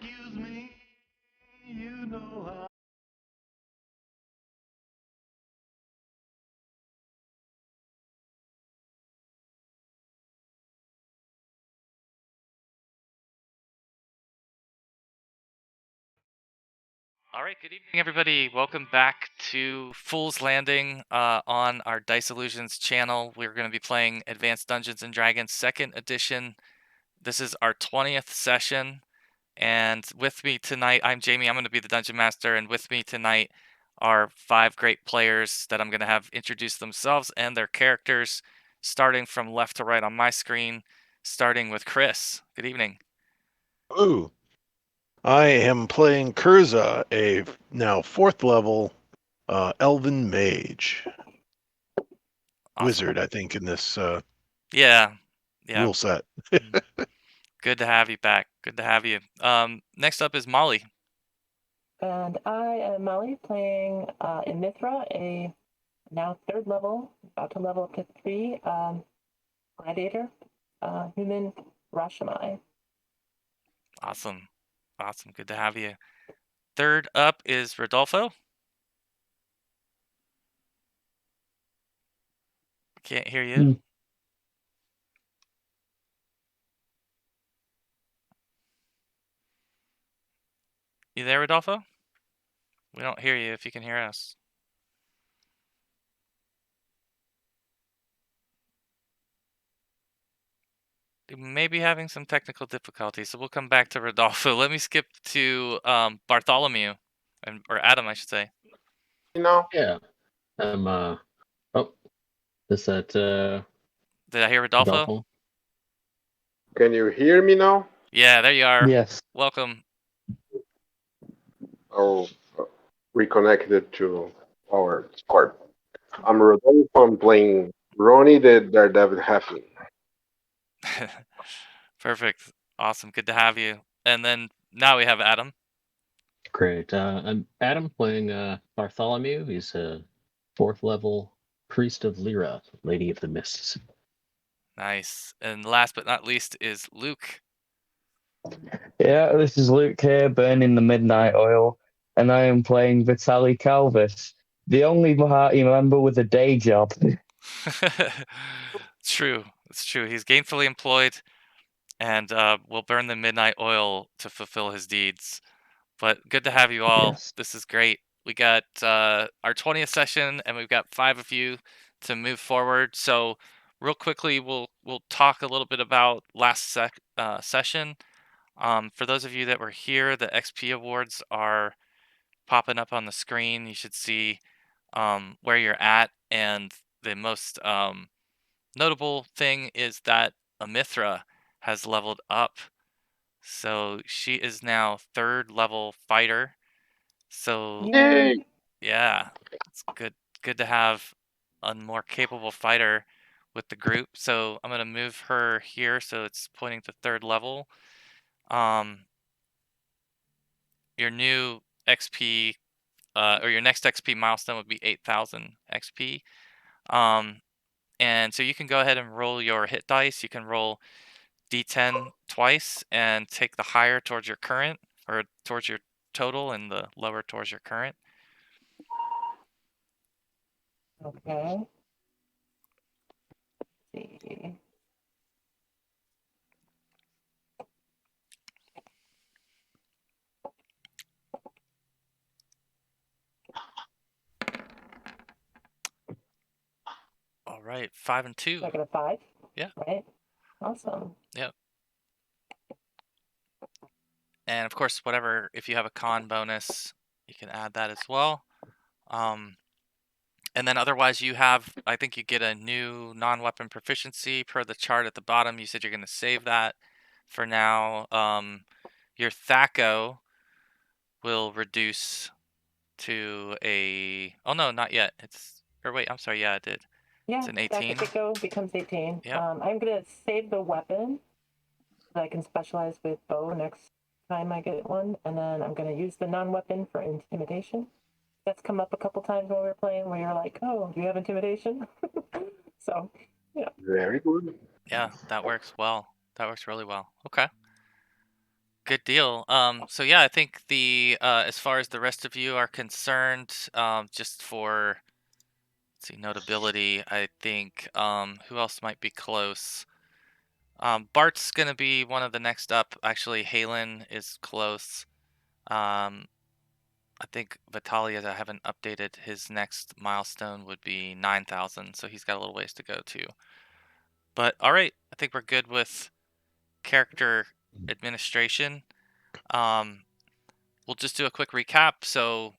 Excuse me, you know how. All right, good evening, everybody. Welcome back to Fool's Landing on our Dice Illusions channel. We're going to be playing Advanced Dungeons and Dragons 2nd Edition. This is our 20th session, and with me tonight, I'm Jamie. I'm going to be the Dungeon Master, and with me tonight are 5 great players that I'm going to have introduce themselves and their characters, starting from left to right on my screen, starting with Chris. Good evening. Ooh. I am playing Kurza, a now 4th level elven mage. Awesome. Wizard, I think, in this Yeah. rule set. Mm. Good to have you back. Good to have you. Next up is Molly. And I am Molly playing in Mithra, a now 3rd level, about to level up to 3, gladiator, human Rashomai. Awesome. Awesome. Good to have you. Third up is Rodolfo. Can't hear you. You there, Rodolfo? We don't hear you if you can hear us. You may be having some technical difficulties, so we'll come back to Rodolfo. Let me skip to Bartholomew, or Adam, I should say. Yeah. Is that Did I hear Rodolfo? Rodolfo? Can you hear me now? Yeah, there you are. Yes. Welcome. Oh, reconnected to our Discord. I'm Rodolfo. I'm playing Ronnie the Daredevil Halfling. Perfect. Awesome. Good to have you. And then now we have Adam. Great. I'm Adam playing Bartholomew. He's a 4th level priest of Lyra, Lady of the Mists. Nice. And last but not least is Luke. Yeah, this is Luke here, burning the midnight oil, and I am playing Vitaly Calvis, the only party member with a day job. It's true. It's true. He's gainfully employed and will burn the midnight oil to fulfill his deeds. But good to have you all. Yes. This is great. We got our 20th session, and we've got 5 of you to move forward. So, real quickly, we'll talk a little bit about last session. For those of you that were here, the XP awards are popping up on the screen. You should see where you're at, and the most notable thing is that Amithra has leveled up. So she is now 3rd level fighter. So Yay! yeah, it's good to have a more capable fighter with the group. So I'm gonna move her here so it's pointing to 3rd level. Your new XP or your next XP milestone would be 8,000 XP. And so you can go ahead and roll your hit dice. You can roll D10 twice and take the higher towards your current or towards your total and the lower towards your current. Okay. Let's see. All right, 5 and 2. So I got a 5? Yeah. Right? Awesome. Yep. And of course, whatever, if you have a con bonus, you can add that as well. And then otherwise you have, I think you get a new non-weapon proficiency per the chart at the bottom. You said you're going to save that for now. Your THACO will reduce to a, oh no, not yet. Wait, I'm sorry, yeah, it did. Yeah, It's an 18. Tactico becomes 18. Yep. I'm going to save the weapon so I can specialize with bow next time I get one, and then I'm going to use the non-weapon for intimidation. That's come up a couple times when we were playing where you're like, oh, do you have intimidation? So, yeah. Very good. Yeah, that works well. That works really well. Okay. Good deal. So yeah, I think the as far as the rest of you are concerned, just for let's see, notability, I think who else might be close? Bart's gonna be one of the next up. Actually, Halen is close. Um, I think Vitaly, I haven't updated, his next milestone would be 9,000, so he's got a little ways to go too. But all right, I think we're good with character administration. Um, we'll just do a quick recap. So,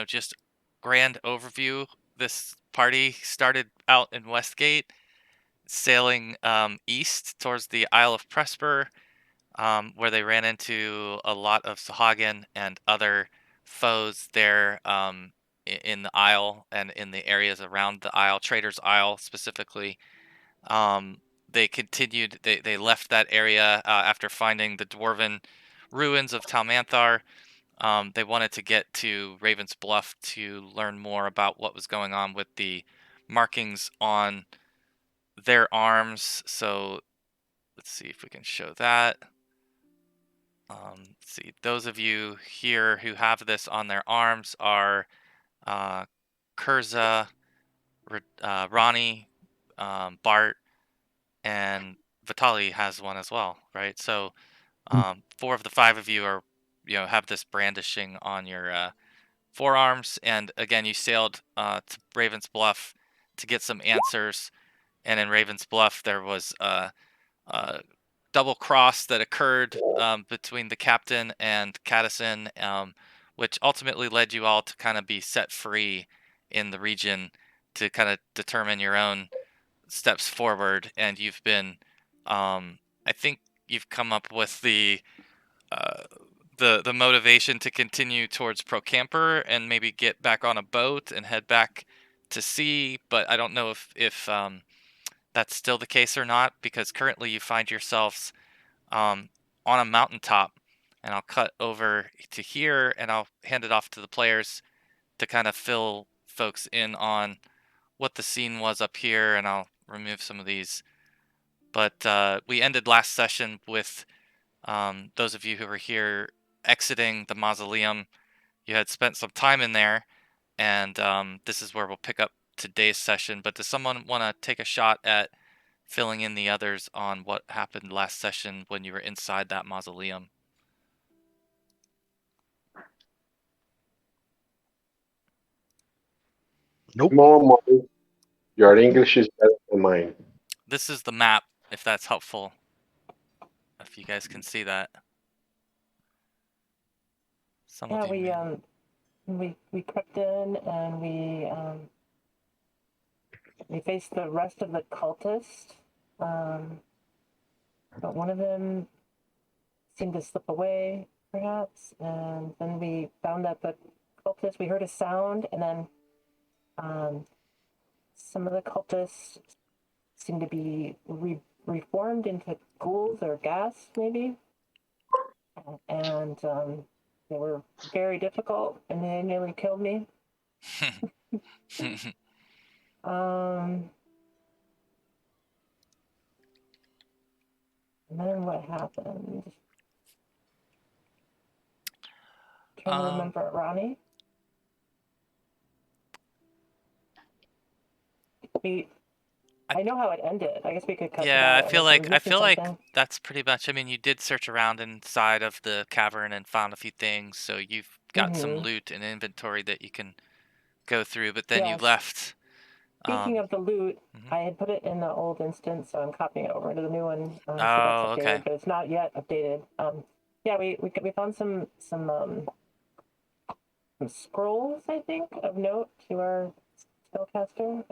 just grand overview. This party started out in Westgate, sailing east towards the Isle of Presper, where they ran into a lot of Sahagin and other foes there in the Isle and in the areas around the Isle, Trader's Isle specifically. They continued, they left that area after finding the dwarven ruins of Talmanthar. They wanted to get to Raven's Bluff to learn more about what was going on with the markings on their arms. So let's see if we can show that. Let's see, those of you here who have this on their arms are Kurza, Ronnie, Bart, and Vitali has one as well, right? So 4 of the 5 of you are, have this brandishing on your forearms. And again, you sailed to Raven's Bluff to get some answers. And in Raven's Bluff, there was a double cross that occurred between the captain and Caddison, which ultimately led you all to kind of be set free in the region to kind of determine your own steps forward. And you've been, I think you've come up with uh, the motivation to continue towards Procampur and maybe get back on a boat and head back to sea. But I don't know if that's still the case or not, because currently you find yourselves on a mountaintop. And I'll cut over to here and I'll hand it off to the players to kind of fill folks in on what the scene was up here, and I'll remove some of these. But we ended last session with those of you who were here exiting the mausoleum. You had spent some time in there, and this is where we'll pick up today's session. But does someone want to take a shot at filling in the others on what happened last session when you were inside that mausoleum? Nope. Mom, your English is better than mine. This is the map, if that's helpful. If you guys can see that. Some Yeah, of you we crept in and we faced the rest of the cultists, but one of them seemed to slip away, perhaps, and then we found that the cultists, we heard a sound, and then some of the cultists seemed to be reformed into ghouls or gas, maybe, and they were very difficult, and they nearly killed me. And then what happened? Trying to remember, Ronnie. I know how it ended. I guess we could cut to Yeah, that. I feel Unless like something. that's pretty much. I mean, you did search around inside of the cavern and found a few things, so you've got some loot and inventory that you can go through. But then you Yes. left. Speaking of the loot, I had put it in the old instance, so I'm copying it over into the new one. So that's updated, okay. but it's not yet updated. Yeah, we found some scrolls, I think, of note to our spellcaster.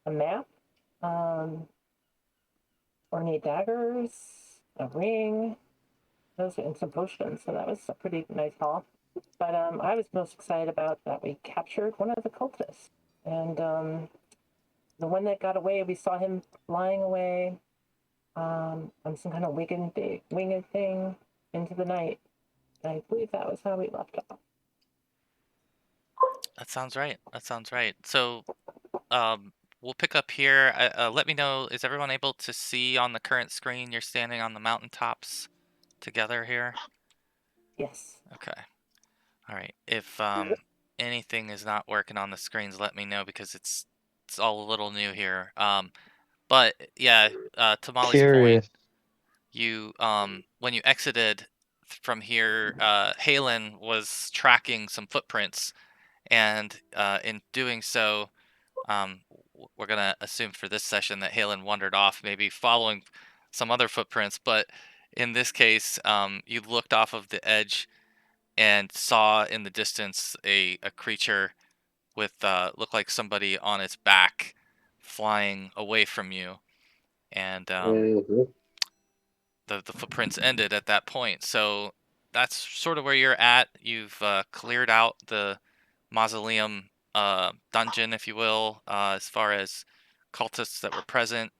A map, ornate daggers, a ring, those and some potions. So that was a pretty nice haul. But I was most excited about that we captured one of the cultists, and the one that got away, we saw him flying away on some kind of winged thing into the night. And I believe that was how we left off. That sounds right. That sounds right. So, we'll pick up here. Let me know. Is everyone able to see on the current screen? You're standing on the mountaintops together here? Yes. Okay. All right. If anything is not working on the screens, let me know because it's all a little new here. But yeah, to Molly's point, Curious. you when you exited from here, Halen was tracking some footprints, and in doing so, we're gonna assume for this session that Halen wandered off, maybe following some other footprints. But in this case, you looked off of the edge and saw in the distance a creature with looked like somebody on its back flying away from you, and Mm-hmm. the footprints ended at that point. So that's sort of where you're at. You've cleared out the mausoleum dungeon, if you will, as far as cultists that were present.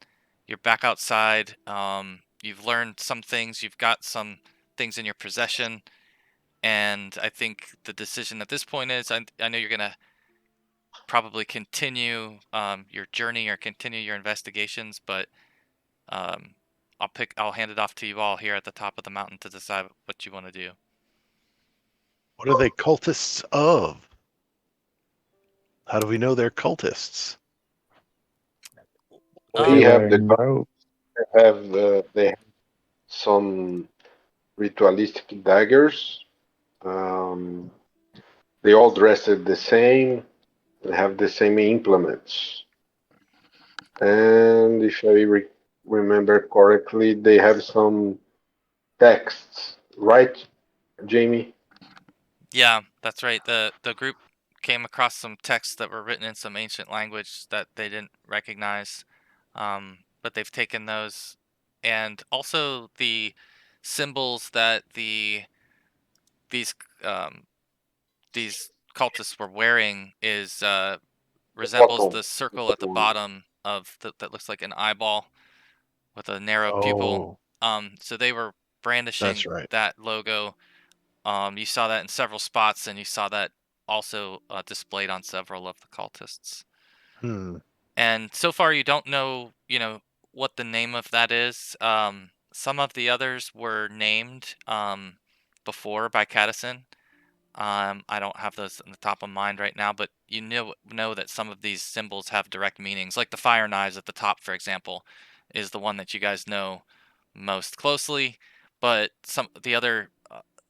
You're back outside. You've learned some things. You've got some things in your possession. And I think the decision at this point is I know you're going to probably continue your journey or continue your investigations, but um, I'll hand it off to you all here at the top of the mountain to decide what you want to do. What are they cultists of? How do we know they're cultists? They have Wearing the robes. they have some ritualistic daggers. Um, they all dress the same and have the same implements. And if I remember correctly, they have some texts, right, Jamie? Yeah, that's right. The group came across some texts that were written in some ancient language that they didn't recognize, but they've taken those, and also the symbols that these um, these cultists were wearing is resembles Bottom. the circle at the bottom of that looks like an eyeball with a narrow pupil. Oh, So they were that's brandishing right. that logo. You saw that in several spots, and you saw that also displayed on several of the cultists. Hmm. And so far, you don't know, what the name of that is. Some of the others were named before by Cadison. I don't have those on the top of mind right now, but you know that some of these symbols have direct meanings. Like the fire knives at the top, for example, is the one that you guys know most closely. But some the other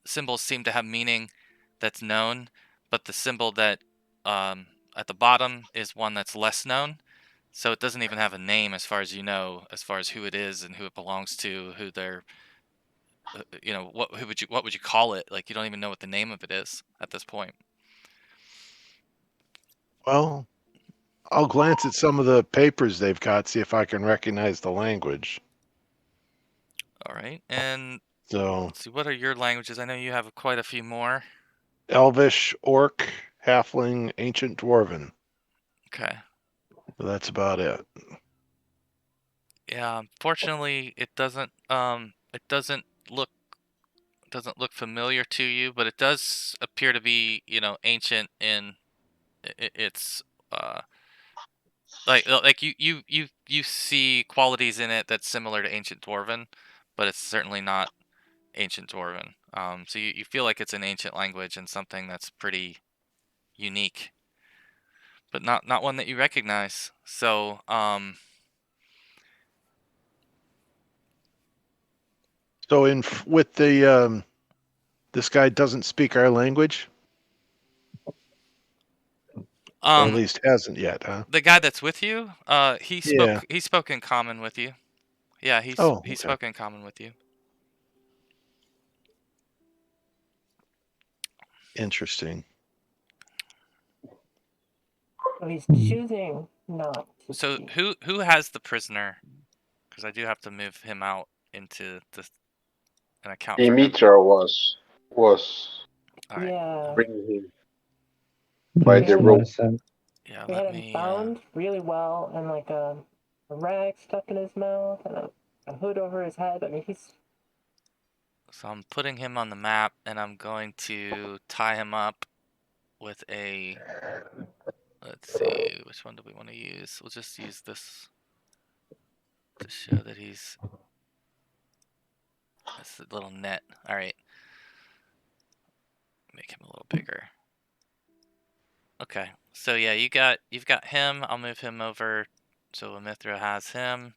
symbols seem to have meaning that's known, but the symbol that at the bottom is one that's less known. So it doesn't even have a name, as far as you know, as far as who it is and who it belongs to, who they're what would you call it? Like you don't even know what the name of it is at this point. Well, I'll glance at some of the papers they've got, see if I can recognize the language. All right, and So, let's see, what are your languages? I know you have quite a few more. Elvish, Orc, Halfling, Ancient Dwarven. Okay. So that's about it. Yeah, unfortunately, it doesn't look familiar to you, but it does appear to be, ancient in its uh like you see qualities in it that's similar to ancient dwarven, but it's certainly not ancient dwarven. So you feel like it's an ancient language and something that's pretty unique, but not one that you recognize. So So with the this guy doesn't speak our language, or at least hasn't yet, huh? the guy that's with you, Yeah. he spoke in common with you. Yeah, Oh, he okay. spoke in common with you. Interesting. So he's choosing not to So speak. who has the prisoner? Because I do have to move him out into an account for him. Dimitra was All right. Yeah. bringing him by We the had Makes him more rope. sense. Yeah, we let had him me. bound really well and like a rag stuck in his mouth and a hood over his head. I mean he's So I'm putting him on the map, and I'm going to tie him up with a. Let's see, which one do we want to use? We'll just use this to show that he's. That's a little net. All right. Make him a little bigger. Okay. So yeah, you've got him. I'll move him over so Mithra has him.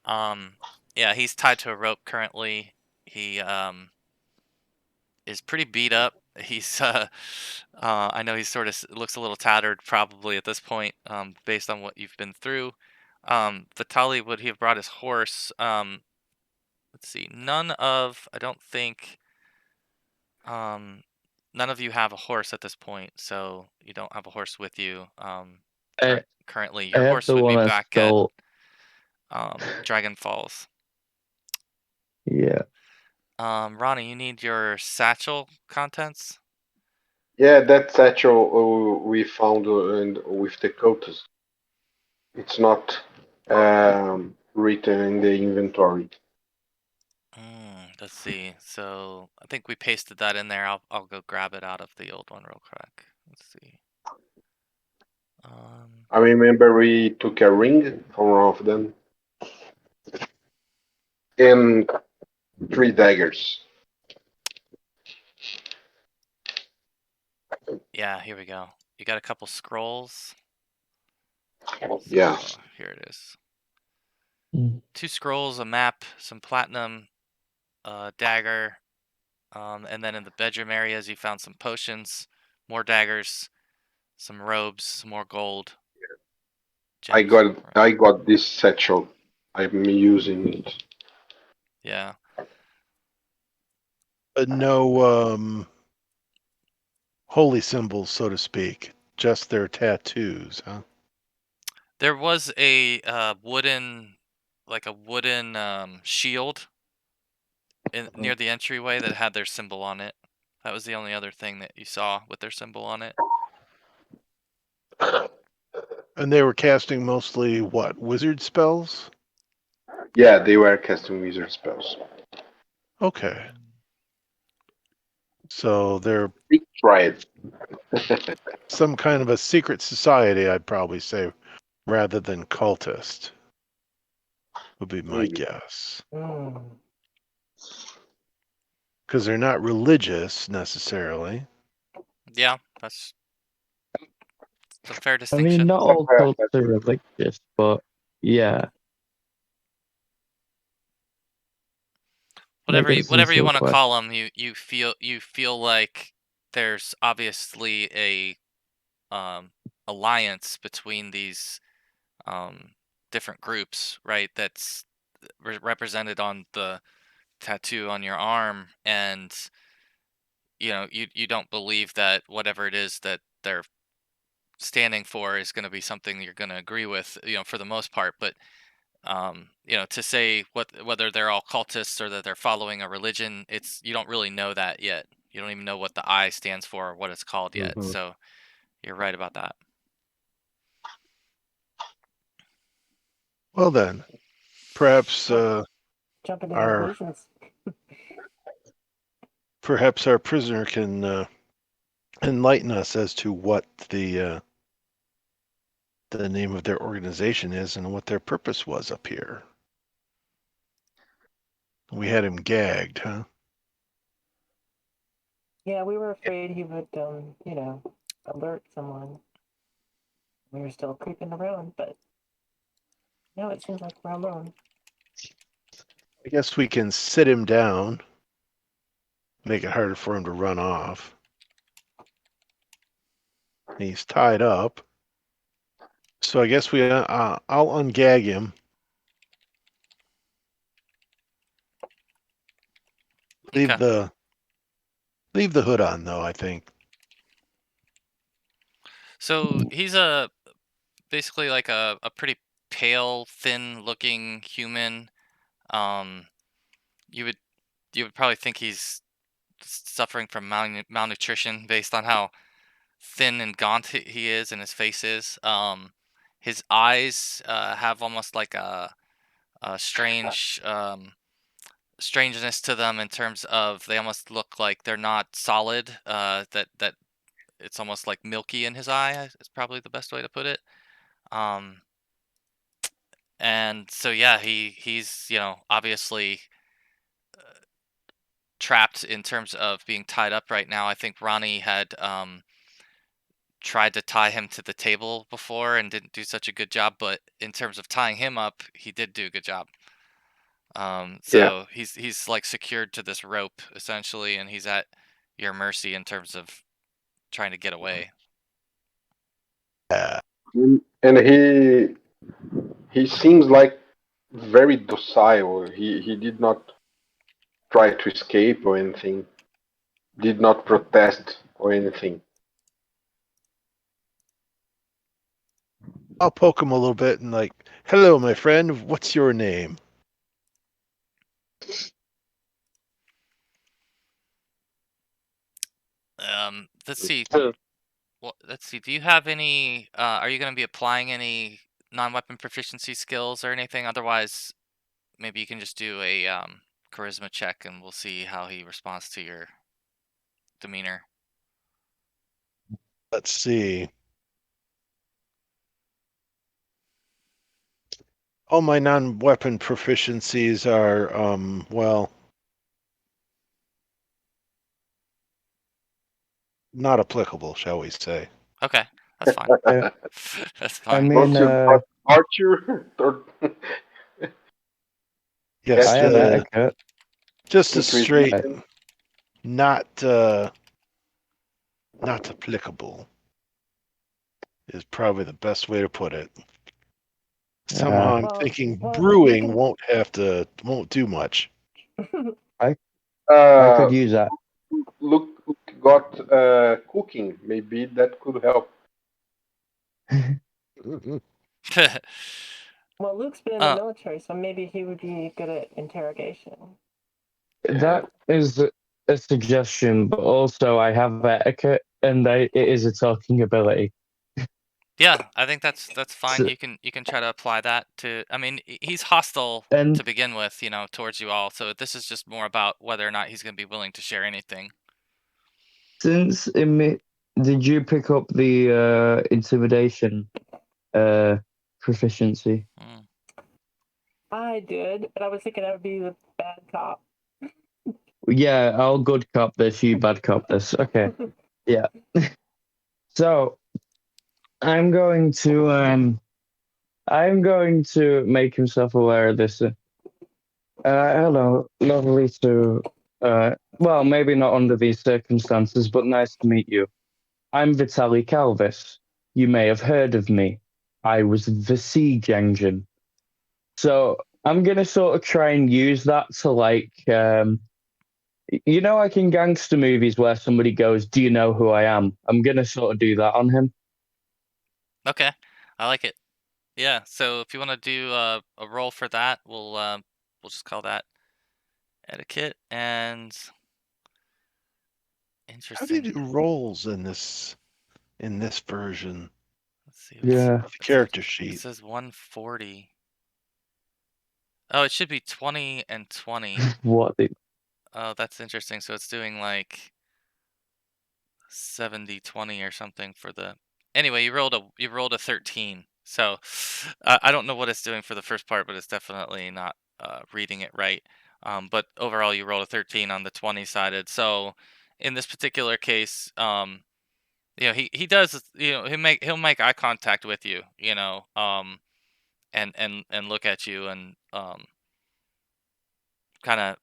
Yeah, he's tied to a rope currently. He is pretty beat up. He's I know he sort of looks a little tattered probably at this point, based on what you've been through. Vitali, would he have brought his horse? Let's see. I don't think, none of you have a horse at this point, so you don't have a horse with you. I, Currently, I your have horse the would be one I back at stole. Dragon Falls. Yeah. Ronnie, you need your satchel contents. Yeah, that satchel we found with the cultists. It's not written in the inventory. Let's see. So I think we pasted that in there. I'll go grab it out of the old one real quick. Let's see. I remember we took a ring from one of them and 3 daggers. Yeah, here we go. You got a couple scrolls. Yeah. So, here it is. Mm. 2 scrolls, a map, some platinum, a dagger, and then in the bedroom areas you found some potions, more daggers, some robes, some more gold. I Gems. got this satchel. I'm using it. Yeah. No holy symbols, so to speak. Just their tattoos, huh? There was a wooden shield near the entryway that had their symbol on it. That was the only other thing that you saw with their symbol on it. And they were casting mostly what? Wizard spells? Yeah, they were casting wizard spells. Okay. So they're Try it. some kind of a secret society, I'd probably say, rather than cultist. Would be my guess. Because they're not religious necessarily. Yeah, that's a fair I distinction. mean, not all cults are religious, but yeah. I guess in Whatever you some want to way. call them, you feel like there's obviously a alliance between these different groups, right? That's represented on the tattoo on your arm, and you don't believe that whatever it is that they're standing for is going to be something you're going to agree with, for the most part. But to say whether they're all cultists or that they're following a religion, you don't really know that yet. You don't even know what the I stands for or what it's called yet. Mhm. So you're right about that. Well then, perhaps Jumping to our conclusions. perhaps our prisoner can enlighten us as to what the name of their organization is and what their purpose was up here. We had him gagged, huh? Yeah, we were afraid he would, alert someone. We were still creeping around, but now it seems like we're alone. I guess we can sit him down, make it harder for him to run off. He's tied up. So I guess I'll ungag him. Leave Okay. the hood on though, I think. So he's basically like a pretty pale, thin-looking human. Um, you would probably think he's suffering from malnutrition based on how thin and gaunt he is and his face is. His eyes have almost like a strange strangeness to them in terms of they almost look like they're not solid. That it's almost like milky in his eye is probably the best way to put it. Um, and so yeah, he's obviously trapped in terms of being tied up right now. I think Ronnie had tried to tie him to the table before and didn't do such a good job, but in terms of tying him up, he did do a good job. So he's like secured to this rope essentially, and he's at your mercy in terms of trying to get away. And he seems like very docile. He did not try to escape or anything. Did not protest or anything. I'll poke him a little bit and like, hello, my friend. What's your name? Let's see. So, Well, let's see. Do you have any? Are you going to be applying any non-weapon proficiency skills or anything? Otherwise, maybe you can just do a charisma check, and we'll see how he responds to your demeanor. Let's see. All my non-weapon proficiencies are, well, not applicable, shall we say. Okay, that's fine. Yeah. That's I fine. mean, Don't you Archer? Or Yes, I have Actually, etiquette. just a increase straight, weapon? not applicable is probably the best way to put it. Somehow I'm Well, thinking well, brewing you won't do much. I Uh, could use that. Luke got cooking. Maybe that could help. well, Luke's been in the military, so maybe he would be good at interrogation. That is a suggestion, but also I have etiquette, and it is a talking ability. Yeah, I think that's fine. So- You can try to apply that to. I mean, he's hostile And to begin with, towards you all. So this is just more about whether or not he's going to be willing to share anything. since did you pick up the intimidation proficiency? Mm. I did, but I was thinking I would be the bad cop. Yeah, I'll good cop this, you bad cop this. Okay. Yeah. So I'm going to make himself aware of this. Hello, lovely to well, maybe not under these circumstances, but nice to meet you. I'm Vitaly Kalvis. You may have heard of me. I was the siege engine. So I'm gonna sort of try and use that to like like in gangster movies where somebody goes, "Do you know who I am?" I'm gonna sort of do that on him. Okay, I like it. Yeah. So if you want to do a roll for that, we'll just call that etiquette and How do you interesting. do rolls in this version Let's see. Yeah. of the character It sheet? says 140. Oh, it should be 20 and 20. What the Oh, that's interesting. So it's doing like 70-20 or something for the. Anyway, you rolled a 13. So I don't know what it's doing for the first part, but it's definitely not reading it right. But overall, you rolled a 13 on the 20-sided. So in this particular case, he does, he'll make eye contact with you, and look at you and kind of,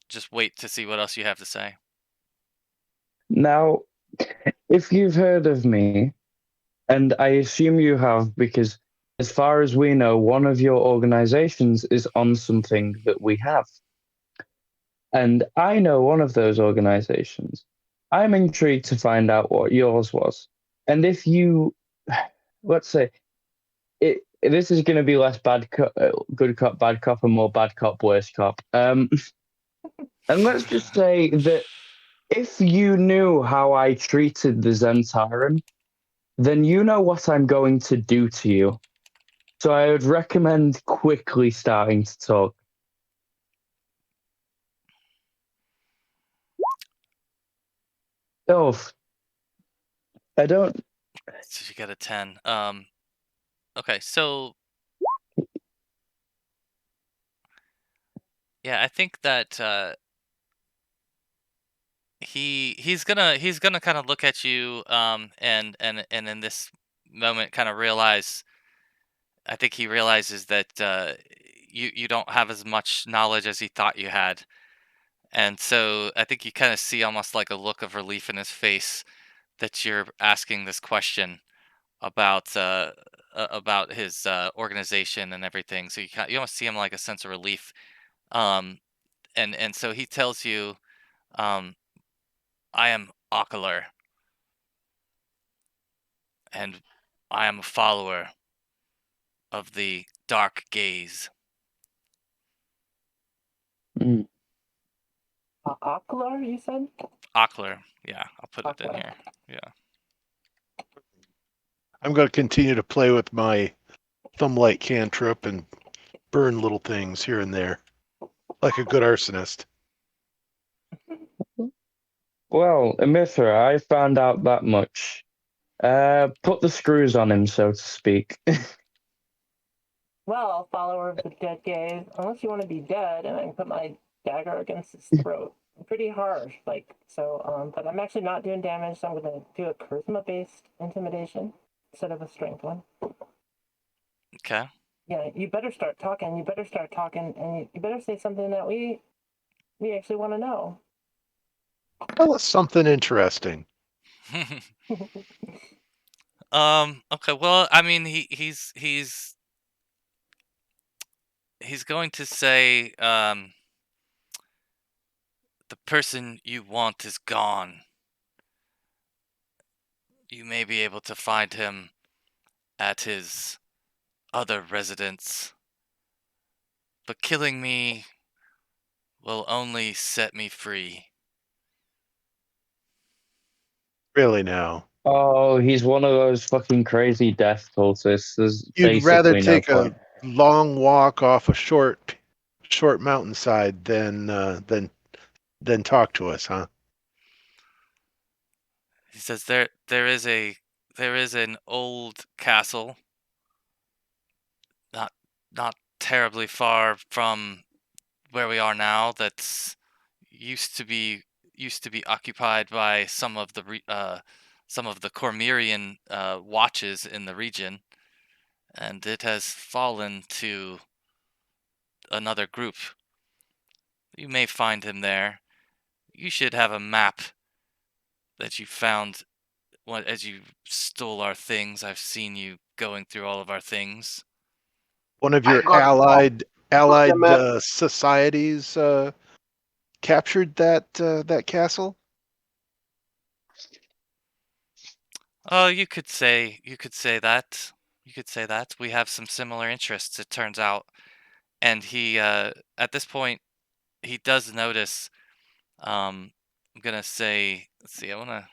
just wait to see what else you have to say. Now, if you've heard of me, and I assume you have, because as far as we know, one of your organizations is on something that we have. And I know one of those organizations. I'm intrigued to find out what yours was. And if you, let's say, this is going to be less good cop, bad cop, and more bad cop, worse cop. And let's just say that if you knew how I treated the Zentaran, then you know what I'm going to do to you. So I would recommend quickly starting to talk. Oh, I don't. So you got a 10. Okay, so yeah, I think that he's gonna kind of look at you, and in this moment kind of realize. I think he realizes that you don't have as much knowledge as he thought you had, and so I think you kind of see almost like a look of relief in his face that you're asking this question about about his organization and everything. So you almost see him like a sense of relief, um, and so he tells you, um, "I am Ocular, and I am a follower of the Dark Gaze." Mm. Ocular, you said? Ocular, yeah, I'll put it in Ocular. here. Yeah. I'm going to continue to play with my thumb-light cantrip and burn little things here and there, like a good arsonist. Well, Emithra, I found out that much. Put the screws on him, so to speak. Well, follower of the dead gaze, unless you want to be dead, and I can put my dagger against his throat. Pretty harsh, like, so, but I'm actually not doing damage, so I'm going to do a charisma-based intimidation instead of a strength one. Okay. Yeah, you better start talking. You better start talking, and you better say something that we actually want to know. Tell us something interesting. Okay, well, I mean, he's going to say, the person you want is gone. You may be able to find him at his other residence, but killing me will only set me free. Really now. Oh, he's one of those fucking crazy death cultists. There's You'd rather basically no take a point. long walk off a short mountainside than talk to us, huh? He says there is an old castle, not not terribly far from where we are now, that's used to be occupied by some of the Cormyrian watches in the region, and it has fallen to another group. You may find him there. You should have a map that you found as you stole our things. I've seen you going through all of our things. One of I your got the allied map. societies captured that castle. Oh, you could say that. You could say that. We have some similar interests, it turns out. And he at this point he does notice, I'm gonna say, let's see, I wanna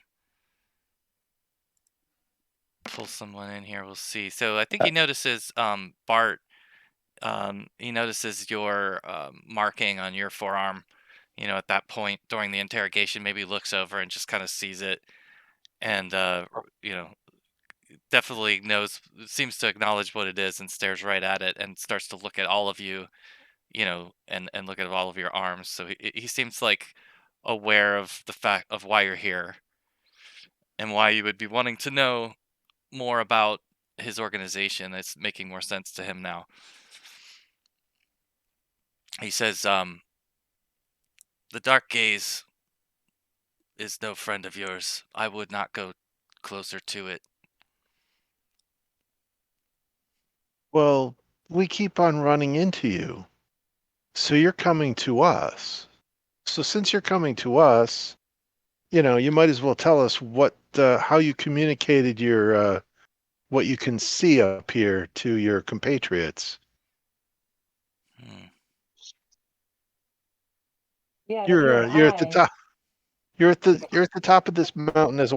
pull someone in here, we'll see. So I think he notices, Bart, he notices your marking on your forearm, at that point during the interrogation. Maybe looks over and just kind of sees it, and you know definitely seems to acknowledge what it is, and stares right at it and starts to look at all of you, and look at all of your arms. So he seems like aware of the fact of why you're here and why you would be wanting to know more about his organization. It's making more sense to him now. He says, the Dark Gaze is no friend of yours. I would not go closer to it. Well, we keep on running into you, so you're coming to us. So since you're coming to us, you might as well tell us how you communicated your what you can see up here to your compatriots. Hmm. Yeah, and if you're You're at the high, top. You're at the top of this mountain as a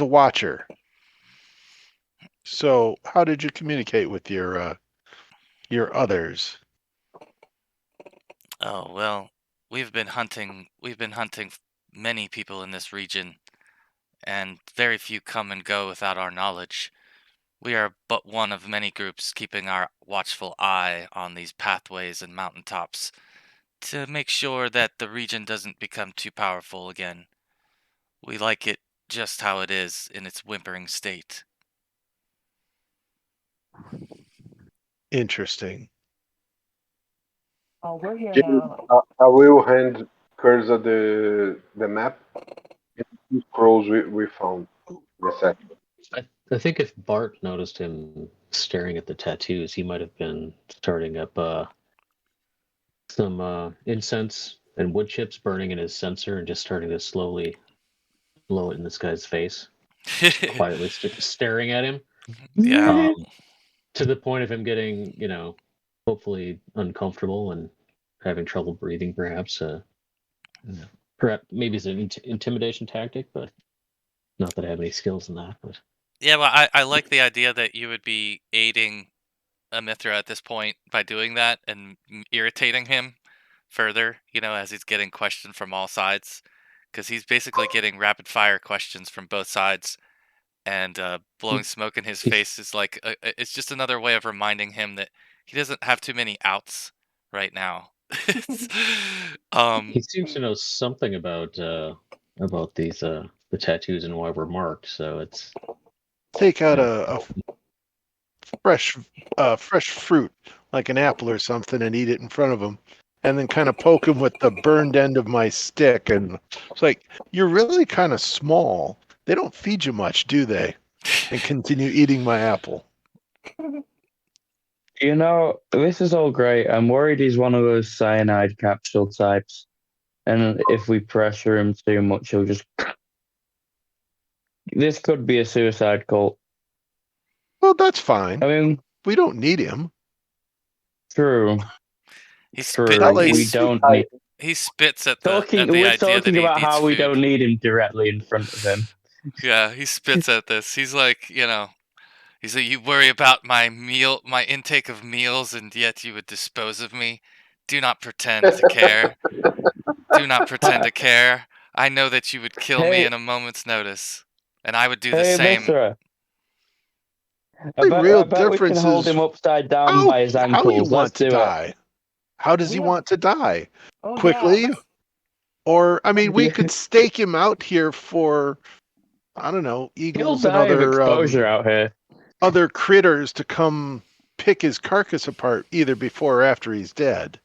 watcher. So how did you communicate with your others? Oh, well, we've been hunting many people in this region, and very few come and go without our knowledge. We are but one of many groups keeping our watchful eye on these pathways and mountaintops to make sure that the region doesn't become too powerful again. We like it just how it is in its whimpering state. Interesting. Oh, we're here Jim, now. I will hand Curza the map and the scrolls we found. The second. I think if Bart noticed him staring at the tattoos, he might have been starting up some incense and wood chips burning in his censer and just starting to slowly blow it in this guy's face, quietly staring at him. Yeah. To the point of him getting, hopefully uncomfortable and having trouble breathing, perhaps. Perhaps maybe it's an intimidation tactic, but not that I have any skills in that. But Yeah, well, I like the idea that you would be aiding Mithra at this point by doing that and irritating him further, as he's getting questioned from all sides. Because he's basically getting rapid fire questions from both sides, and blowing smoke in his he's face is like, it's just another way of reminding him that he doesn't have too many outs right now. he seems to know something about these the tattoos and why we're marked. So it's Take out a fresh fruit, like an apple or something, and eat it in front of him, and then kind of poke him with the burned end of my stick. And it's like, you're really kind of small. They don't feed you much, do they? And continue eating my apple. This is all great. I'm worried he's one of those cyanide capsule types. And if we pressure him too much, he'll just... This could be a suicide cult. Well, that's fine. I mean, we don't need him. He we don't need... He spits at the We're idea talking that he about needs how we food. don't need him directly in front of him. Yeah, he spits at this. He's like, he's like, you worry about my intake of meals, and yet you would dispose of me. Do not pretend to care. Do not pretend to care. I know that you would kill me in a moment's notice, and I would do the same. Mithra. The real I bet we can hold him upside down by his ankles. How you want Let's to do die? it. How does he want to die? Oh, Quickly? Yeah, or, I mean, we could stake him out here for, I don't know, eagles and other exposure out here. Other critters to come pick his carcass apart either before or after he's dead.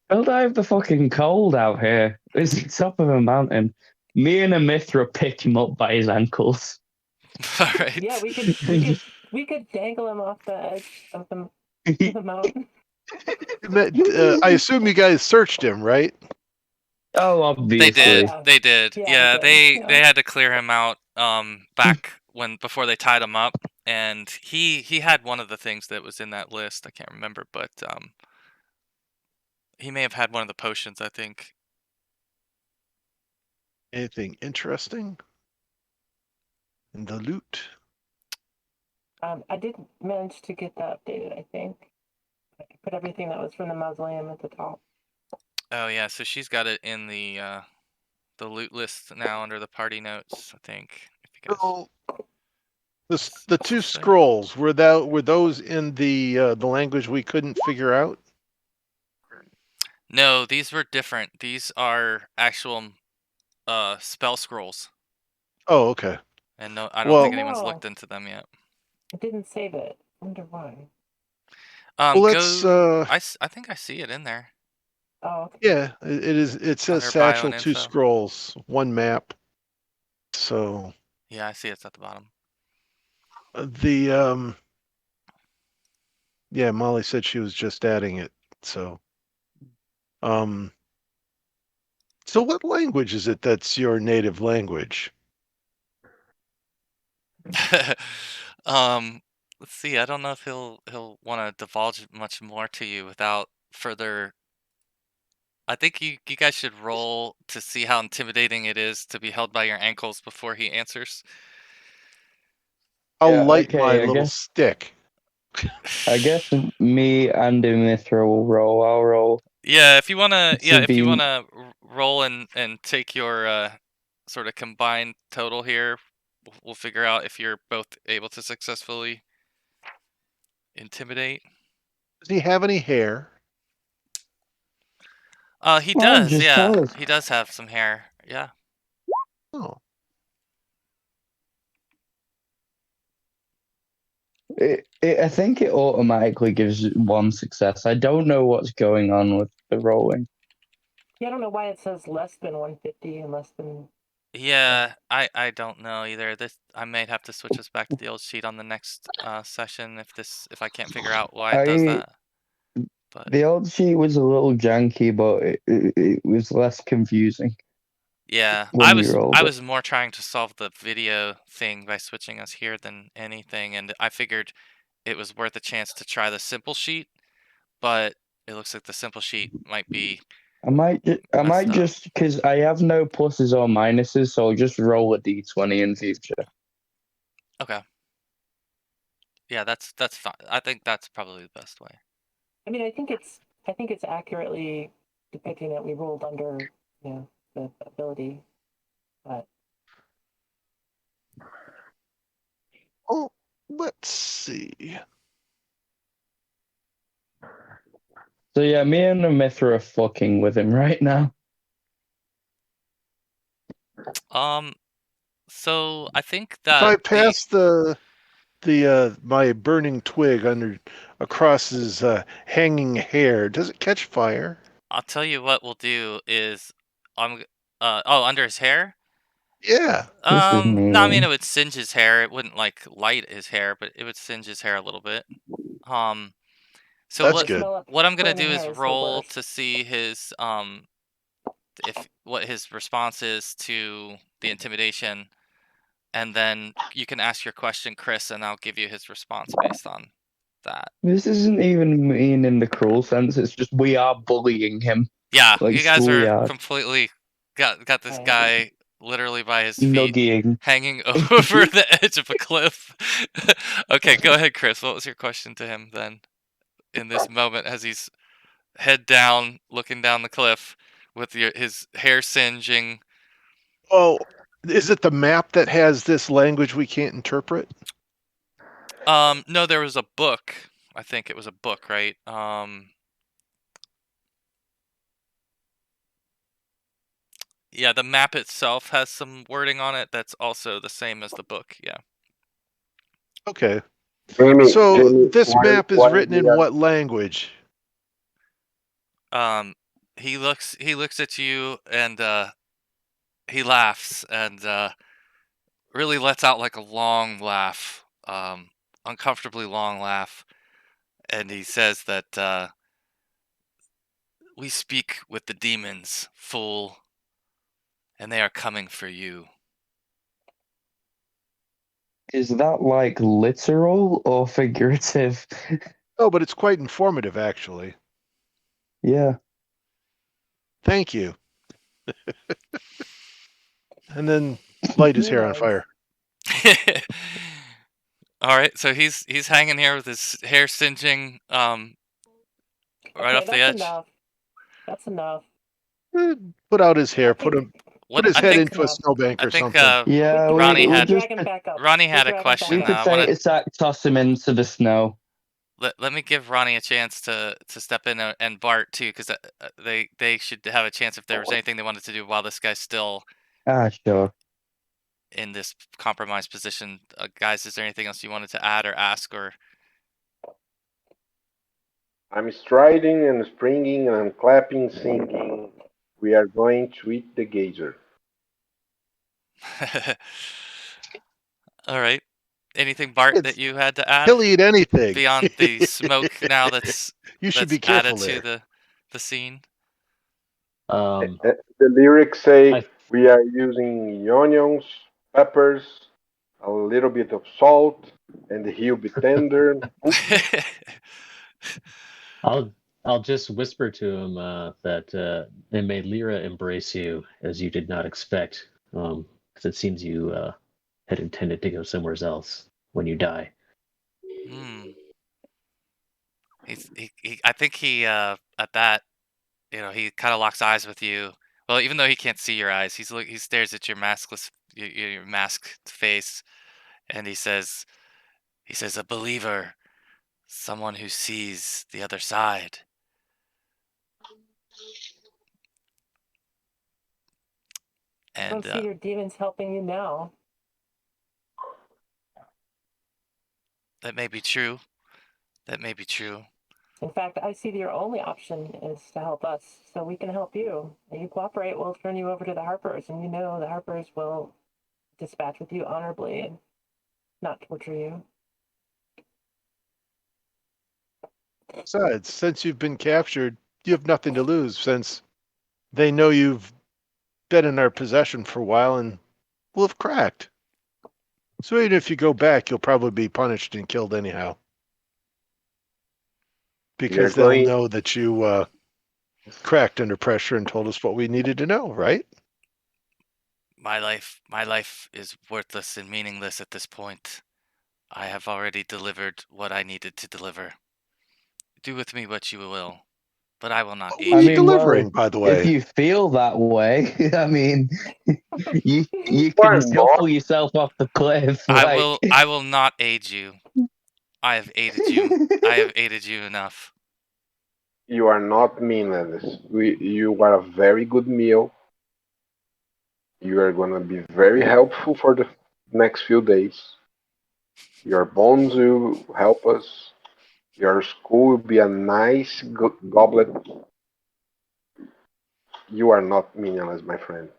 He'll die of the fucking cold out here. It's the top of a mountain. Me and Mithra pick him up by his ankles. All right. Yeah, we could dangle him off the edge of the mountain. I assume you guys searched him, right? Oh, obviously. They did. Yeah, they had to clear him out back before they tied him up, and he had one of the things that was in that list. I can't remember, but he may have had one of the potions, I think. Anything interesting in the loot? I did manage to get that updated, I think. I put everything that was from the mausoleum at the top. Oh yeah, so she's got it in the loot list now under the party notes, I think. So, the two scrolls, were those in the language we couldn't figure out? No, these were different. These are actual spell scrolls. Oh, okay. And no, I don't think anyone's looked into them yet. It didn't save it. I wonder why. I think I see it in there. Oh, okay. Yeah, it is. It says Under bio satchel, and 2 info. scrolls, 1 map. So yeah, I see it's at the bottom. Yeah, Molly said she was just adding it. So so what language is it that's your native language? Let's see. I don't know if he'll want to divulge much more to you without further. I think you guys should roll to see how intimidating it is to be held by your ankles before he answers. I'll light my little stick. I guess me and Mithra will roll. I'll roll. Yeah, if you wanna roll and take your sort of combined total here, we'll figure out if you're both able to successfully intimidate. Does he have any hair? He Well, does. just Yeah, tell us. he does have some hair. Yeah. Oh. I think it automatically gives one success. I don't know what's going on with the rolling. Yeah, I don't know why it says less than 150 and less than. Yeah, I don't know either. This I may have to switch us back to the old sheet on the next session if I can't figure out why it does that. But The old sheet was a little janky, but it was less confusing yeah, when you rolled I it. was more trying to solve the video thing by switching us here than anything, and I figured it was worth a chance to try the simple sheet, but it looks like the simple sheet might be I might messed up. just because I have no pluses or minuses, so I'll just roll a d20 in future. Okay. Yeah, that's fine. I think that's probably the best way. I mean, I think it's accurately depicting that we rolled under, the ability, but Oh, let's see. So yeah, me and Mithra are fucking with him right now. So I think If that I pass the my burning twig across his hanging hair, does it catch fire? I'll tell you what we'll do is under his hair. This Yeah. is No, I mean it mean. would singe his hair. It wouldn't like light his hair, but it would singe his hair a little bit. So That's what good. what I'm gonna burning do is hair is the roll worst. to see his if what his response is to the intimidation, and then you can ask your question, Chris, and I'll give you his response based on that. This isn't even mean in the cruel sense. It's just we are bullying him. Yeah, Like you guys are schoolyard. completely got this Right. guy literally by his feet Nuggying. hanging over the edge of a cliff. Okay, go ahead, Chris. What was your question to him then in this moment as he's head down looking down the cliff with his hair singeing? Oh, is it the map that has this language we can't interpret? No, there was a book. I think it was a book, right? Yeah, the map itself has some wording on it that's also the same as the book. Yeah. Okay. Jamie, So Jamie, this map is while written we in are what language? He looks at you and he laughs and really lets out like a long laugh, uncomfortably long laugh, and he says that we speak with the demons, fool, and they are coming for you. Is that like literal or figurative? Oh, but it's quite informative, actually. Yeah. Thank you. And then light his hair on Nice. fire. All right, so he's hanging here with his hair singeing right Okay, off the that's edge. enough. That's enough. Put out his hair. I think- Put his I head think into a snowbank or something. Yeah, Ronnie we had just drag him back up. Ronnie had We a drag him question. we back could up. I say want it's like toss him into the snow. let me give Ronnie a chance to step in and Bart too, because they should have a chance if there was anything they wanted to do while this guy's still Ah, sure. in this compromised position. Guys, is there anything else you wanted to add or ask or? I'm striding and springing and I'm clapping, singing. We are going to eat the gazer. All right. Anything, Bart, that you had to add He'll eat anything. beyond the smoke now that's You should be added careful to there. the scene? The lyrics say we are using onions, peppers, a little bit of salt, and he'll be tender. I'll just whisper to him that and may Lyra embrace you as you did not expect, because it seems you had intended to go somewhere else when you die. I think he at that, he kind of locks eyes with you. Well, even though he can't see your eyes, he stares at your maskless your masked face, and he says a believer, someone who sees the other side. I And don't see your demons helping you now. that may be true. That may be true. In fact, I see your only option is to help us, so we can help you. If you cooperate, we'll turn you over to the Harpers, and you know the Harpers will dispatch with you honorably and not torture you. Besides, since you've been captured, you have nothing to lose since they know you've been in our possession for a while and will have cracked. So even if you go back, you'll probably be punished and killed anyhow. Because they'll going- know that you cracked under pressure and told us what we needed to know, right? My life is worthless and meaningless at this point. I have already delivered what I needed to deliver. Do with me what you will, but I will not What aid were you you. delivering, by the way? If you feel that way, I mean, you Why can not? shuffle yourself off the cliff. I will not aid you. I have aided you. I have aided you enough. You are not meaningless. You are a very good meal. You are gonna be very helpful for the next few days. Your bones will help us. Your school will be a nice goblet. You are not meaningless, my friend.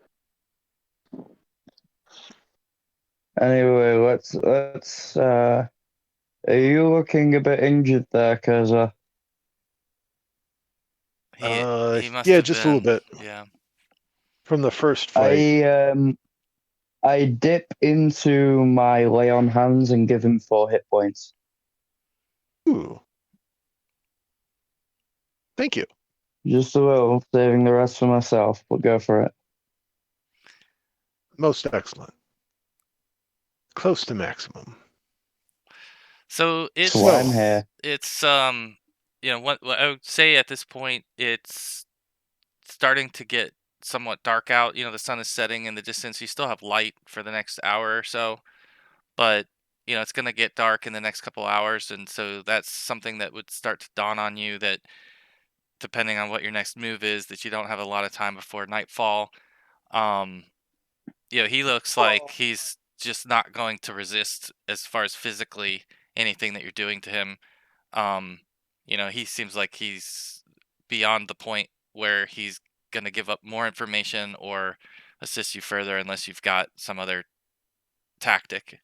Anyway, let's. Are you looking a bit injured there, Kaza? He must Yeah, have just a little been. bit Yeah. from the first fight. I dip into my lay on hands and give him 4 hit points. Ooh. Thank you. Just a little, saving the rest for myself, but go for it. Most excellent. Close to maximum. So it's That's why I'm here. it's what I would say at this point, it's starting to get somewhat dark out. The sun is setting in the distance. You still have light for the next hour or so, but it's going to get dark in the next couple hours, and so that's something that would start to dawn on you that depending on what your next move is, that you don't have a lot of time before nightfall. Um, he looks like he's just not going to resist as far as physically anything that you're doing to him. Um, he seems like he's beyond the point where he's going to give up more information or assist you further unless you've got some other tactic.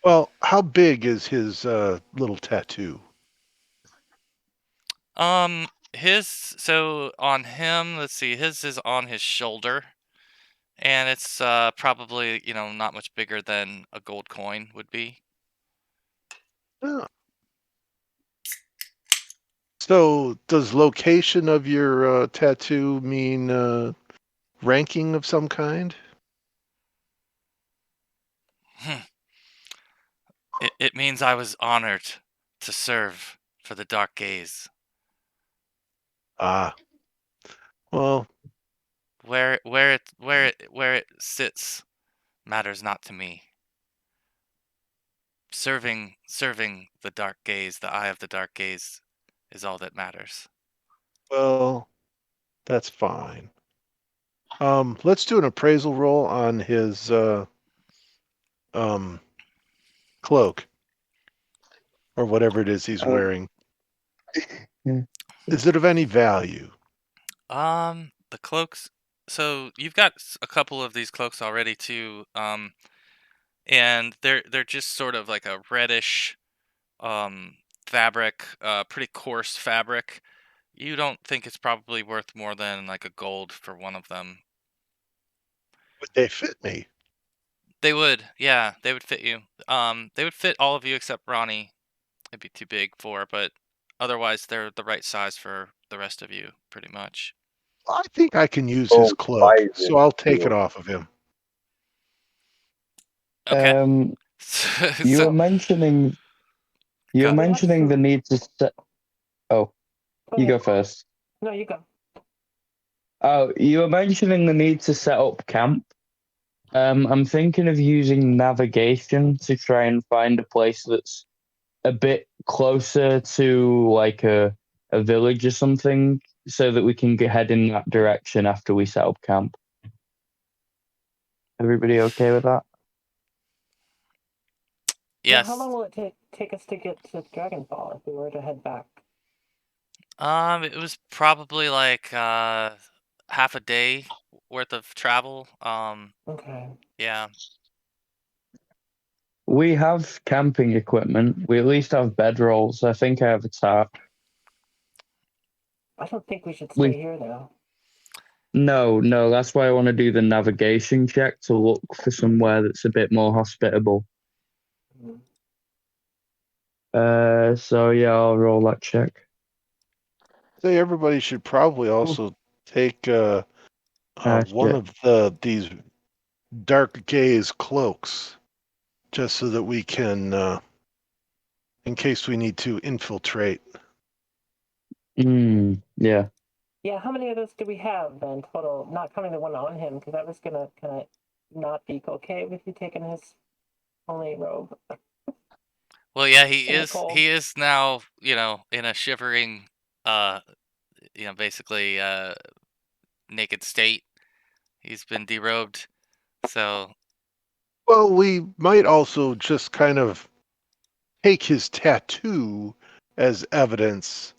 Well, how big is his little tattoo? So on him, let's see, his is on his shoulder, and it's probably, not much bigger than a gold coin would be. Oh. So does location of your tattoo mean ranking of some kind? It means I was honored to serve for the Dark Gaze. Ah. Well, Where it sits matters not to me. Serving the Dark Gaze, the eye of the Dark Gaze, is all that matters. well, that's fine. Let's do an appraisal roll on his cloak or whatever it is he's wearing. Yeah. Is it of any value? The cloaks. So you've got a couple of these cloaks already too. And they're just sort of like a reddish fabric, pretty coarse fabric. You don't think it's probably worth more than like a gold for one of them. Would they fit me? They would, yeah, they would fit you. They would fit all of you except Ronnie. It'd be too big for, but otherwise they're the right size for the rest of you, pretty much. I think I can use his cloak, so I'll take it off of him. Okay. You So, were mentioning Go. the need to set. Oh, you go first. No, you go. Oh, you were mentioning the need to set up camp. I'm thinking of using navigation to try and find a place that's a bit closer to like a village or something, so that we can head in that direction after we set up camp. Everybody okay with that? Yeah, Yes. how long will it take us to get to Dragonfall if we were to head back? It was probably like half a day worth of travel. Okay. Yeah. We have camping equipment. We at least have bedrolls. I think I have a tarp. I don't think we should We- stay here though. No, that's why I want to do the navigation check to look for somewhere that's a bit more hospitable. Mhm. So yeah, I'll roll that check. Say everybody should probably also take one shit. of these dark gaze cloaks, just so that we can, in case we need to infiltrate. Yeah. Yeah, how many of those do we have then total? Not counting the one on him, because I was gonna kind of not be okay with you taking his only robe. Well, yeah, In the cold. he is now, in a shivering basically naked state. He's been derobed. So, Well, we might also just kind of take his tattoo as evidence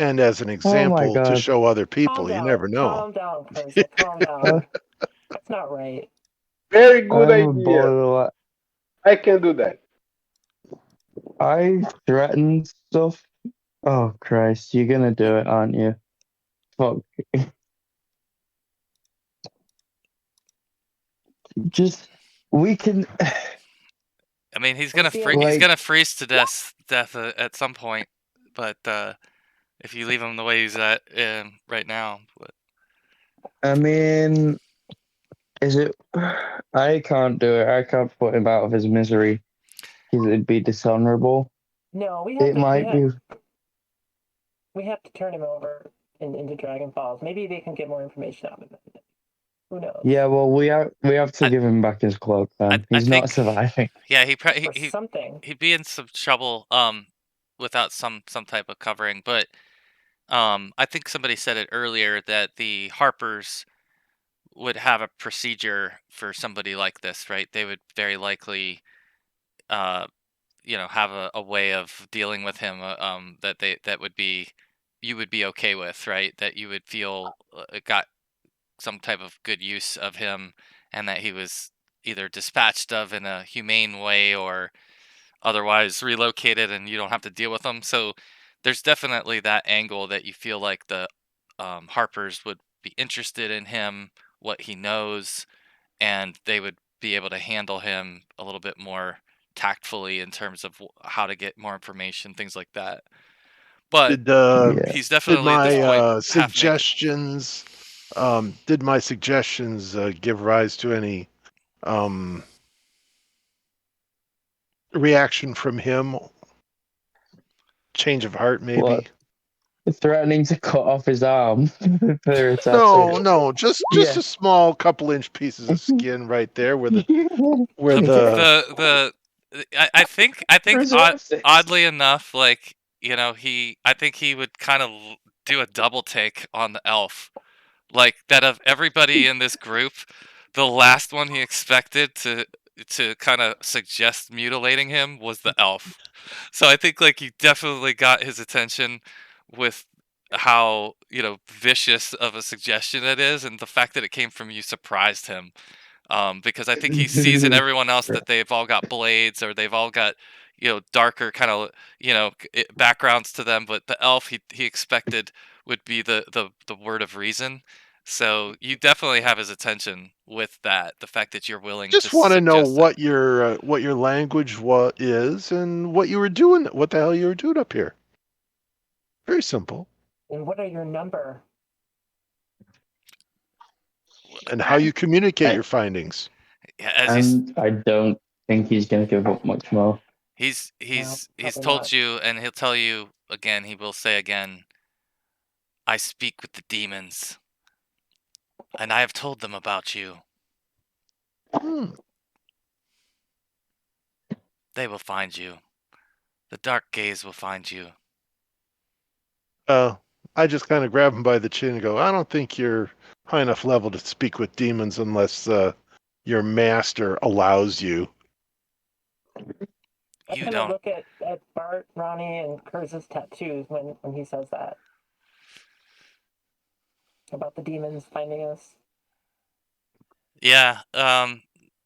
and as an example to God. show other Calm people. You down, never know. calm down, Persia, calm down. That's not right. Very good I'm a idea. borderline. I can do that. I threaten stuff. Oh Christ, you're gonna do it, aren't you? Fuck. Just we can. I mean, he's We're gonna being- he's Like- gonna freeze to death at some point. But if you leave him the way he's at right now, but I mean, is it? I can't do it. I can't put him out of his misery because it'd be dishonorable. No, we have It to. might be. We have to turn him over into Dragon Falls. Maybe they can get more information out of him. Who knows? Yeah, well, we have to give him back his cloak. Then I he's not think- surviving. yeah, Or something. he'd be in some trouble without some type of covering. But I think somebody said it earlier that the Harpers would have a procedure for somebody like this, right? They would very likely have a way of dealing with him that would be you would be okay with, right? That you would feel got some type of good use of him, and that he was either dispatched of in a humane way or otherwise relocated, and you don't have to deal with them. So there's definitely that angle that you feel like the Harpers would be interested in him, what he knows, and they would be able to handle him a little bit more tactfully in terms of how to get more information, things like that. But he's Did definitely at this my point half naked. suggestions give rise to any reaction from him? Change of heart, maybe? What? Threatening to cut off his arm for a No, tattoo. no, just Yeah. a small couple inch pieces of skin right there where the I think Reserves it. oddly enough, like I think he would kind of do a double take on the elf, like that of everybody in this group, the last one he expected to kind of suggest mutilating him was the elf. So I think like you definitely got his attention with how vicious of a suggestion it is, and the fact that it came from you surprised him. Because I think he sees in everyone else that they've all got blades or they've all got darker kind of backgrounds to them, but the elf he expected would be the word of reason. So you definitely have his attention with that. The fact that you're willing just to want to know suggest that. what your language is and what you were doing, what the hell you were doing up here. Very simple. And what are your number? And how you communicate your findings. Yeah, as I don't think he's going to give up much more. he's probably told not. you, and he'll tell you again. He will say again, "I speak with the demons, and I have told them about you. They will find you. The dark gaze will find you." I just kind of grab him by the chin and go, I don't think you're high enough level to speak with demons unless your master allows you. I You kind of don't. look at Bart, Ronnie, and Kurz's tattoos when he says that about the demons finding us. Yeah.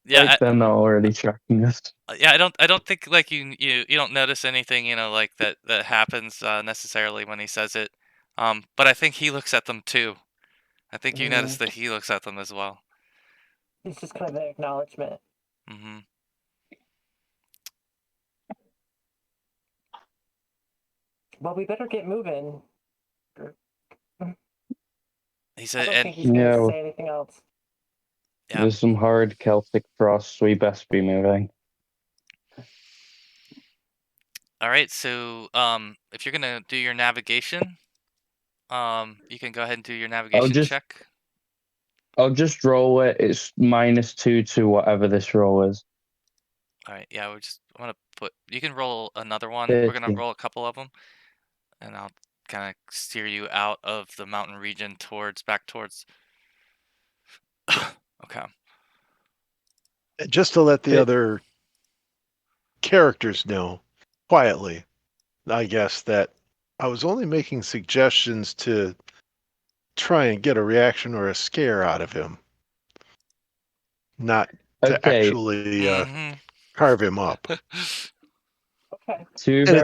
Yeah. Like they're not already tracking us. Yeah. I don't think like you don't notice anything like that happens necessarily when he says it. But I think he looks at them too. I think you notice that he looks at them as well. It's just kind of an acknowledgement. Mm-hmm. Well, we better get moving. He I said, don't and think he's going to Yeah, say anything else. yeah. there's some horrid Celtic frosts. We best be moving. All right. So if you're gonna do your navigation, you can go ahead and do your navigation check. I'll just roll it. It's -2 to whatever this roll is. All right. Yeah. I want to put. You can roll another one. We're gonna 13. roll a couple of them, and I'll kind of steer you out of the mountain region back towards. Okay. Just to let the It- other characters know quietly, I guess, that I was only making suggestions to try and get a reaction or a scare out of him, not to Okay, actually Mm-hmm. carve him up. Okay. two And very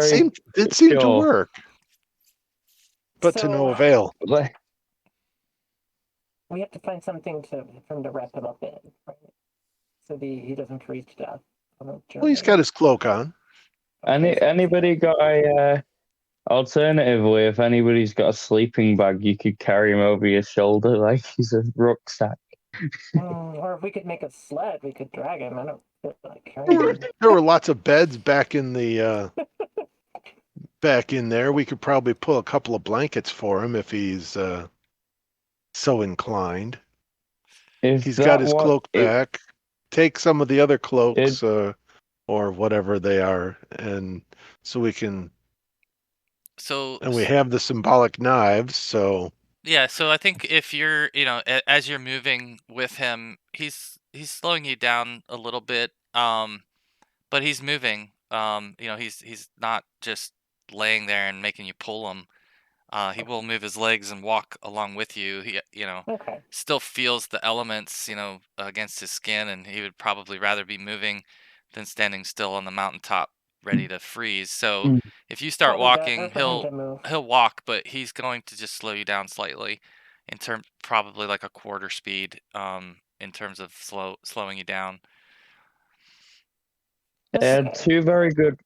it seemed to sure. work, but to no So avail. Like, we have to find something for him to wrap him up in, right? So he doesn't freeze to death on the journey. Well, he's got his cloak on. anybody got a alternatively, if anybody's got a sleeping bag, you could carry him over your shoulder like he's a rucksack. Or if we could make a sled, we could drag him. I don't feel like carrying him. There were lots of beds back in the back in there. We could probably pull a couple of blankets for him if he's so inclined. If He's that got his one, cloak back. Take some of the other cloaks or whatever they are, and so we can. So. And we have the symbolic knives, so Yeah, so I think if you're, as you're moving with him, he's slowing you down a little bit, but he's moving. He's not just laying there and making you pull him. He will move his legs and walk along with you. He, Okay. still feels the elements, against his skin, and he would probably rather be moving than standing still on the mountaintop ready to freeze. So Mm. if you start Probably better walking, for him to move. he'll walk, but he's going to just slow you down slightly, probably like a quarter speed, in terms of slowing you down. I had Okay. two very good.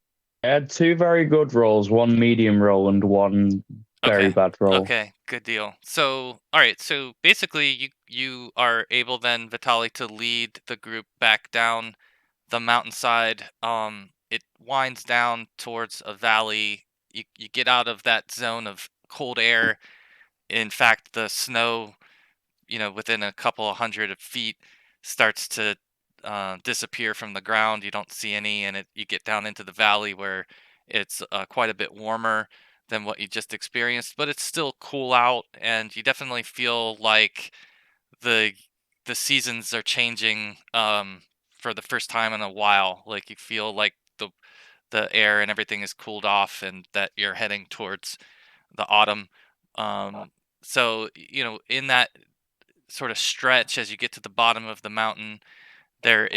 I had two very good rolls, one medium roll and one very Okay. bad roll. Okay, good deal. So, all right. So basically, you are able then, Vitali, to lead the group back down the mountainside. It winds down towards a valley. You get out of that zone of cold air. In fact, the snow, within a couple of hundred of feet, starts to disappear from the ground. You don't see any, and you get down into the valley where it's quite a bit warmer than what you just experienced, but it's still cool out, and you definitely feel like the the seasons are changing for the first time in a while. Like you feel like the air and everything is cooled off, and that you're heading towards the autumn. So in that sort of stretch as you get to the bottom of the mountain, there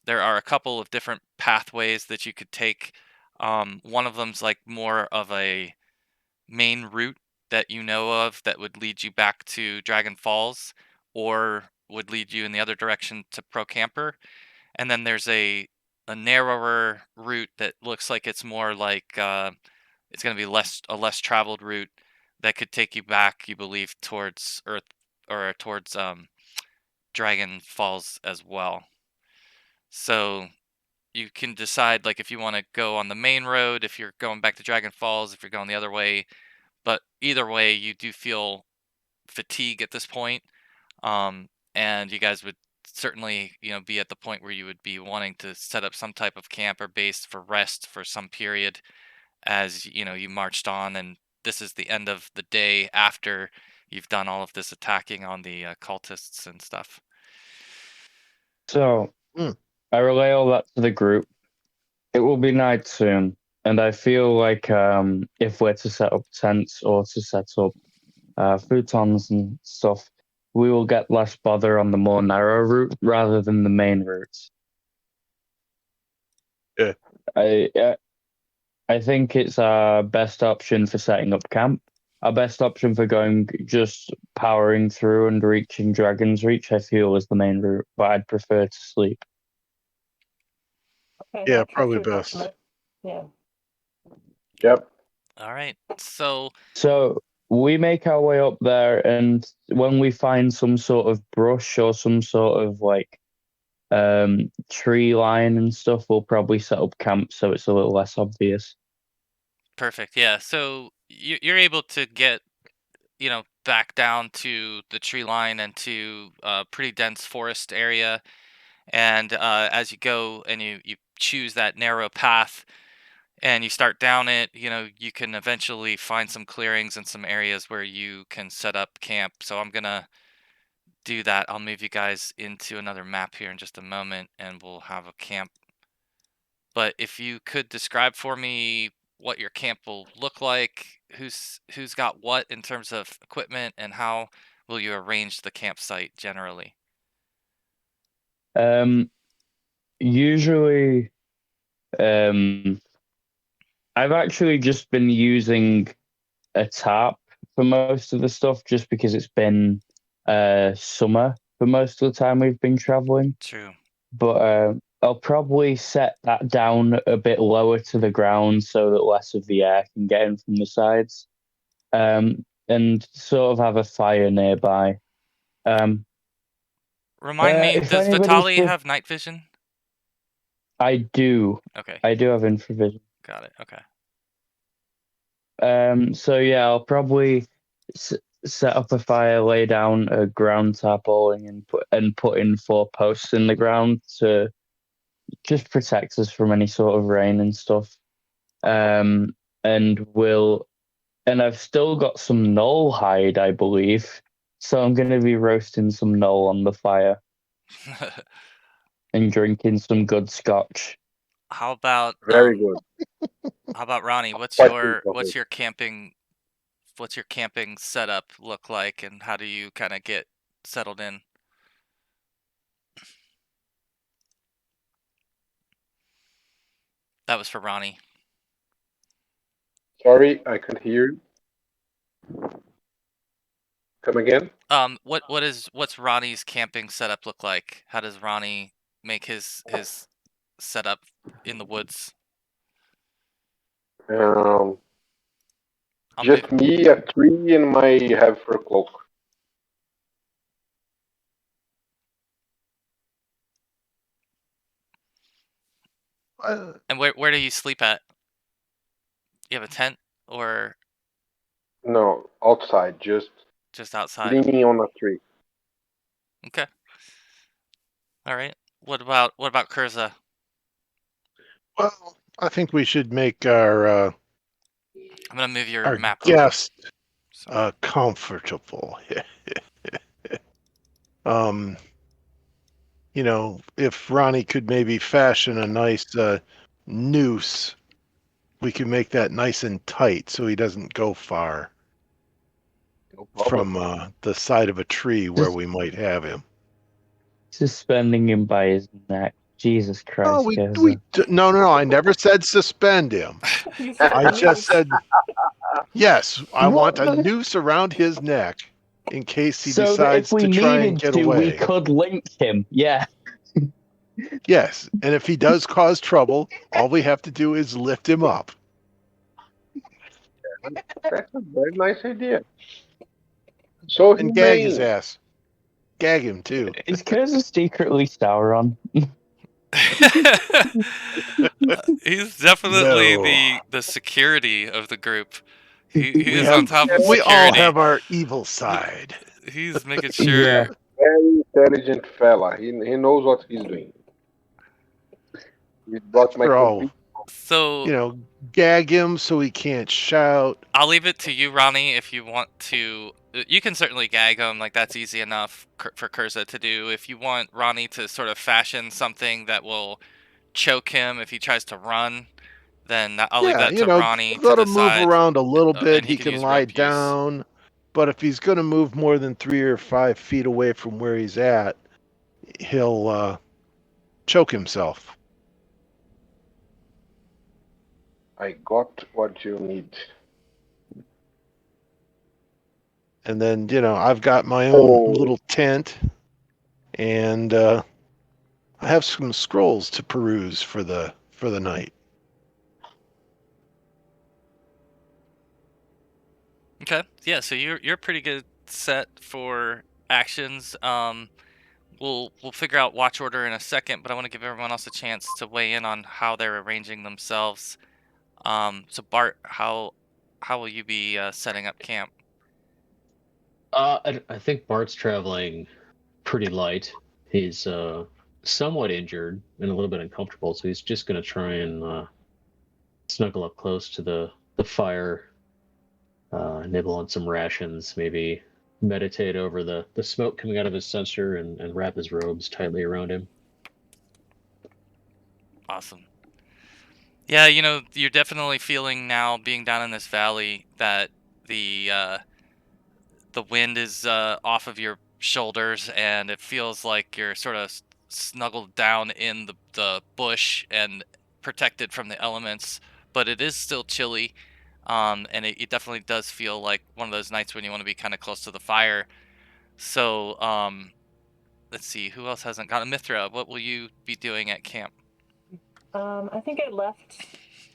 are a couple of different pathways that you could take. One of them's like more of a main route that you know of that would lead you back to Dragon Falls, or would lead you in the other direction to Procampur. And then there's a narrower route that looks like it's more like it's going to be a less traveled route that could take you back, you believe, towards Earth, or towards Dragon Falls as well. So you can decide like if you want to go on the main road, if you're going back to Dragon Falls, if you're going the other way. But either way, you do feel fatigue at this point, and you guys would certainly be at the point where you would be wanting to set up some type of camp or base for rest for some period as you marched on, and this is the end of the day after you've done all of this attacking on the cultists and stuff. So, Mm. I relay all that to the group. It will be night soon, and I feel like if we're to set up tents or to set up futons and stuff, we will get less bother on the more narrow route rather than the main routes. Yeah. I think it's our best option for setting up camp. Our best option for going just powering through and reaching Dragon's Reach, I feel, is the main route, but I'd prefer to sleep. Okay, Yeah, I'll trust probably your best. judgment. Yeah. Yep. All right. So So we make our way up there, and when we find some sort of brush or some sort of like tree line and stuff, we'll probably set up camp so it's a little less obvious. perfect. Yeah. So you're able to get, back down to the tree line and to a pretty dense forest area. And as you go and you choose that narrow path and you start down it, you can eventually find some clearings and some areas where you can set up camp. So I'm going to do that. I'll move you guys into another map here in just a moment and we'll have a camp. But if you could describe for me what your camp will look like, who's got what in terms of equipment, and how will you arrange the campsite generally? Usually, I've actually just been using a tarp for most of the stuff just because it's been summer for most of the time we've been traveling. True. But I'll probably set that down a bit lower to the ground so that less of the air can get in from the sides, and sort of have a fire nearby. Remind me, If does anybody's Vitali have night vision? I do. Okay, I do have infravision. got it. Okay. So yeah, I'll probably set up a fire, lay down a ground tarpaulin, and put in 4 posts in the ground to just protect us from any sort of rain and stuff. And I've still got some knoll hide, I believe. So I'm going to be roasting some knoll on the fire and drinking some good scotch. How about Very good. How about Ronnie? What's Quite your good. camping setup look like, and how do you kind of get settled in? That was for Ronnie. Sorry, I couldn't hear you. Come again? What's Ronnie's camping setup look like? How does Ronnie make his setup in the woods? I'll Just move. me, a tree, and my have fur cloak. And where do you sleep at? You have a tent or No, outside, just outside? leaning on a tree. Okay. All right. What about Kurza? Well, I think we should make our I'm gonna move your map over. guest So. comfortable. If Ronnie could maybe fashion a nice noose, we could make that nice and tight so he doesn't go far No problem. from the side of a tree where we might have him. Suspending him by his neck. Jesus Christ. Oh, no. I never said suspend him. You said I just noose. said, yes, I want a What? noose around his neck in case he So that decides if we to try and needed get to, away. we could link him. Yeah. Yes, and if he does cause trouble, all we have to do is lift him up. That's a very nice idea. So And gag his humane. ass. Gag him, too. Is Curza secretly Sauron? He's definitely No. the security of the group. He is on We top of we all security. have our evil side. He's making Yeah. sure. Very intelligent fella. He knows what he's doing. He brought my After all, complete. So gag him so he can't shout. I'll leave it to you, Ronnie, if you want to you can certainly gag him. Like, that's easy enough for Kurza to do. If you want Ronnie to sort of fashion something that will choke him if he tries to run, then I'll leave that to Ronnie to let him move decide. around a little bit. And he He can can use lie rope use. down. But if he's going to move more than 3 or 5 feet away from where he's at, he'll choke himself. I got what you need. And then, I've got my own little tent, and I have some scrolls to peruse for the night. Okay. Yeah, so you're pretty good set for actions. We'll figure out watch order in a second, but I want to give everyone else a chance to weigh in on how they're arranging themselves. So Bart, how will you be setting up camp? I think Bart's traveling pretty light. He's somewhat injured and a little bit uncomfortable, so he's just going to try and snuggle up close to the fire, nibble on some rations, maybe meditate over the smoke coming out of his censer, and wrap his robes tightly around him. Awesome. Yeah, you're definitely feeling now, being down in this valley, that the wind is off of your shoulders, and it feels like you're sort of snuggled down in the bush and protected from the elements, but it is still chilly. And it definitely does feel like one of those nights when you want to be kind of close to the fire. So, let's see, who else hasn't got a Mithra? What will you be doing at camp? I think I left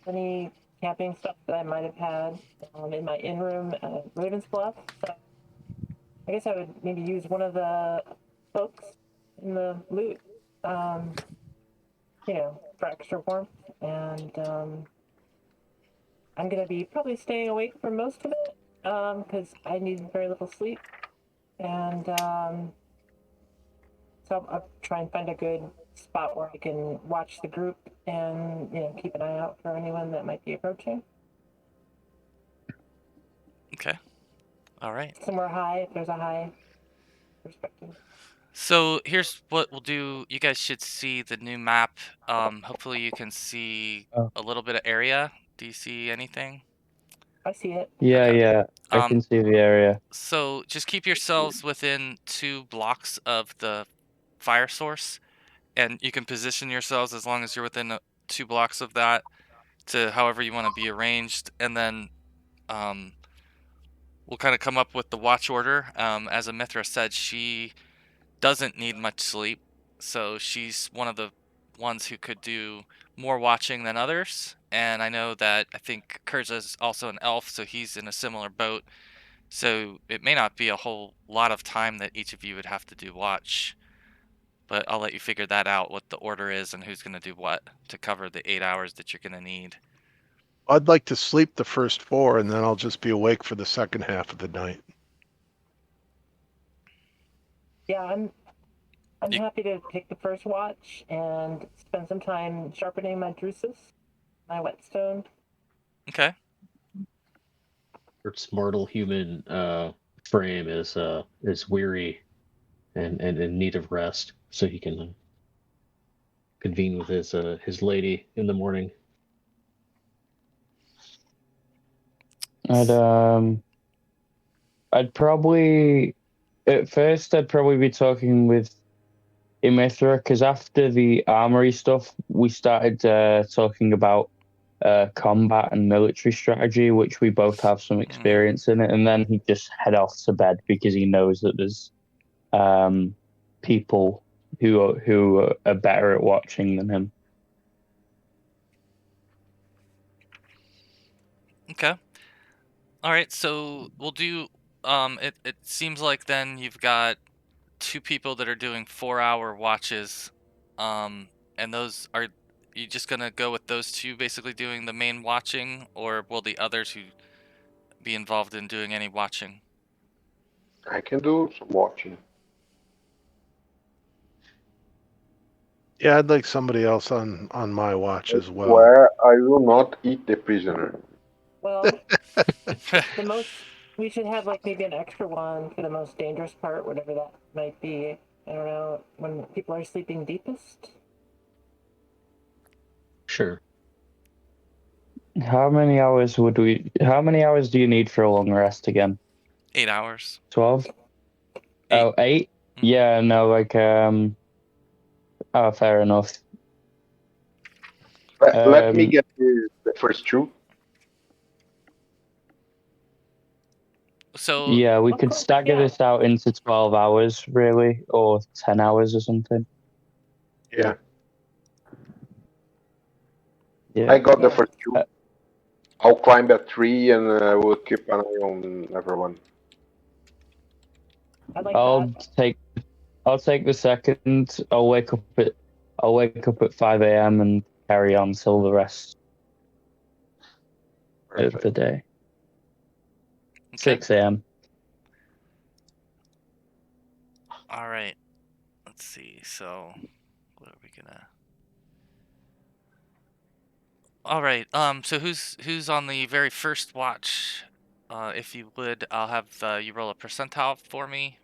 any camping stuff that I might have had in my in-room at Raven's Bluff. So I guess I would maybe use one of the cloaks in the loot, for extra warmth. And I'm going to be probably staying awake for most of it because I need very little sleep. And so I'll try and find a good spot where I can watch the group and keep an eye out for anyone that might be approaching. Okay. All right. Somewhere high, if there's a high perspective. So here's what we'll do. You guys should see the new map. Hopefully you can see a little bit of area. Do you see anything? I see it. Yeah, Okay. yeah. I can see the area. So just keep yourselves within 2 blocks of the fire source, and you can position yourselves as long as you're within 2 blocks of that to however you want to be arranged, and then we'll kind of come up with the watch order. As Amithra said, she doesn't need much sleep, so she's one of the ones who could do more watching than others. And I know that I think Kurza's also an elf, so he's in a similar boat. So it may not be a whole lot of time that each of you would have to do watch, but I'll let you figure that out, what the order is and who's going to do what to cover the 8 hours that you're going to need. I'd like to sleep the first 4, and then I'll just be awake for the second half of the night. Yeah, I'm happy to take the first watch and spend some time sharpening my drusus, my whetstone. Okay. Bert's mortal human frame is weary and in need of rest, so he can convene with his lady in the morning. I'd probably at first I'd probably be talking with Imithra, because after the armory stuff we started talking about combat and military strategy, which we both have some experience in it, and then he'd just head off to bed because he knows that there's people who are better at watching than him. Okay. All right, so we'll do it seems like then you've got 2 people that are doing 4-hour watches, and those are you just gonna go with those 2 basically doing the main watching, or will the others who be involved in doing any watching? I can do some watching. Yeah, I'd like somebody else on my watch as well. Where I will not eat the prisoner. Well, the most we should have like maybe an extra one for the most dangerous part, whatever that might be. I don't know, when people are sleeping deepest. Sure. How many hours do you need for a long rest again? 8 hours. 12? 8. Oh, 8? Mhm. Yeah, no, like, oh, fair enough. Let me get the first two. So Yeah, we Of could course, stagger yeah. this out into 12 hours, really, or 10 hours or something. Yeah, Yeah. I got the Yeah. first two. I'll climb a tree and we'll keep an eye on everyone. I like I'll that. take the second. I'll wake up at 5 a.m. and carry on till the rest of the Perfect. day. okay. 6 a.m. All right. Let's see. So what are we gonna? All right. So who's on the very first watch? If you would, I'll have you roll a percentile for me.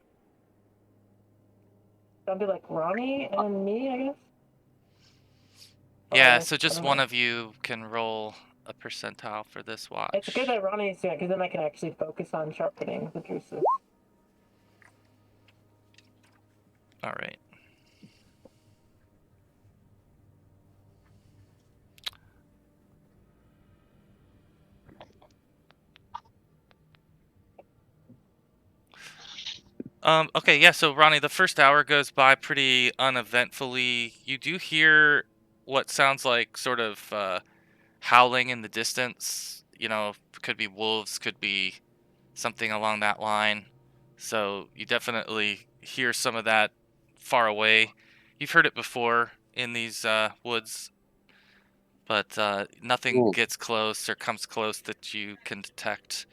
That'll be like Ronnie and then me, I guess. Yeah. Or, So I just don't one know. of you can roll a percentile for this watch. It's good that Ronnie's doing it because then I can actually focus on sharpening the juices. All right. Okay, yeah, so Ronnie, the first hour goes by pretty uneventfully. You do hear what sounds like sort of howling in the distance. You know, could be wolves, could be something along that line. So you definitely hear some of that far away. You've heard it before in these woods, but nothing Cool. gets close or comes close that you can detect.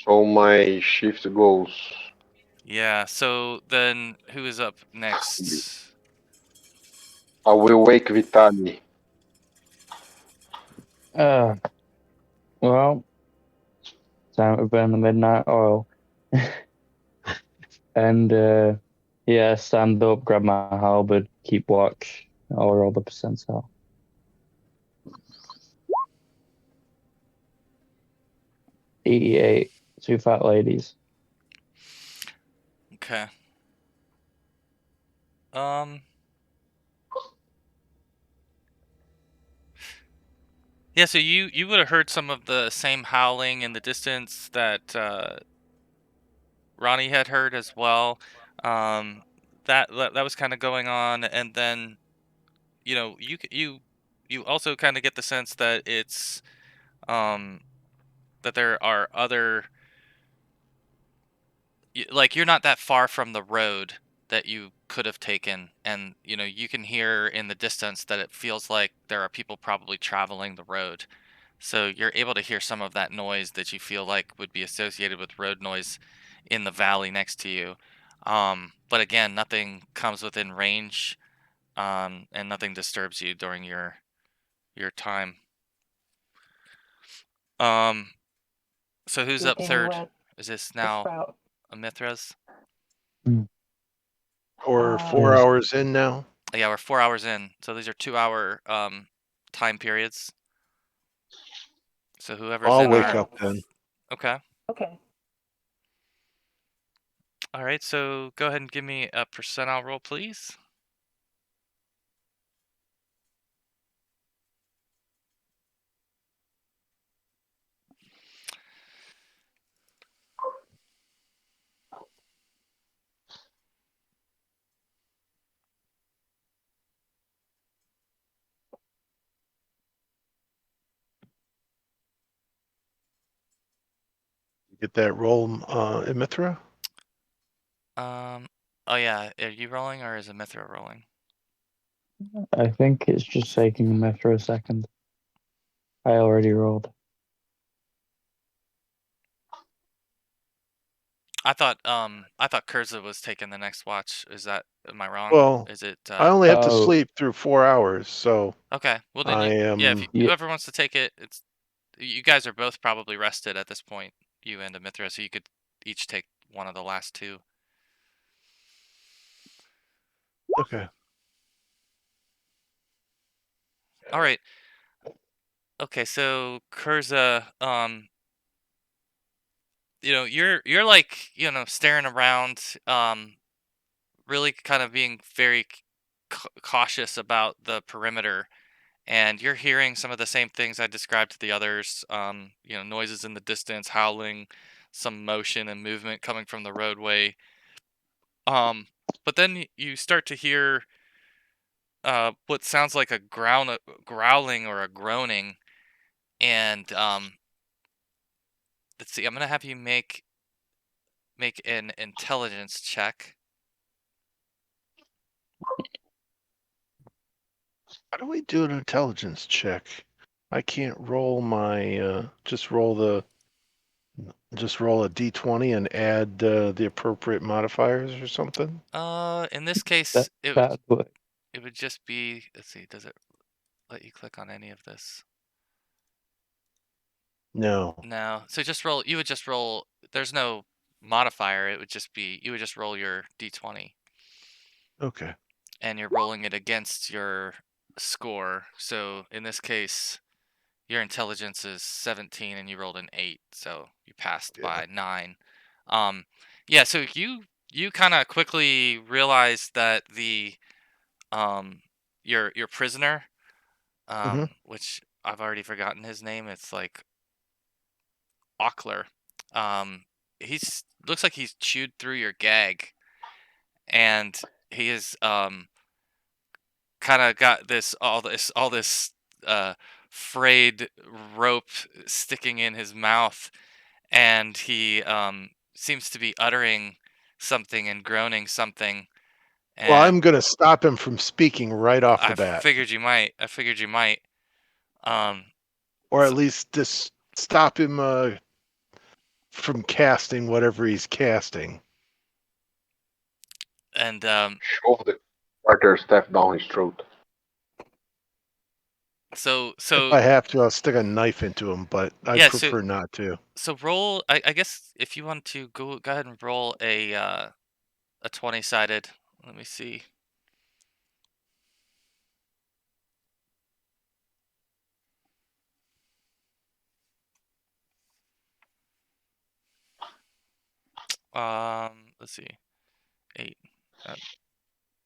So my shift goes. Yeah, so then who is up next? I will wake Vitali. Well, time to burn the midnight oil. And yeah, stand up, grab my halberd, keep watch. I'll roll the percentile. 88. Two fat ladies. Okay. Yeah, so you would have heard some of the same howling in the distance that Ronnie had heard as well. That was kind of going on, and then you know you also kind of get the sense that it's that there are other like you're not that far from the road that you could have taken, and you know you can hear in the distance that it feels like there are people probably traveling the road. So you're able to hear some of that noise that you feel like would be associated with road noise in the valley next to you. But again, nothing comes within range, and nothing disturbs you during your time. Um, so who's up Sleeping third? wet Is this the now sprout. Amithra's? Or 4 Yes. hours in now. Yeah, we're 4 hours in, so these are 2 hour time periods. So whoever's I'll in wake there. up then. Okay. Okay. All right. So go ahead and give me a percentile roll, please. Get that roll, Imithra? Oh yeah, are you rolling or is Amithra rolling? I think it's just taking a minute for a second. I already rolled. I thought Kurza was taking the next watch. Am I wrong? Well, Is it I only have to Oh, sleep through 4 hours, so okay. Well then I yeah, if am. yeah. whoever wants to take it, you guys are both probably rested at this point, you and Amithra, so you could each take one of the last two. Okay. All right. Okay, so Kurza, you're like, staring around, really kind of being very cautious about the perimeter, and you're hearing some of the same things I described to the others. Noises in the distance, howling, some motion and movement coming from the roadway. But then you start to hear what sounds like a growling or a groaning, and let's see. I'm gonna have you make an intelligence check. How do we do an intelligence check? I can't roll my just roll a d20 and add the appropriate modifiers or something. In this case, That that would it would just be. Let's see. Does it let you click on any of this? No. No. So just roll. You would just roll. There's no modifier. It would just be. You would just roll your d20, Okay. and you're rolling it against your score. So in this case, your intelligence is 17, and you rolled an 8, so you passed by 9. Yeah. So you kind of quickly realize that your prisoner, which I've already forgotten his name. It's like Ockler. He's looks like he's chewed through your gag, and he is kind of got all this frayed rope sticking in his mouth, and he seems to be uttering something and groaning something. And Well, I'm going to stop him from speaking right off the I bat, figured you might. or at So- least just stop him from casting whatever he's casting. and Shove the quarter staff down his throat. so If I have to, I'll stick a knife into him, but I Yeah, prefer not to. so roll. I guess if you want to go ahead and roll a 20-sided. Let me see. Let's see. 8.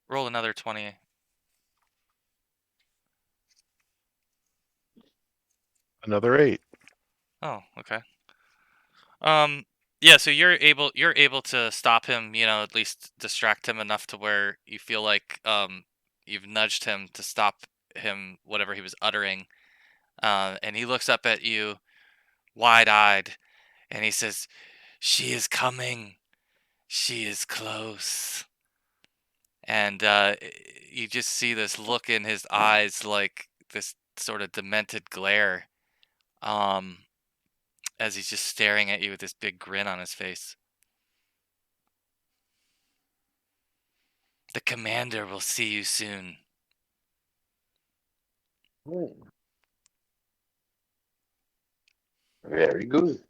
Roll another 20. Another 8. Oh, okay. Yeah, so you're able to stop him, at least distract him enough to where you feel like you've nudged him to stop him whatever he was uttering. And he looks up at you wide-eyed, and he says, "She is coming. She is close." And you just see this look in his eyes, like this sort of demented glare, um, as he's just staring at you with this big grin on his face. "The commander will see you soon." Very good.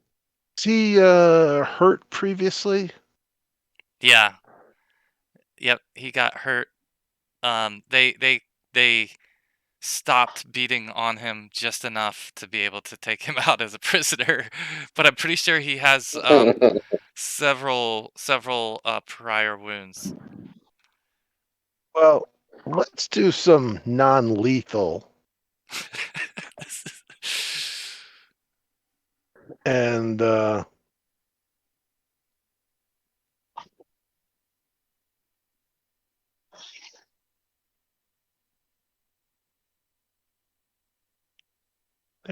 Is he hurt previously? Yeah. Yep, he got hurt. They stopped beating on him just enough to be able to take him out as a prisoner, but I'm pretty sure he has several prior wounds. Well, let's do some non-lethal. And there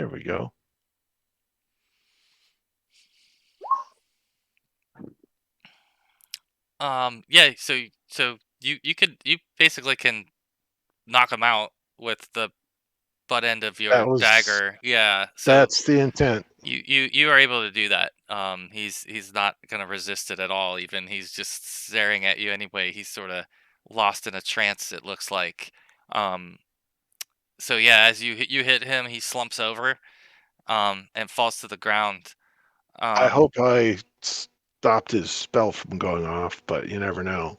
we go. Yeah, so you basically can knock him out with the butt end of your dagger. Yeah, so That's the intent. you are able to do that. He's not gonna resist it at all. Even he's just staring at you anyway. He's sort of lost in a trance. It looks like. So yeah, as you hit him, he slumps over. and falls to the ground. I hope I stopped his spell from going off, but you never know.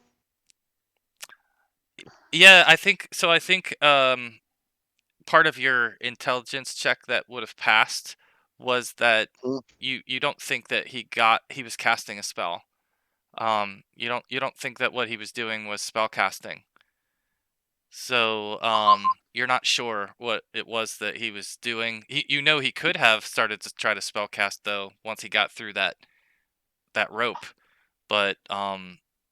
Yeah, I think so. I think part of your intelligence check that would have passed was that Mm. you don't think that he was casting a spell. You don't think that what he was doing was spell casting. So you're not sure what it was that he was doing. You know he could have started to try to spell cast though once he got through that rope, but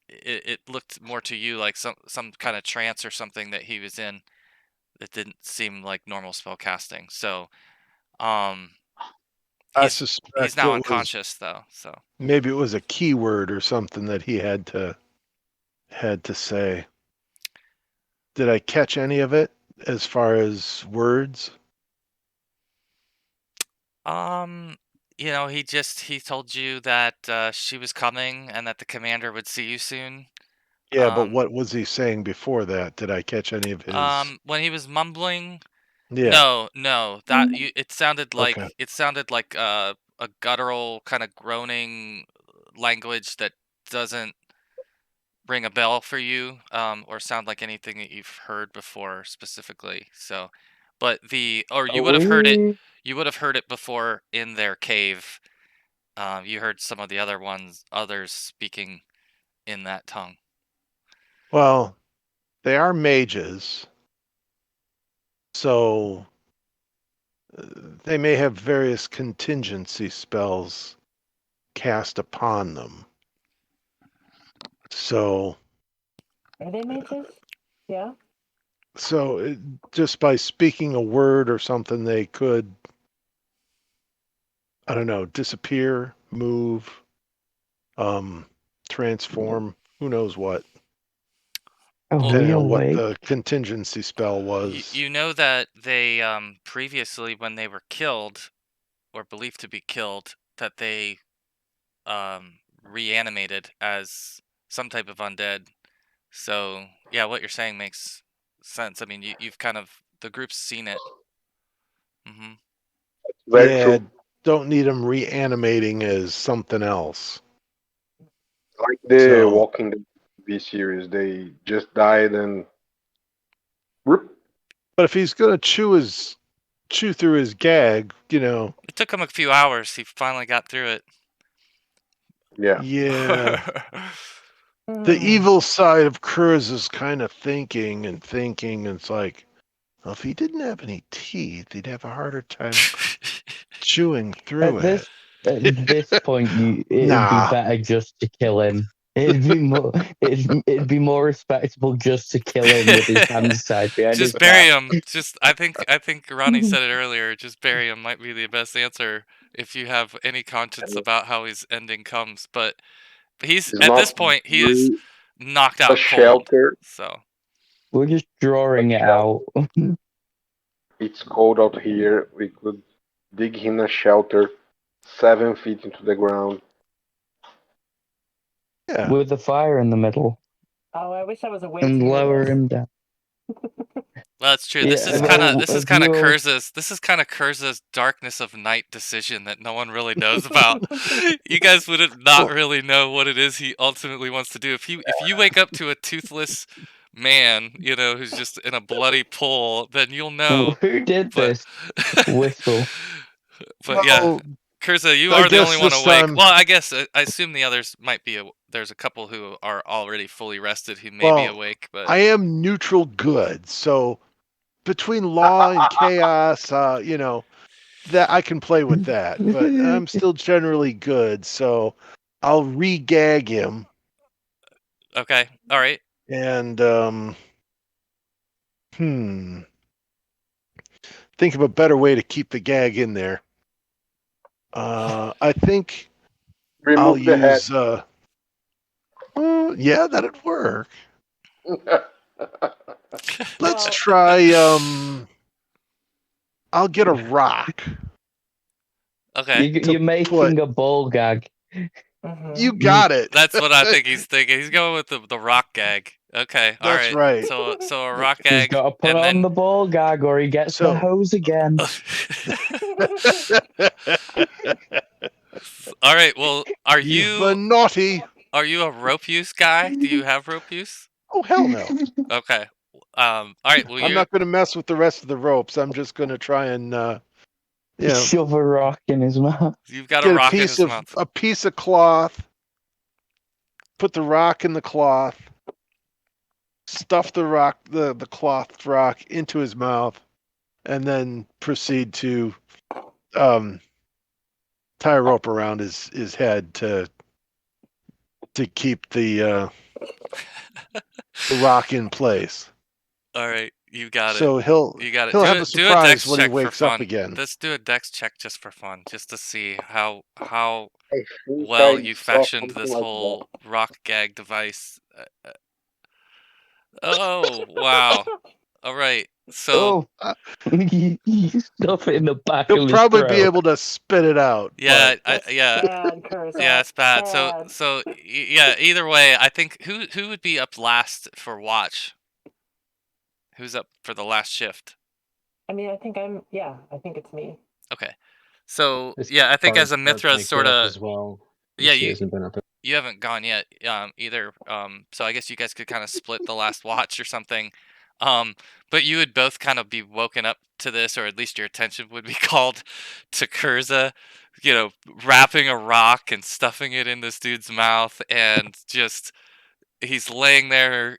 it looked more to you like some kind of trance or something that he was in. It didn't seem like normal spell casting. So um I he's suspect now it was unconscious though. So maybe it was a keyword or something that he had to say. Did I catch any of it as far as words? you know, he told you that she was coming and that the commander would see you soon. Yeah, but what was he saying before that? Did I catch any of his? When he was mumbling, Yeah. no, that it sounded Okay. like a guttural kind of groaning language that doesn't ring a bell for you, or sound like anything that you've heard before specifically. So, but you would have heard it. You would have heard it before in their cave. You heard some of the others speaking in that tongue. Well, they are mages, so they may have various contingency spells cast upon them. So, Are they mages? Yeah. so just by speaking a word or something, they could, I don't know, disappear, move, transform, who knows what. Are Well, we Depending on what awake? the contingency spell was. you know that they previously, when they were killed or believed to be killed, that they reanimated as some type of undead. So yeah, what you're saying makes sense. I mean, you've kind of the group's seen it. Hmm. Very Yeah, true. don't need them reanimating as something else. Like the So, Walking Dead TV series, they just died and whoop. but if he's gonna chew through his gag, It took him a few hours. He finally got through it. Yeah. yeah. The evil side of Kurz is kind of thinking. It's like, well, if he didn't have any teeth, he'd have a harder time chewing through At this point, it'd be Nah. better just to kill him. It'd be more respectable just to kill him with his hands tied behind his Just bury back. him. I think Ronnie said it earlier. Just bury him might be the best answer if you have any conscience about how his ending comes. But he's It's at this not point he is really knocked a out cold. shelter. So We're just drawing it out. It's cold out here. We could dig him a shelter 7 feet into the ground. Yeah. With a fire in the middle Oh, I wish I was awake and to hear lower this. him down. well, that's true. Yeah, This is have you all- kind of Kurza's darkness of night decision that no one really knows about. You guys would not really know what it is he ultimately wants to do. If you wake up to a toothless man, who's just in a bloody pool, then you'll know. Who did But this? Whistle. but yeah, Well, Kurza, you I are the guess only one this awake. time- Well, I guess I assume the others might be. There's a couple who are already fully rested who may be Well, awake, but I am neutral good, so between law and chaos, that I can play with that. But I'm still generally good, so I'll re-gag him okay, all right. and think of a better way to keep the gag in there. I think I'll Remove the head. use. Yeah, that'd work. Let's Well- try. I'll get a rock. Okay, You're making a ball gag. Mhm. You got it. that's what I think he's thinking. He's going with the rock gag. Okay, all That's right. right. So a rock He's gag, got to put and on then the ball gag or he gets the So- hose again. All right. Well, are You've you been naughty. a rope use guy? Do you have rope use? Oh, hell no. Okay. All right. Well, I'm you not going to mess with the rest of the ropes. I'm just going to try and, Shove a rock in his mouth. you've got a get rock in his mouth. a piece of cloth, put the rock in the cloth, stuff the cloth rock into his mouth, and then proceed to tie a rope around his head to keep the rock in place. All right. You got it. So he'll You got it. he'll Do have it. a Do a surprise dex when he check for wakes up fun. again. Let's do a dex check just for fun, just to see how I think well I you saw fashioned something this like whole rock gag device. Oh wow! All right, so Oh, you stuff it in the back He'll of his probably be throat. able to spit it out. yeah, but yeah, Bad curse. yeah, it's bad. Bad. Yeah. Either way, I think who would be up last for watch? Who's up for the last shift? I mean, I think it's me. Okay, so This yeah, I think as a Bart Mithra, might sort get up of. as well. Yeah, She hasn't been up. you haven't gone yet either, so I guess you guys could kind of split the last watch or something, but you would both kind of be woken up to this, or at least your attention would be called to Kurza, wrapping a rock and stuffing it in this dude's mouth, and just he's laying there,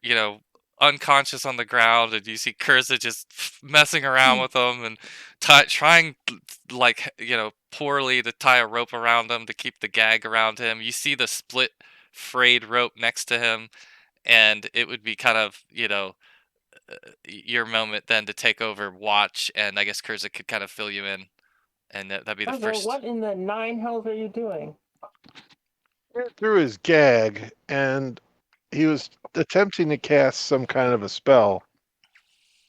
unconscious on the ground, and you see Kurza just messing around with him and trying, like, poorly to tie a rope around him to keep the gag around him. You see the split, frayed rope next to him, and it would be kind of, your moment then to take over watch, and I guess Kurza could kind of fill you in, and that'd be the Kurza, first. what in the nine hells are you doing? through his gag, and he was attempting to cast some kind of a spell.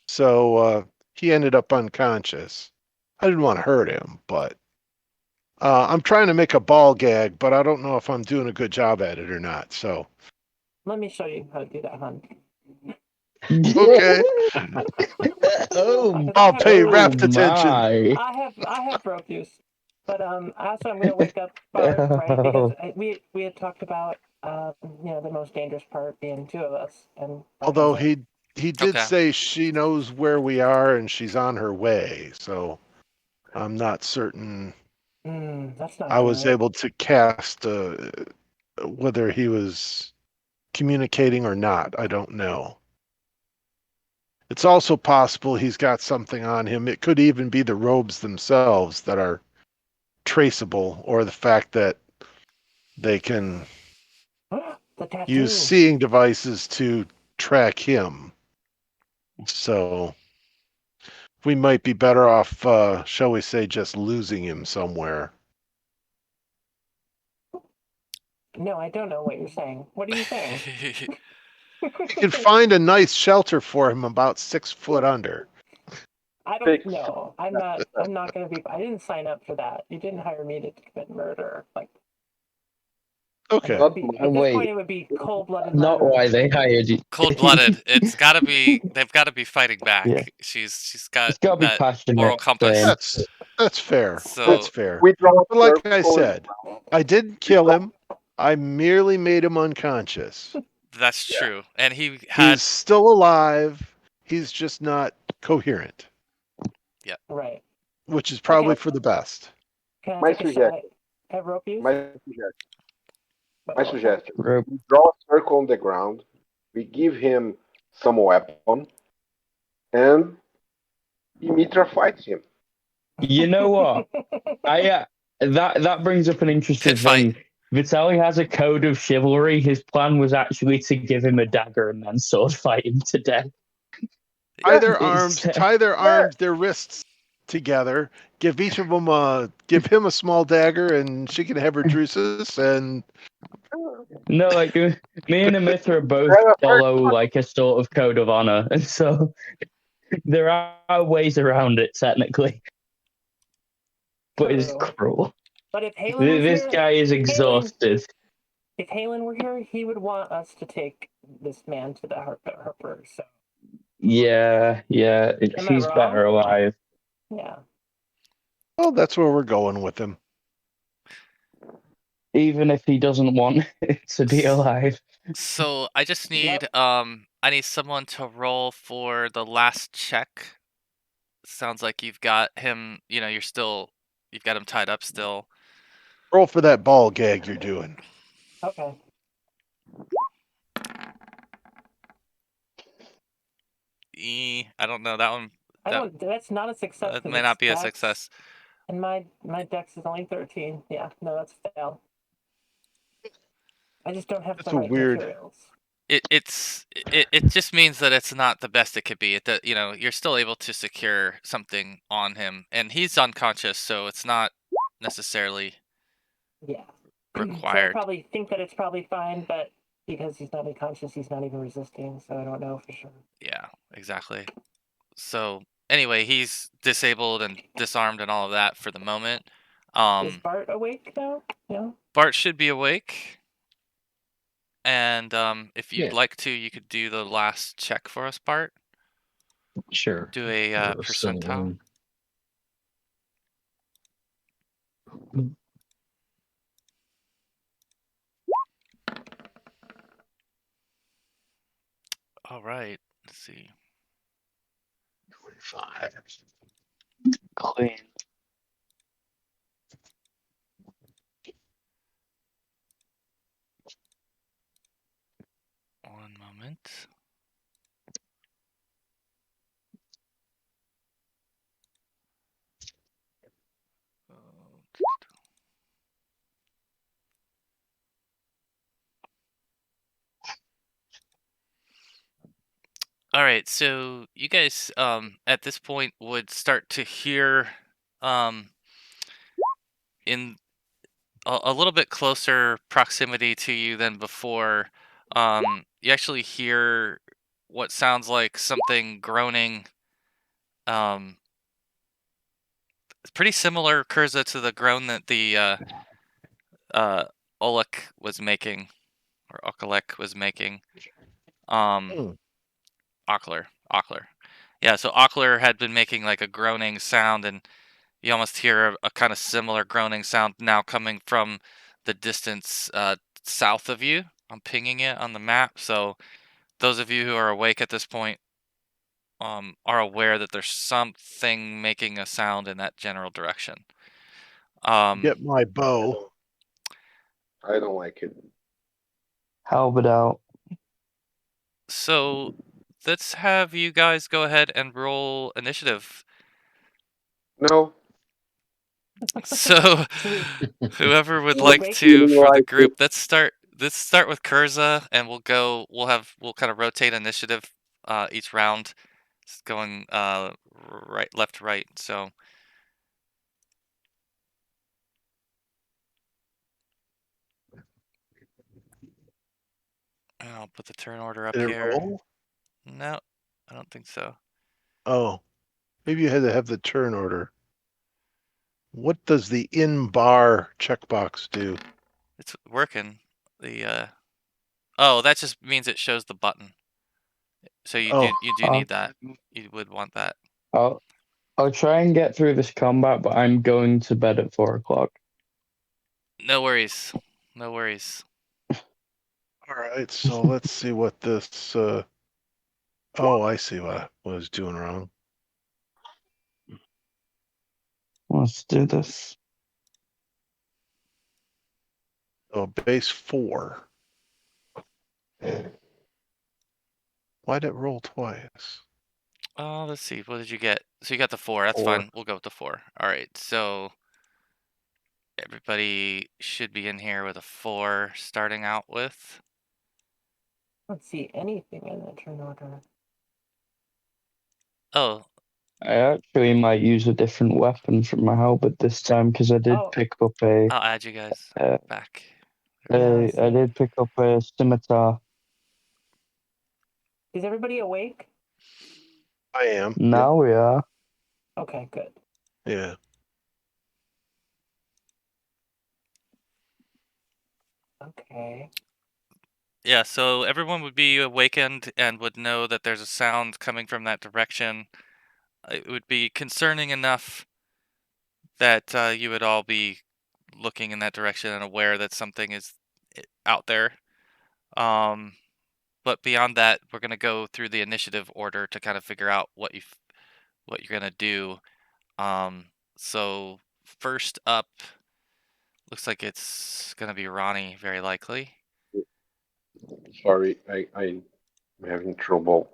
So he ended up unconscious. I didn't want to hurt him, but I'm trying to make a ball gag, but I don't know if I'm doing a good job at it or not. So Let me show you how to do that, hon. okay, Oh, I'll pay oh rapt attention. my. I have rope use, but also I'm gonna wake up Bart, right? Because we had talked about the most dangerous part being two of us, and Bart Although has he did Okay. say she knows where we are and she's on her way, so I'm not certain that's not I was good. able to cast whether he was communicating or not. I don't know. It's also possible he's got something on him. It could even be the robes themselves that are traceable, or the fact that they can The tattoo. use seeing devices to track him. So we might be better off, shall we say, just losing him somewhere. No, I don't know what you're saying. What are you saying? You can find a nice shelter for him about 6 foot under. I don't Fix. know. I'm not gonna be. I didn't sign up for that. You didn't hire me to commit murder. Like, Okay. Not at mine. this Wait. point, it would be cold-blooded Not murder. why they hired you. Cold-blooded. It's got to be. They've got to be fighting back. Yeah. She's got It's got to be that passionate. moral compass. Same. That's fair. So- That's fair. We draw a But like I circle said, I didn't kill him. I merely made him unconscious. That's Yeah. true, and he had. He's still alive. He's just not coherent, Right. which is probably Okay. for the best. Can I My take a shot suggestion. at rope use? My suggestion. Rope. We draw a circle on the ground. We give him some weapon, and Dimitra fights him. You know what? That brings up an interesting Pit fight. thing. Vitaly has a code of chivalry. His plan was actually to give him a dagger and then sword fight him to death. Tie their It's- arms, their wrists together. Give each of them give him a small dagger, and she can have her drusus. And No, like me and Amithra both follow like a sort of code of honor, and so there are ways around it technically. But it's True. cruel. But if Halen was This here, guy is exhausted. if Halen were here, he would want us to take this man to the Harper. So Yeah, Am I he's wrong? better alive. yeah. Oh, that's where we're going with him. Even if he doesn't want to be alive. So I just Yep. need I need someone to roll for the last check. Sounds like you've got him, you've got him tied up still. Roll for that ball gag you're doing. Okay. I don't know, that one That's not a success. that 'cause may it's not be a dex, success. And my dex is only 13. Yeah, no, that's fail. I just don't have That's the a right weird. materials. It just means that it's not the best it could be. You're still able to secure something on him, and he's unconscious, so it's not necessarily Yeah. So I required. probably think that it's probably fine, but because he's not unconscious, he's not even resisting, so I don't know for sure. Yeah, exactly. So anyway, he's disabled and disarmed and all of that for the moment. Is Bart awake now? No. Bart should be awake, and if you'd Yeah. like to, you could do the last check for us, Bart. Sure. Do a percentile. All right. Let's see. 25. Clean. One moment. All right, so you guys at this point would start to hear in a little bit closer proximity to you than before. You actually hear what sounds like something groaning. It's pretty similar, Kurza, to the groan that the Olek was making, or Okalek was making. Hmm. Ockler. Yeah, so Ockler had been making like a groaning sound, and you almost hear a kind of similar groaning sound now coming from the distance south of you. I'm pinging it on the map, so those of you who are awake at this point are aware that there's something making a sound in that general direction. Get my bow. I don't like it. Help it out. So let's have you guys go ahead and roll initiative. No, So Should we? whoever would Should we like wait? to for the like group, let's start with Kurza, and we'll kind of rotate initiative each round. It's going right, left, right. So I'll put the turn order up Did it here. roll? No, I don't think so. Oh, maybe you had to have the turn order. What does the in bar checkbox do? It's working. The oh, that just means it shows the button. So you Oh, do need that. You would want that. I'll try and get through this combat, but I'm going to bed at 4 o'clock. No worries. No worries. all right. So let's see what this. Oh, I see what I was doing wrong. Let's do this. Oh, base 4. Why'd it roll twice? Let's see. What did you get? So you got the 4. That's 4. fine. We'll go with the 4. All right. So everybody should be in here with a 4 starting out with. I don't see anything in the turn order. Oh, I actually might use a different weapon from my halberd this time because I did Oh. pick up a. I'll add you guys Uh, back. Yeah, I I did pick up a scimitar. Is everybody awake? I am. Now we are. Okay, good. Yeah. Okay. Yeah, so everyone would be awakened and would know that there's a sound coming from that direction. It would be concerning enough that you would all be looking in that direction and aware that something is out there. But beyond that, we're gonna go through the initiative order to kind of figure out what you're gonna do. So first up, looks like it's gonna be Ronnie, very likely. Sorry, I'm having trouble.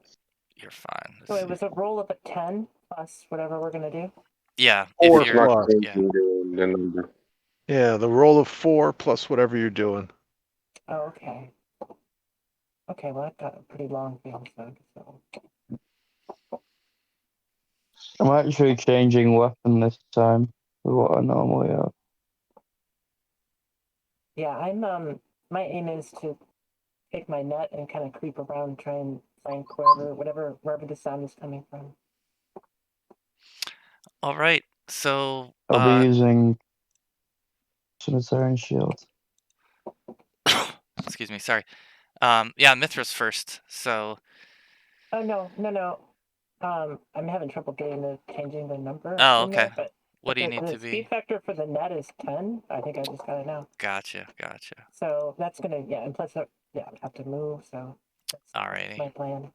You're fine. So it was a roll of a 10 plus whatever we're going to do. Yeah, Four if It's you're not plus. changing the number. Yeah, the roll of 4 plus whatever you're doing. Oh, okay. Okay, well, that got a pretty long thing, so. I'm actually changing weapon this time to what I normally have. Yeah, my aim is to take my net and kind of creep around, try and find wherever the sound is coming from. all right. So I'll be using Cemetery and Shield. excuse me, sorry. Yeah, Mithra's first. So Oh no. I'm having trouble changing the number oh, in okay. there, but What do you need the to speed be? factor for the net is 10. I think I just got it now. Gotcha. So that's gonna and plus I have to move, so that's Alrighty. my plan.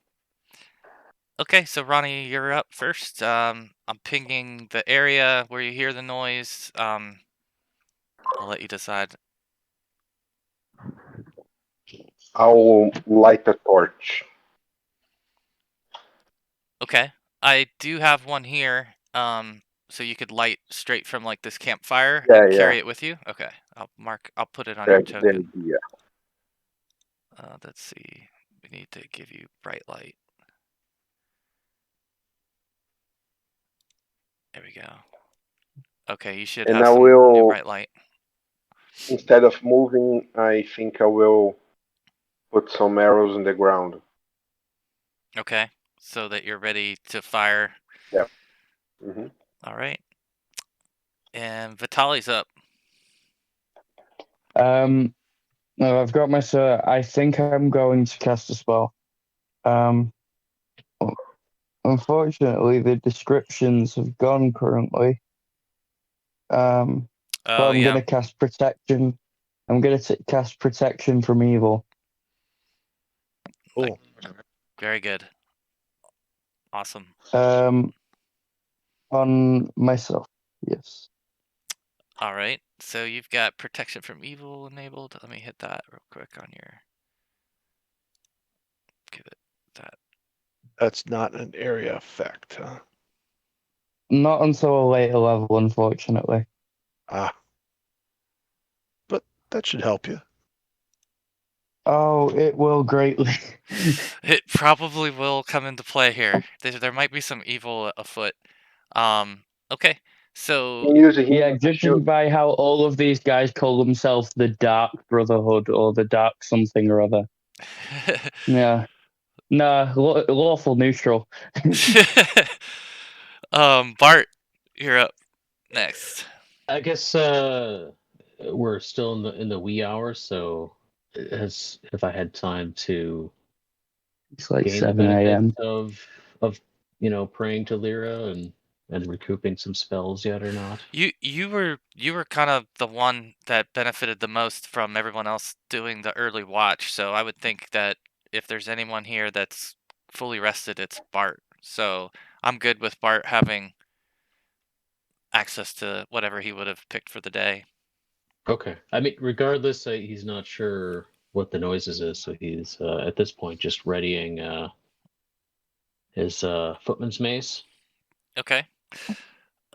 Okay, so Ronnie, you're up first. I'm pinging the area where you hear the noise. I'll let you decide. I'll light a torch. Okay, I do have one here. So you could light straight from like this campfire Yeah, and yeah. carry it with you. Okay, I'll put it on your That's the token. idea. Let's see. We need to give you bright light. There we go. Okay, you should And have I some new will, bright light. instead of moving, I think I will put some arrows in the ground. Okay, so that you're ready to fire. Yeah. Mm-hmm. All right. And Vitali's up. No, I've got my sir. I think I'm going to cast a spell. Unfortunately, the descriptions have gone currently. But I'm yeah. going to cast protection. I'm going to cast protection from evil. Cool. Very good. Awesome. On myself, yes. All right. So you've got protection from evil enabled. Let me hit that real quick on your. Give it that. That's not an area effect, huh? Not until a later level, unfortunately. Ah. But that should help you. Oh, it will greatly. It probably will come into play here. There might be some evil afoot. Okay. So I'm using him Yeah, as a judging shield. by how all of these guys call themselves the Dark Brotherhood or the Dark something or other. Yeah. Nah, lawful neutral. Bart, you're up next. I guess we're still in the wee hours, so as if I had time to It's like gain the 7 a.m. benefits of praying to Lyra and recouping some spells yet or not. You were kind of the one that benefited the most from everyone else doing the early watch. So I would think that if there's anyone here that's fully rested, it's Bart. So I'm good with Bart having access to whatever he would have picked for the day. Okay. I mean, regardless, he's not sure what the noises is, so he's at this point just readying his footman's mace. Okay.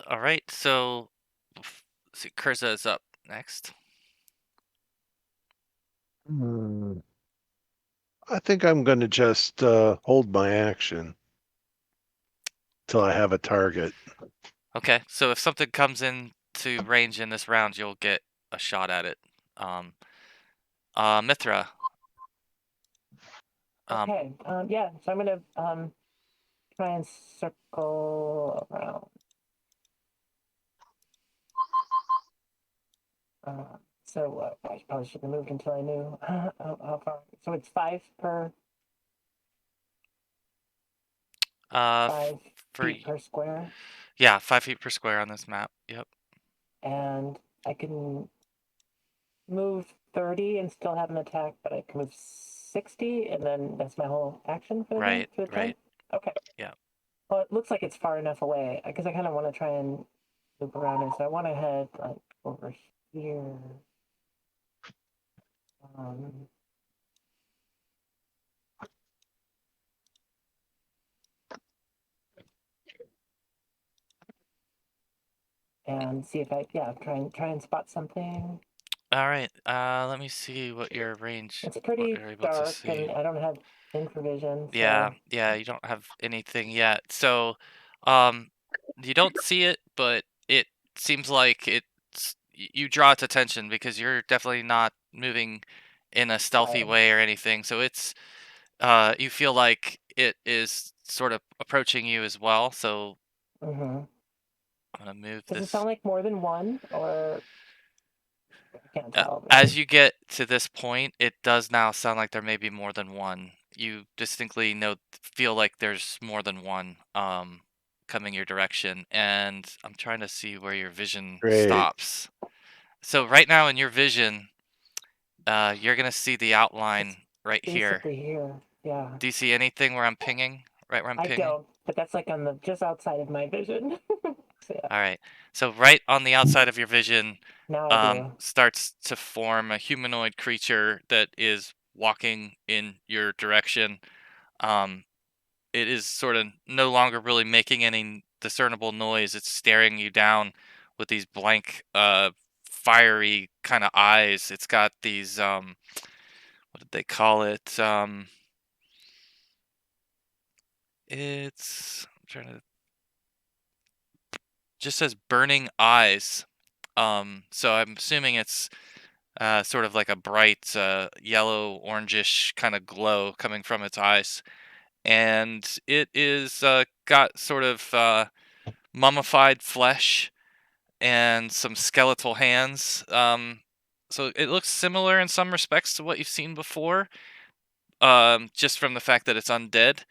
All right. So let's see, Kurza is up next. I think I'm going to just hold my action till I have a target. Okay. So if something comes into range in this round, you'll get a shot at it. Mithra. Okay. Yeah. So I'm gonna try and circle around. So I probably should have moved until I knew how far. So it's 5 per 5 for feet per square. yeah, 5 feet per square on this map. Yep. and I can move 30 and still have an attack, but I can move 60, and then that's my whole action for the Right, for the turn. right. Okay. Yeah. Well, it looks like it's far enough away because I kind of want to try and loop around it. So I want to head like over here. Um, and see if I try and spot something. All right. Let me see what your range, It's what pretty you're able to dark, see. and I don't have infravision. Yeah, So yeah, you don't have anything yet. So, you don't see it, but it seems like you draw its attention because you're definitely not moving in a stealthy right. way or anything. So it's you feel like it is sort of approaching you as well. So Mm-hmm. I'm gonna move Does it this. sound like more than one, or I can't tell As really? you get to this point, it does now sound like there may be more than one. You distinctly feel like there's more than one coming your direction, and I'm trying to see where your vision Great. stops. So right now in your vision, you're gonna see the It's outline right here. basically here. Yeah. Do you see anything where I'm pinging? Right where I'm I pinging? don't, but that's like on the just outside of my vision. So yeah, All right. So right on the outside of your vision, now I do. starts to form a humanoid creature that is walking in your direction. Um, it is sort of no longer really making any discernible noise. It's staring you down with these blank, fiery kind of eyes. It's got these, what did they call it? I'm trying to, just says burning eyes. So I'm assuming it's sort of like a bright yellow, orangish kind of glow coming from its eyes. And it is got sort of mummified flesh and some skeletal hands. So it looks similar in some respects to what you've seen before, just from the fact that it's undead.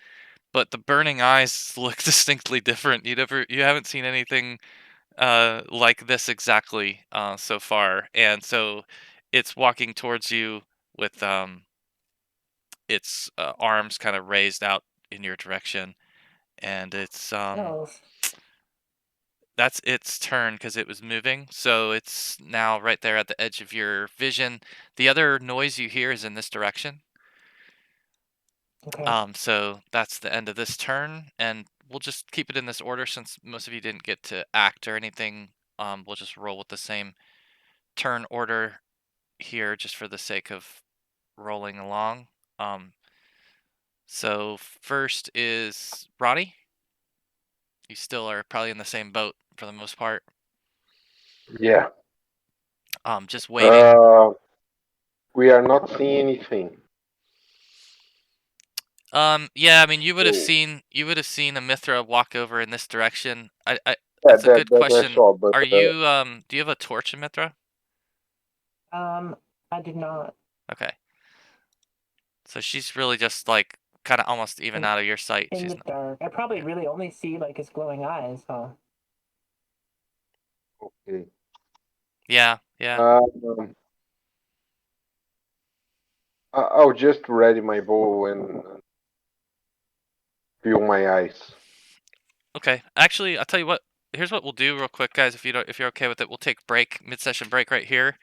But the burning eyes look distinctly different. You haven't seen anything like this exactly so far, and so it's walking towards you with its arms kind of raised out in your direction, and it's Oh, that's its turn because it was moving. So it's now right there at the edge of your vision. The other noise you hear is in this direction. okay. So that's the end of this turn, and we'll just keep it in this order since most of you didn't get to act or anything. We'll just roll with the same turn order here just for the sake of rolling along. So first is Ronnie. You still are probably in the same boat for the most part. Yeah. Just waiting. We are not seeing anything. Yeah, I mean, you would have So, seen a Mithra walk over in this direction. yeah, That's a good that I question. saw, but Are you do you have a torch in Mithra? I did not. Okay. So she's really just like kind of almost even In, out of your sight. in She's the not. dark. I probably Yeah. really only see like his glowing eyes, huh? okay. Yeah, yeah. I'll just ready my bow and feel my eyes. Okay. Actually, I'll tell you what. Here's what we'll do real quick, guys. If you're okay with it, we'll take break, mid-session break right here.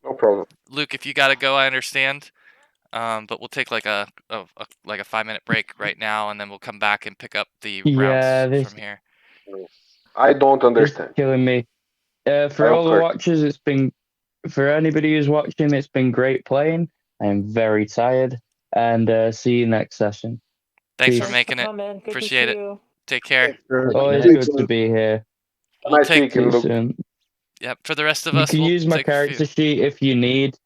No problem. Luke, if you gotta go, I understand. But we'll take like a 5-minute break right now, and then we'll come back and pick up the Yeah, rounds this from here. I don't this is understand. killing me. For I all the offer. watchers, for anybody who's watching, it's been great playing. I am very tired, and see you next session. Thanks for Peace. Thanks for making it. coming. Good to Appreciate see it. you. Take care. Always Nice good to be here. We'll See take. you weekend, Luke. soon. Yep. For the rest of You us, can we'll use my take a few. character sheet if you need.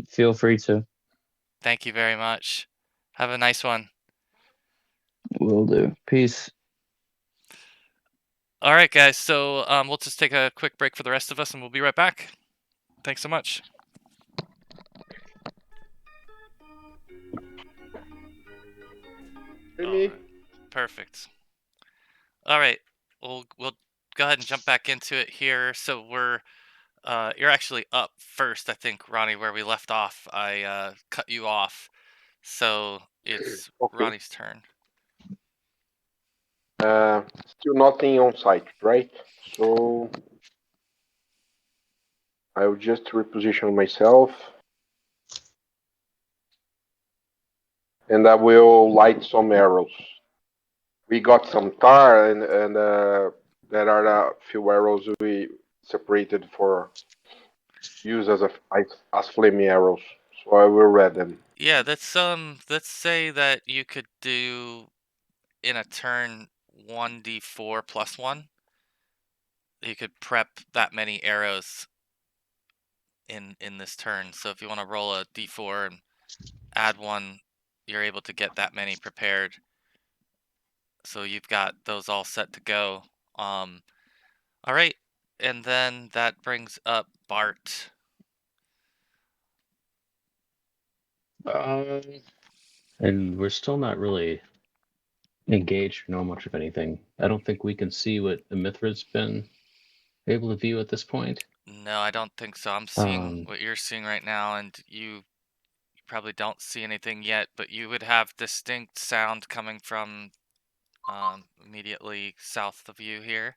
Feel free to. Thank you very much. Have a nice one. Will do. Peace. All right, guys. So we'll just take a quick break for the rest of us, and we'll be right back. Thanks so much. Me? Perfect. All right. We'll go ahead and jump back into it here. So you're actually up first, I think, Ronnie, where we left off. I cut you off. So it's Okay. Ronnie's turn. Still nothing on site, right? So I will just reposition myself, and I will light some arrows. We got some tar, and there are a few arrows we separated for use as flaming arrows. So I will read them. Yeah, let's say that you could do in a turn 1d4 plus 1. You could prep that many arrows in this turn. So if you want to roll a d4 and add 1, you're able to get that many prepared. So you've got those all set to go. All right, and then that brings up Bart. And we're still not really engaged or know much of anything. I don't think we can see what Mithra's been able to view at this point. No, I don't think so. I'm seeing what you're seeing right now, and you probably don't see anything yet, but you would have distinct sound coming from immediately south of you here.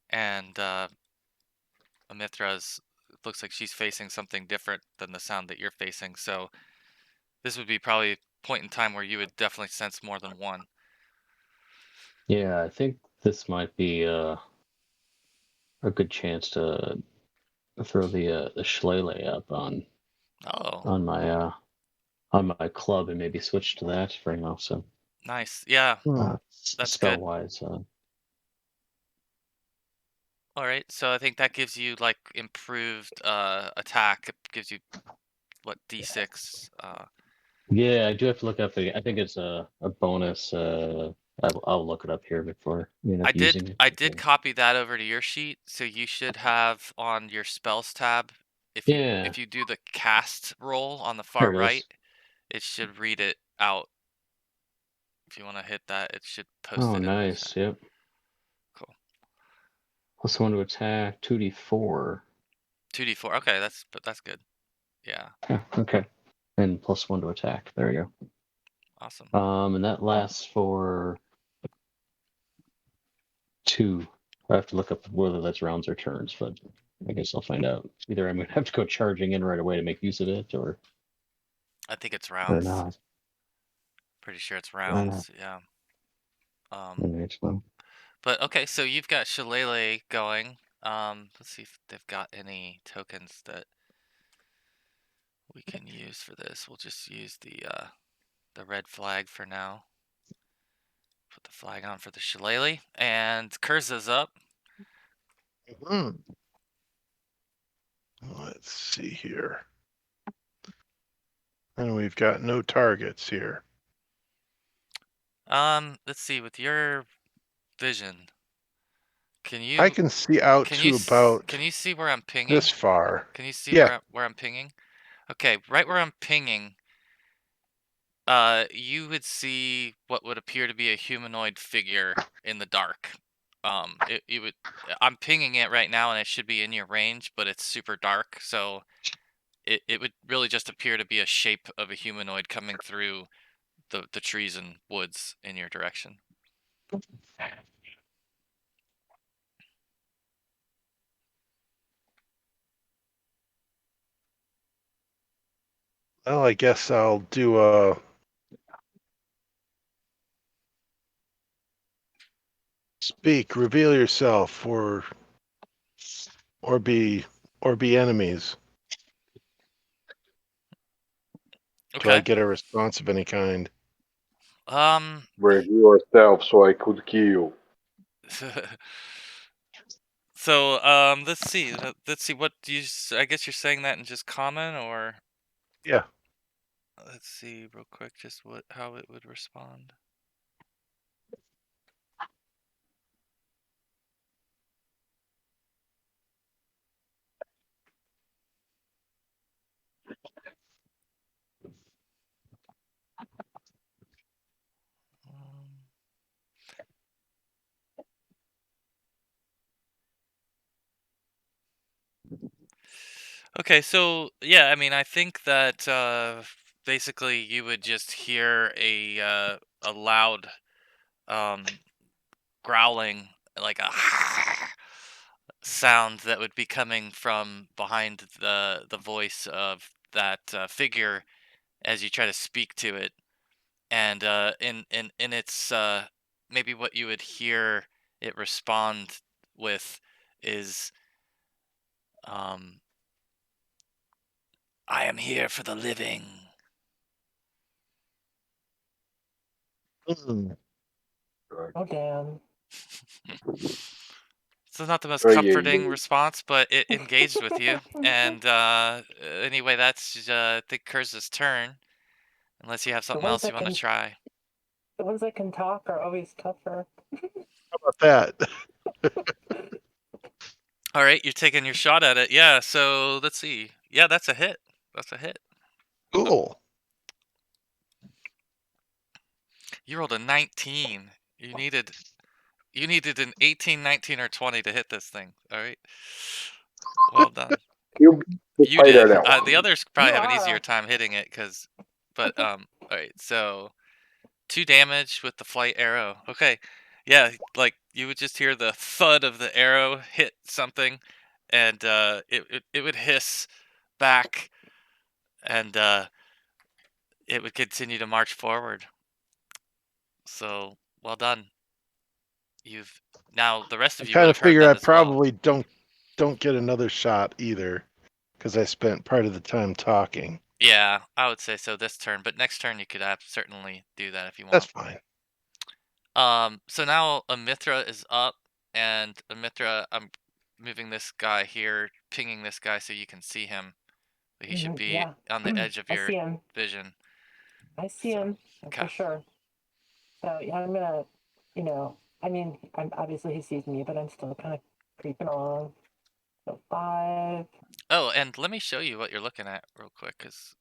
And Amithra's, it looks like she's facing something different than the sound that you're facing. So this would be probably a point in time where you would definitely sense more than one. Yeah, I think this might be a good chance to throw the shillelagh up on Oh, my club and maybe switch to that for now. So nice. Yeah, that's spell good. wise. All right, so I think that gives you like improved attack. It gives you what, D6. Yeah, I do have to look up I think it's a bonus. I'll look it up here before we end up using it. I did copy that over to your sheet, so you should have on your spells tab. Yeah, If you do the cast roll on the there far it right, is. it should read it out. If you want to hit that, it should post Oh, it in the chat. nice. Yep. Cool. +1 to attack, 2d4. 2d4. Okay, that's good. Yeah, Yeah, okay. And +1 to attack. There you awesome. go. And that lasts for 2. I have to look up whether that's rounds or turns, but I guess I'll find out. Either I'm gonna have to go charging in right away to make use of it, or I think it's or rounds. not. Pretty sure it's Why not? rounds. Yeah. All right, well, But okay, so you've got Shillelagh going. Let's see if they've got any tokens that we can use for this. We'll just use the red flag for now. Put the flag on for the Shillelagh, and Kurza's up. Let's see here. And we've got no targets here. Let's see, with your vision, can I you can see out can to you about can you see where I'm pinging? this far. Can you see Yeah. where I'm pinging? Okay, right where I'm pinging, you would see what would appear to be a humanoid figure in the dark. I'm pinging it right now, and it should be in your range, but it's super dark, so it would really just appear to be a shape of a humanoid coming through the trees and woods in your direction. Well, I guess I'll do a speak, reveal yourself, or be enemies. Do I Okay. get a response of any kind? Reveal yourself so I could kill. So let's see. Let's see. What do you? I guess you're saying that in just common, or Yeah. let's see real quick, just how it would respond. Um, Okay, so yeah, I mean, I think that basically you would just hear a loud growling, like a sound that would be coming from behind the voice of that figure as you try to speak to it, and in its maybe what you would hear it respond with is um, "I am here for the living." Mm. Oh damn. So not the most Oh, yeah, comforting yeah. response, but it engaged with you. And anyway, that's I think Kurz's turn. Unless you have The something ones else you that want to can try. the ones that can talk are always tougher. How about that? All right, you're taking your shot at it. Yeah. So let's see. Yeah, that's a hit. That's a hit. Cool. You rolled a 19. You needed an 18, 19, or 20 to hit this thing. All right. Well done. You beat the You spider did. now. The others probably You have an easier are. time hitting it but all right. So 2 damage with the flight arrow. Okay. Yeah, like you would just hear the thud of the arrow hit something, and it would hiss back, and it would continue to march forward. So well done. You've now the rest I of you would kind of have heard figure I that as well. probably don't get another shot either, because I spent part of the time talking. Yeah, I would say so this turn, but next turn you could certainly do that if you That's want. fine. So now Amithra is up, and Amithra, I'm moving this guy here, pinging this guy so you can see him. He should be Yeah. on the edge of I your see him. vision. I see So, him okay. for sure. So yeah, I'm gonna, I mean, obviously he sees me, but I'm still kind of creeping along. So 5, Oh, and let me show you what you're looking at real quick, because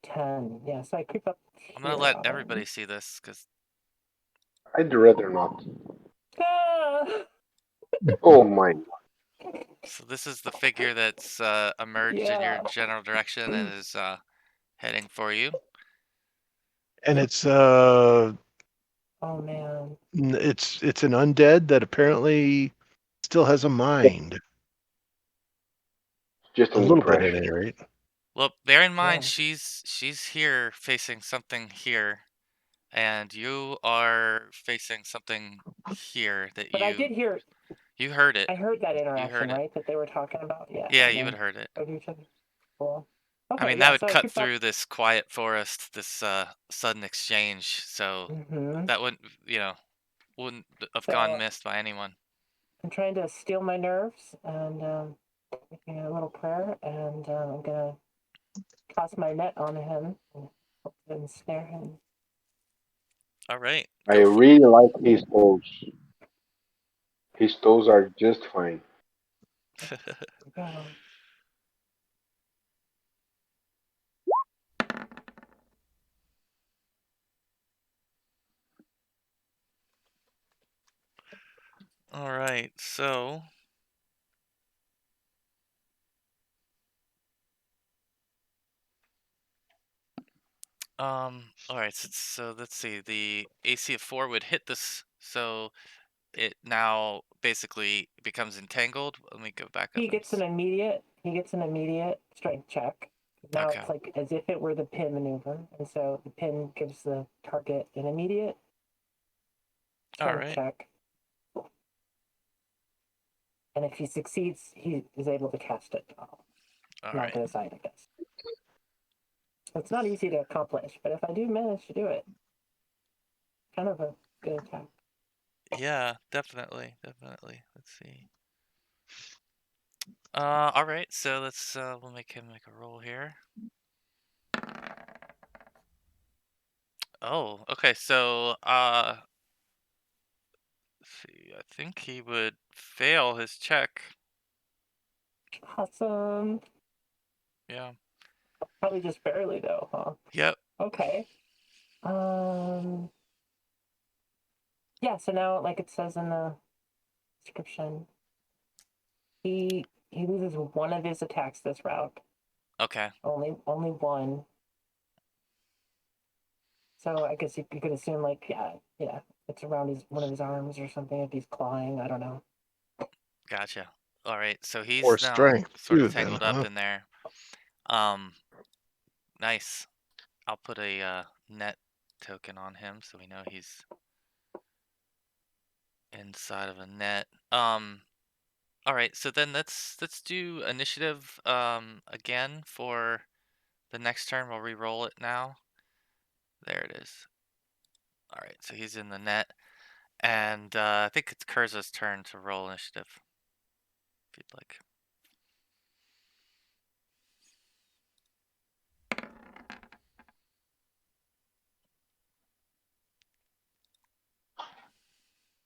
10. Yeah, so I creep up I'm gonna here let on everybody him. see this, because I'd rather not. Ah! Oh my. so this is the figure that's emerged in your Yeah. general direction and is heading for you. And it's Oh man. it's an undead that apparently still has a mind. Just A an little bit at impression. any rate. Well, bear in mind Yeah. she's here facing something here, and you are facing something here that But I did hear. you heard it. I heard that You interaction, heard it. right? That they were talking about. Yeah. Yeah, And you would then have heard it. go to each other. Cool. I Okay. mean, that Yeah. would So I cut creep up. through this quiet forest, this sudden exchange. So Mm-hmm. that wouldn't have gone So missed by anyone. I'm trying to steal my nerves and making a little prayer, and I'm gonna toss my net on him and hope to ensnare him. All right, I go for really like his toes. His toes are just fine. it. Go. All right, so all right, so let's see. The AC of 4 would hit this, so it now basically becomes entangled. Let me go back up He and gets an immediate strength check. Now okay. it's like as if it were the pin maneuver, and so the pin gives the target an immediate All strength right, check, and if he succeeds, he is able to cast it. all Knock right. it aside, I guess. It's not easy to accomplish, but if I do manage to do it, kind of a good attack. Yeah, definitely, definitely. Let's see. All right. So we'll make him make a roll here. Oh, okay. So let's see. I think he would fail his check. Awesome. Yeah. Probably just barely though, huh? Yep. Okay. Yeah, so now like it says in the description, he loses one of his attacks this round. Okay. Only one. So I guess you could assume like yeah, it's around one of his arms or something if he's clawing. I don't know. Gotcha. All right. So Or he's now strength sort too, of then, tangled up huh? in there. Nice. I'll put a net token on him so we know he's inside of a net. All right. So then let's do initiative again for the next turn. We'll re-roll it now. There it is. All right. So he's in the net, and I think it's Kurza's turn to roll initiative. If you'd like.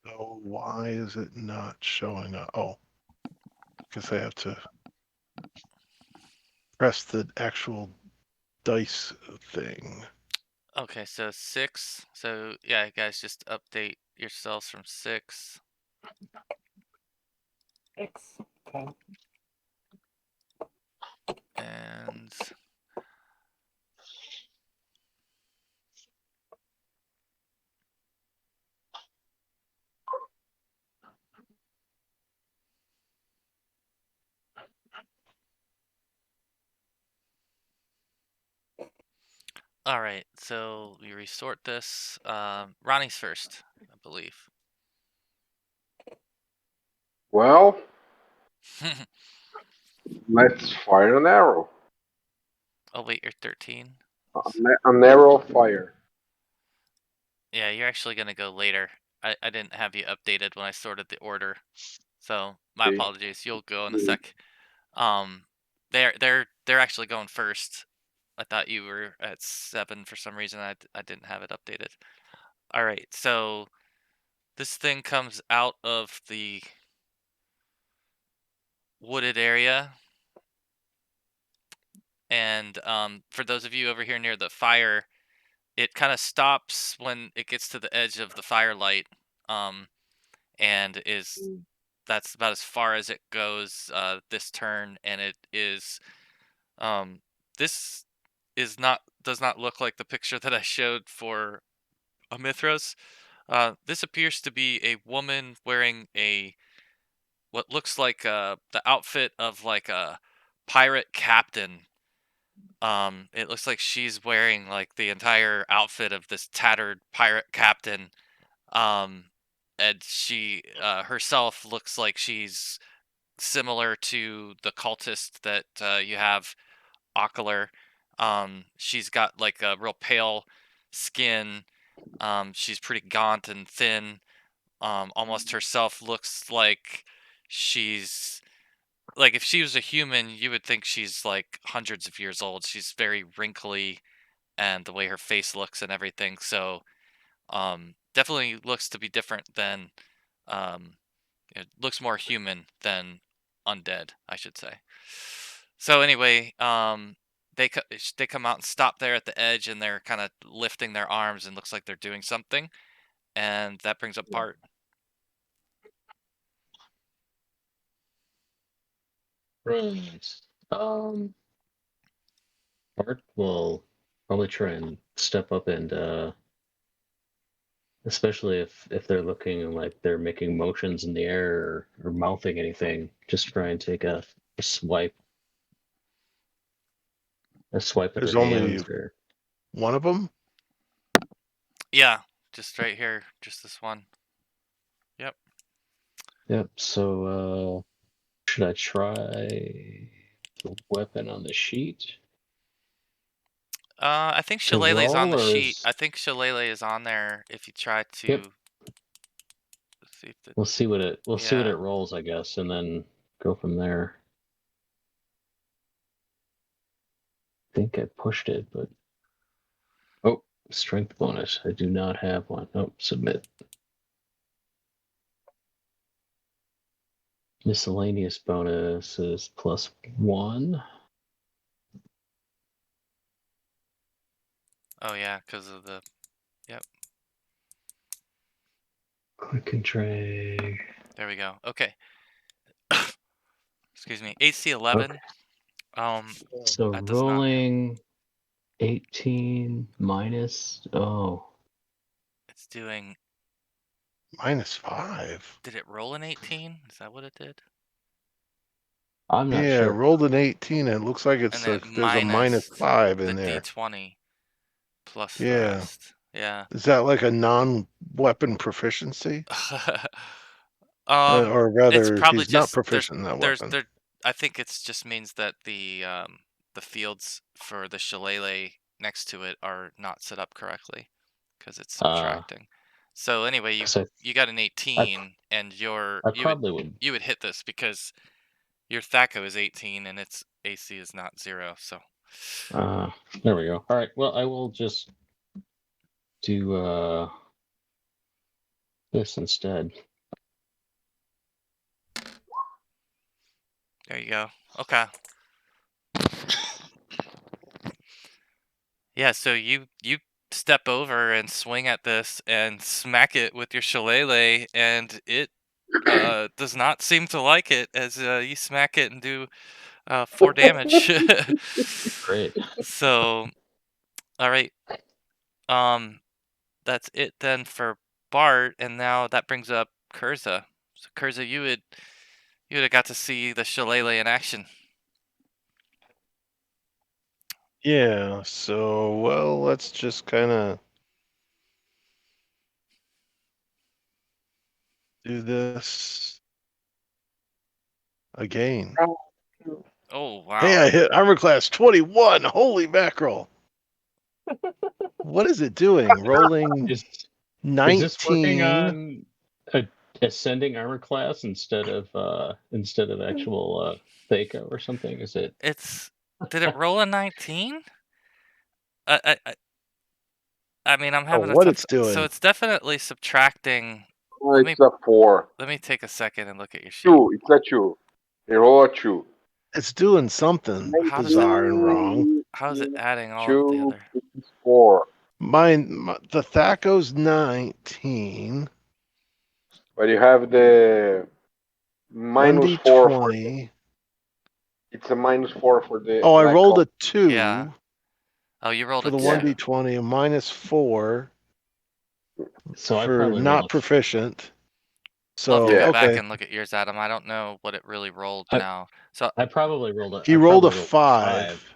Oh, why is it not showing up? Oh, because I have to press the actual dice thing. Okay, so 6. So yeah, guys, just update yourselves from 6. 6. Okay. And all right, so we resort this. Ronnie's first, I believe. Well, let's fire an arrow. Oh wait, you're 13. An arrow of fire. Yeah, you're actually gonna go later. I didn't have you updated when I sorted the order, so my Okay. apologies. You'll go in a sec. Um, they're actually going first. I thought you were at 7 for some reason. I didn't have it updated. All right, so this thing comes out of the wooded area, and for those of you over here near the fire, it kind of stops when it gets to the edge of the firelight, and that's about as far as it goes this turn, and it is this is not does not look like the picture that I showed for Amithras. This appears to be a woman wearing what looks like the outfit of like a pirate captain. It looks like she's wearing like the entire outfit of this tattered pirate captain. Um, and she herself looks like she's similar to the cultist that you have, Ocular. She's got like a real pale skin. She's pretty gaunt and thin. Almost herself looks like she's like if she was a human, you would think she's like hundreds of years old. She's very wrinkly, and the way her face looks and everything. So, definitely looks to be different than, um, it looks more human than undead, I should say. So anyway, they come out and stop there at the edge, and they're kind of lifting their arms, and looks like they're doing something, and that brings up Bart. Right. Bart will probably try and step up and especially if they're looking like they're making motions in the air or mouthing anything, just try and take a swipe with There's their only hands or one of them. Yeah, just right here, just this one. Yep. yep. So should I try the weapon on the sheet I think to Shillelagh's on roll the or sheet. is I think Shillelagh is on there if you try yep. to see if the We'll see what it yeah. rolls, I guess, and then go from there. I think I pushed it, but oh, strength bonus. I do not have one. Oh, submit. Miscellaneous bonus is +1. Oh yeah, because of the yep. Click and drag. There we go. Okay. Excuse me. AC 11. Okay. So that does not- rolling 18 minus. Oh, It's doing. -5. Did it roll an 18? Is that what it did? I'm not Yeah, sure. rolled an 18. And it looks like And then there's a minus -5 the in there. D20 plus the Yeah. rest. Yeah. Is that like a non-weapon proficiency? It's Or rather, probably he's not just proficient in that weapon. there. I think it just means that the fields for the shillelagh next to it are not set up correctly because it's subtracting. So anyway, you 'Cause you got an 18, and I probably would. you would hit this because your Thaco is 18 and its AC is not 0. So There we go. All right. Well, I will just do this instead. there you go. Okay. Yeah, so you step over and swing at this and smack it with your shillelagh, and it does not seem to like it as you smack it and do 4 damage. Great. So, all right. That's it then for Bart, and now that brings up Kurza. So Kurza, you would have got to see the shillelagh in action. Yeah, so, well, let's just kind of do this again. Oh wow! Hey, I hit armor class 21. Holy mackerel. What is it doing? Rolling Is 19. this working on ascending armor class instead of actual Thaco or something? Is it? Did it roll a 19? I mean, I'm having a what tough. it's doing. So it's definitely subtracting. It's a 4. Let me take a second and look at your sheet. 2. It's a 2. You roll a 2. It's doing something How does bizarre and wrong. How is it adding all of the 2 other? is 4. The Thaco's 19. But you have the minus 4 for 1d20. it's a minus 4 for the. Oh, I black rolled cop. a 2 Yeah. Oh, you rolled for a the 2. 1d20, a -4 So I for probably not rolled a proficient. I'll have So to go Yeah. back okay, and look at yours, Adam. I don't know what it really rolled I- now. So I probably rolled a. he I rolled a probably 5.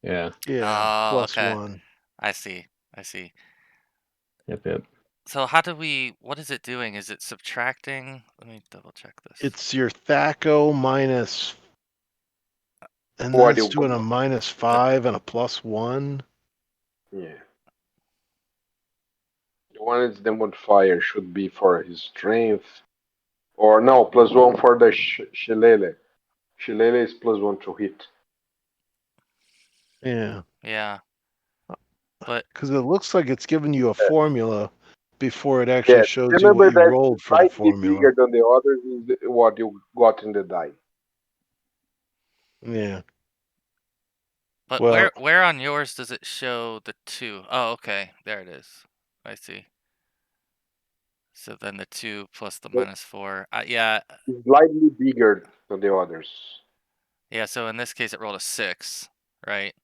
Yeah. Yeah, oh, plus okay. 1. I see. Yep. So how do we? What is it doing? Is it subtracting? Let me double check this. It's your Thaco minus, and What then it's you- doing a -5 and a +1. Yeah. The one is the modifier should be for his strength. Or no, +1 for the shillelagh. Shillelagh is +1 to hit. Yeah, Yeah. But because it looks like it's giving you a formula before it actually Yeah. shows you Remember what you that rolled for the slightly formula. bigger than the others is what you got in the die. Yeah. But Well- where on yours does it show the 2? Oh, okay. There it is. I see. So then the 2 plus the -4. Yeah. It's slightly bigger than the others. Yeah, so in this case it rolled a 6, right?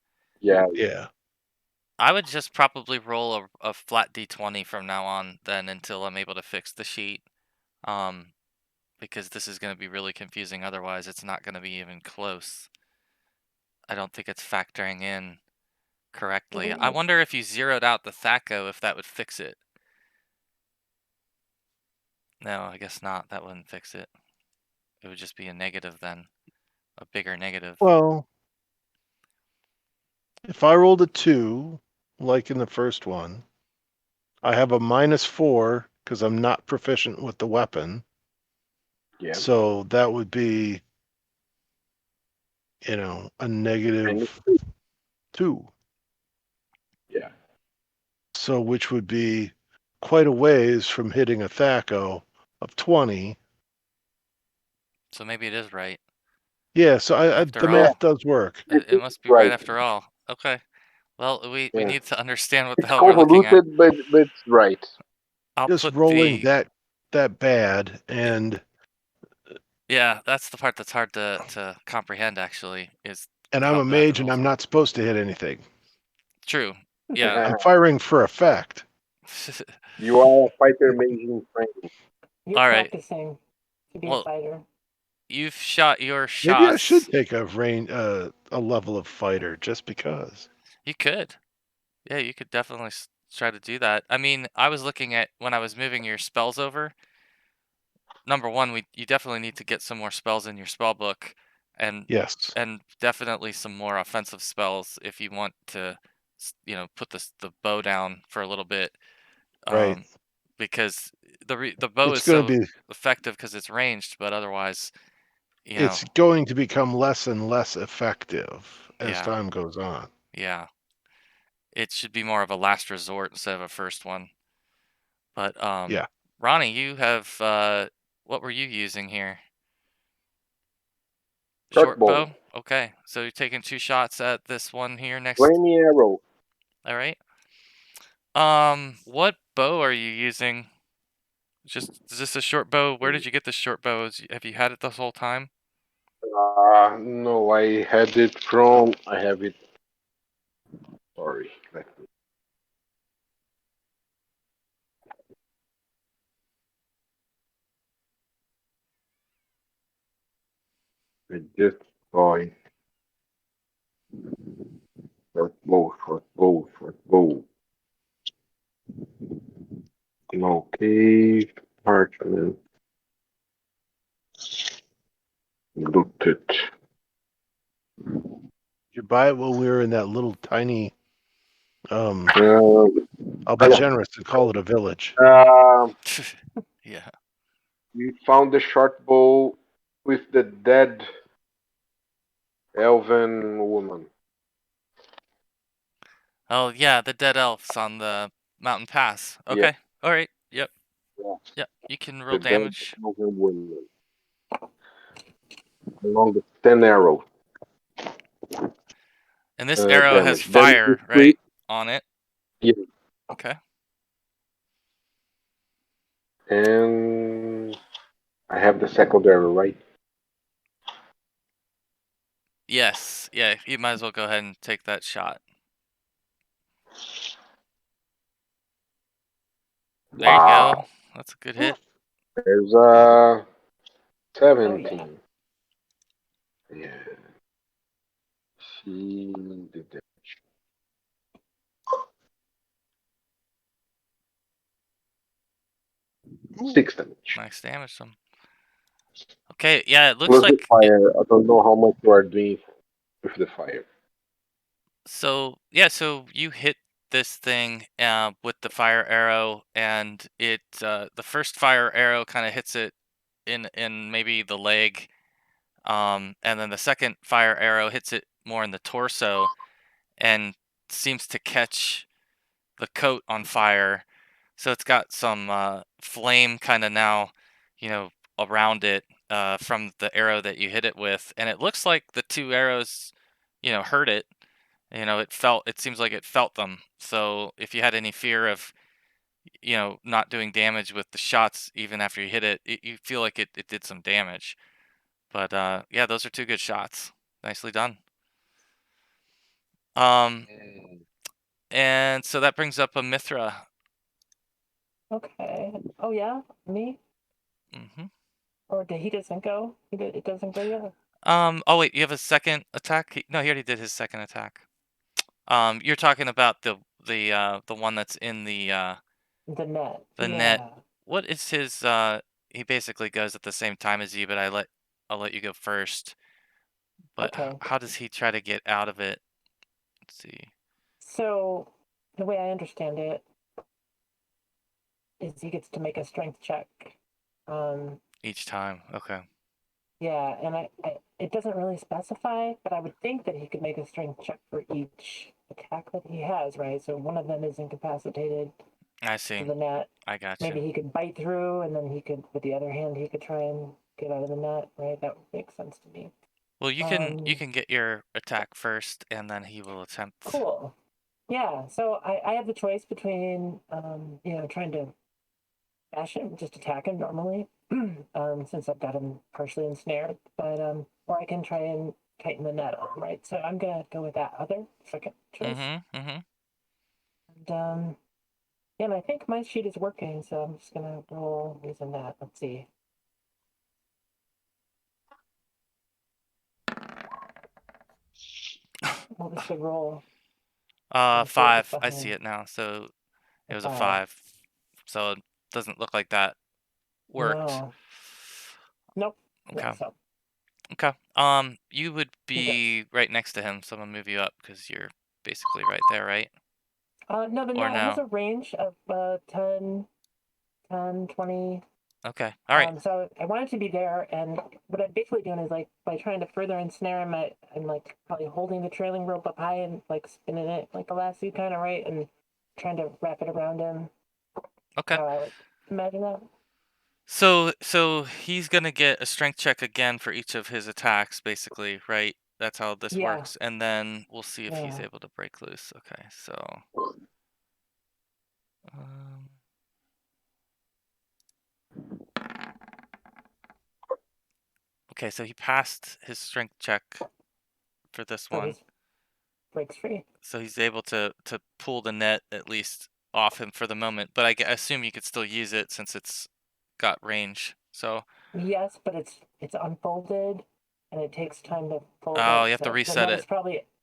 Yeah. Yeah. I would just probably roll a flat d20 from now on then until I'm able to fix the sheet. Because this is going to be really confusing otherwise. It's not going to be even close. I don't think it's factoring in correctly. I wonder if you zeroed out the Thaco, if that would fix it. No, I guess not. That wouldn't fix it. It would just be a negative then. A bigger negative. Well, if I rolled a 2, like in the first one, I have a -4 because I'm not proficient with the weapon. Yeah. So that would be, a -2. Yeah. So which would be quite a ways from hitting a Thaco of 20. So maybe it is right. Yeah, so After the all. math does work. It must be right after all. Okay. Well, we Yeah. need to understand what the It's hell we're looking at. convoluted, but it's right. I'll Just put rolling the... that bad, and Yeah, that's the part that's hard to comprehend, actually, is And I'm a mage, and I'm not supposed to hit anything. True. Yeah. I'm firing for effect. You are a fighter mage in training. You're All right. practicing to be Well, a fighter. You've shot your Maybe I shots. should take a level of fighter just because. You could. Yeah, you could definitely try to do that. I mean, I was looking at when I was moving your spells over. Number one, you definitely need to get some more spells in your spell book, and Yes. definitely some more offensive spells if you want to, put the bow down for a little bit. Right. Because the bow It's is going so to be. effective because it's ranged, but otherwise, It's going to become less and less effective as Yeah. time goes on. Yeah. It should be more of a last resort instead of a first one. But Yeah. Ronnie, you have what were you using here? Short bow. Bow? Okay. So you're taking 2 shots at this one here next. 20 arrow. All right. What bow are you using? Is this a short bow? Where did you get the short bow? Have you had it this whole time? No, I had it from. I have it. Sorry. I just saw it. Short bow, short bow, short bow. Okay, parchment. Looted. Did you buy it when we were in that little tiny? I'll be yeah. generous and call it a village. Yeah. We found the short bow with the dead elven woman. Oh yeah, the dead elves on the mountain pass. Okay. Yeah. All right. Yep. Yeah. Yep. You can The roll dead damage. elven woman. Along with 10 arrows. And this arrow has Damage. fire, right, on it. Yeah. Okay. And I have the second arrow, right? Yes. Yeah. You might as well go ahead and take that shot. There you go. That's a good hit. There's 17. Yeah. She did that. 6 damage. Nice damage them. Okay, yeah, it looks Plus like the fire. I don't know how much you are doing with the fire. so you hit this thing with the fire arrow, and it the first fire arrow kind of hits it in maybe the leg, and then the second fire arrow hits it more in the torso, and seems to catch the coat on fire. So it's got some flame kind of now, around it from the arrow that you hit it with, and it looks like the 2 arrows, hurt it. It seems like it felt them. So if you had any fear of, not doing damage with the shots even after you hit it, you feel like it did some damage. But yeah, those are 2 good shots. Nicely done. And so that brings up a Mithra. Okay. Oh yeah, me. Mm-hmm. Or he doesn't go. It doesn't go yet. Oh wait, you have a second attack? No, he already did his second attack. You're talking about the one that's in the net. net. What is his he basically goes at the same time as you, but I'll let you go first. But Okay. how does he try to get out of it? Let's see. So the way I understand it is he gets to make a strength check. Each time. Okay. Yeah, and it doesn't really specify, but I would think that he could make a strength check for each attack that he has, right? So one of them is incapacitated I see. to the net. I got Maybe you. he could bite through, and then he could, with the other hand, he could try and get out of the net, right? That would make sense to me. Well, you can get your attack first, and then he will attempt. Cool. Yeah. So I have the choice between trying to bash him, just attack him normally, since I've got him partially ensnared. But or I can try and tighten the net on, right? So I'm gonna go with that other second choice. And yeah, and I think my sheet is working, so I'm just gonna roll using that. Let's see. What was the roll? 5. I see it now. So it was a 5. So it doesn't look like that worked. No. Nope. Okay. Yeah, so. Okay. You would be right next to him, so I'm gonna move you up because you're basically right there, right? No, the net has a range of 10, 20. Okay. All right. So I wanted to be there, and what I'm basically doing is like by trying to further ensnare him, I'm like probably holding the trailing rope up high and like spinning it like a lasso kind of, right, and trying to wrap it around him. Okay. How I would imagine that. So he's gonna get a strength check again for each of his attacks, basically, right? That's how this works, and then we'll see if he's able to break loose. Okay, so okay, so he passed his strength check for this one. Breaks free. So he's able to pull the net at least off him for the moment, but I assume you could still use it since it's got range. So yes, but it's unfolded, and it takes time to fold it. Oh, you have to reset it.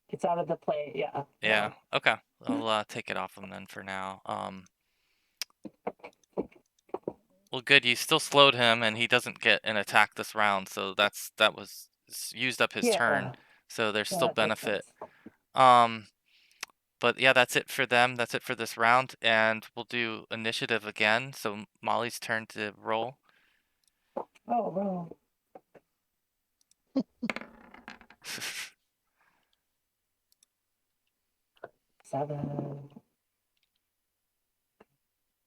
It's out of the play. Yeah. Yeah. Okay. I'll take it off him then for now. Well, good. You still slowed him, and he doesn't get an attack this round, so that was used up his turn. So there's still benefit. But yeah, that's it for them. That's it for this round, and we'll do initiative again. So Molly's turn to roll. Oh, roll. 7.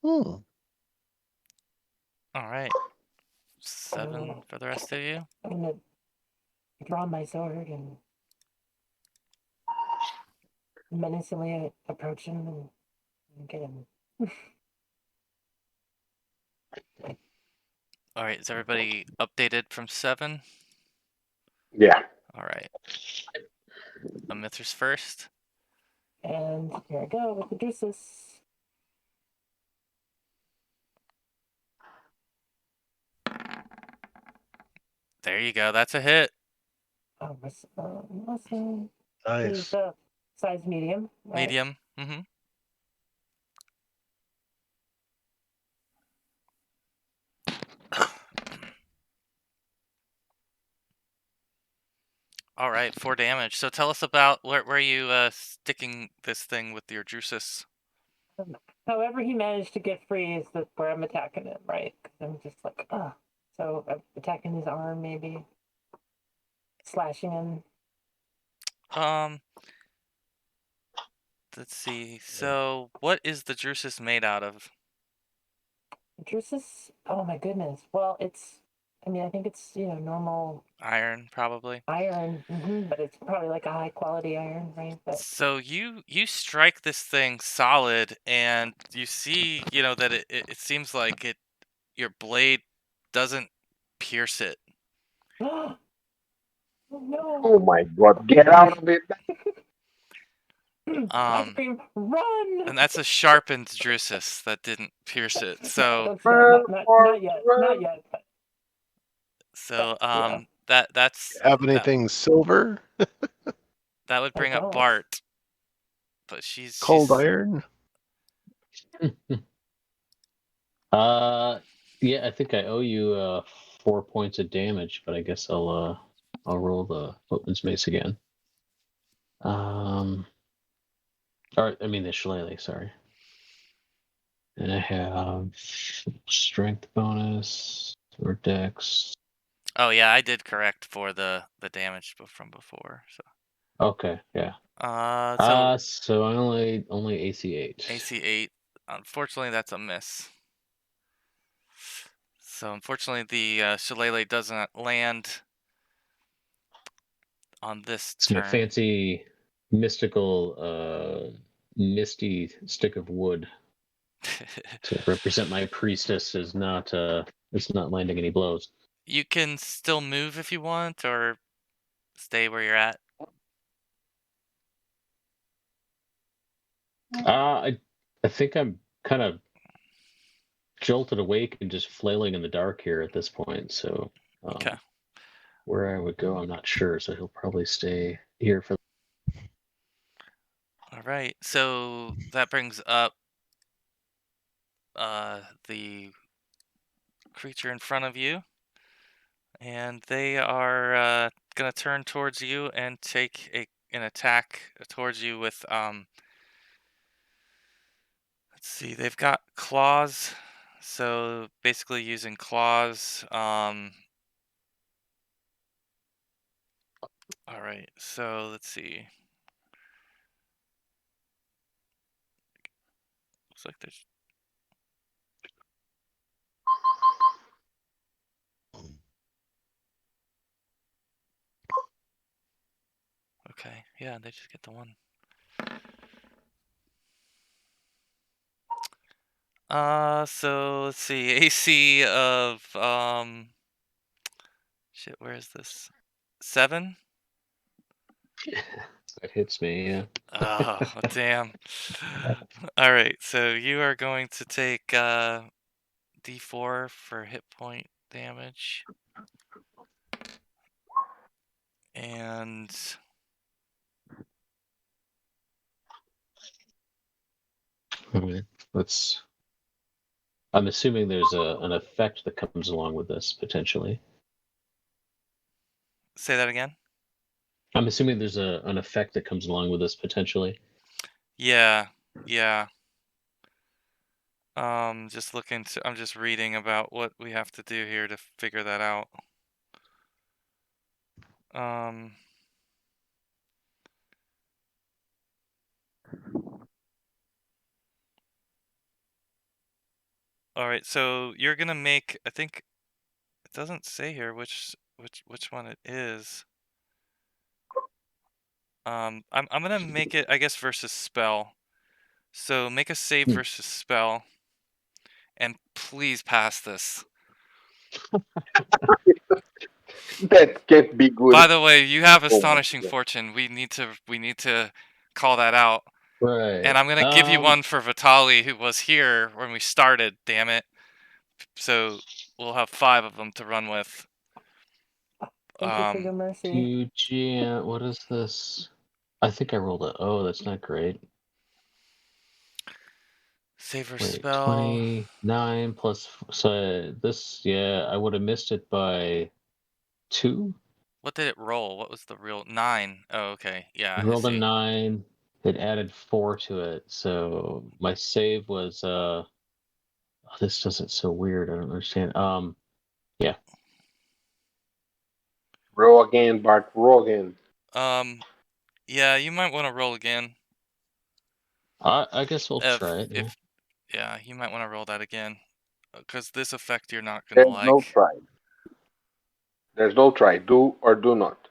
Hmm. All right. 7 for the rest of you. I'm gonna draw my sword and menacingly approach him and get him. All right. Is everybody updated from 7? Yeah. All right. Mithras first. And here I go with the juices. There you go. That's a hit. Oh, awesome. Nice. Size medium. Right? Medium. Mm-hmm. All right, 4 damage. So tell us about where are you sticking this thing with your Drusus? However he managed to get free is where I'm attacking him, right? Because I'm just like, So I'm attacking his arm, maybe. Slashing him. Let's see. So what is the Drusus made out of? Drusus? Oh my goodness. Well, I think it's, normal Iron, probably. iron, but it's probably like a high quality iron, right? So you strike this thing solid, and you see, that it seems like your blade doesn't pierce it. Oh no! Oh my god! Get out of it! I scream, run! And that's a sharpened Drusus that didn't pierce it. So not yet. But so yeah. that's Have anything silver? that would bring up Bart, but she's Cold iron. Yeah, I think I owe you 4 points of damage, but I guess I'll roll the footman's mace again. Or I mean the shillelagh, sorry. And I have strength bonus or dex. Oh yeah, I did correct for the damage from before. So. Okay, yeah. So I only AC 8. AC 8. Unfortunately, that's a miss. So unfortunately, the shillelagh doesn't land on this It's turn. my fancy mystical misty stick of wood to represent my priestess is not it's not landing any blows. You can still move if you want, or stay where you're at? I think I'm kind of jolted awake and just flailing in the dark here at this point. So Okay. where I would go, I'm not sure. So he'll probably stay here for. All right. So that brings up the creature in front of you, and they are gonna turn towards you and take an attack towards you with let's see, they've got claws, so basically using claws. All right, so let's see. Looks like there's. Okay, yeah, they just get the one. So let's see, AC of shit, where is this? 7? That hits me. Yeah. Oh, damn. All right, so you are going to take D4 for hit point damage. And All right. Let's. I'm assuming there's an effect that comes along with this potentially. say that again. I'm assuming there's an effect that comes along with this potentially. Yeah. Just I'm just reading about what we have to do here to figure that out. All right, so you're gonna make, I think it doesn't say here which one it is. I'm gonna make it, I guess, versus spell. So make a save versus spell, and please pass this. That can't be good. By the way, you have Oh my astonishing God. fortune. We need to call that out. Right. And I'm gonna give you one for Vitali, who was here when we started. Damn it! So we'll have 5 of them to run with. Thank you for your mercy. GM. What is this? I think I rolled a. Oh, that's not great. Save or Wait, spell. 29 plus. So this, yeah, I would have missed it by 2. What did it roll? What was the real 9? Oh, okay. Yeah, I I rolled a see. 9. It added 4 to it. So my save was. Oh, this does it so weird. I don't understand. Yeah. Roll again, Bart. Roll again. Yeah, you might want to roll again. I guess we'll try it. Yeah, you might want to roll that again, because this effect you're not gonna There's no like. try. There's no try. Do or do not.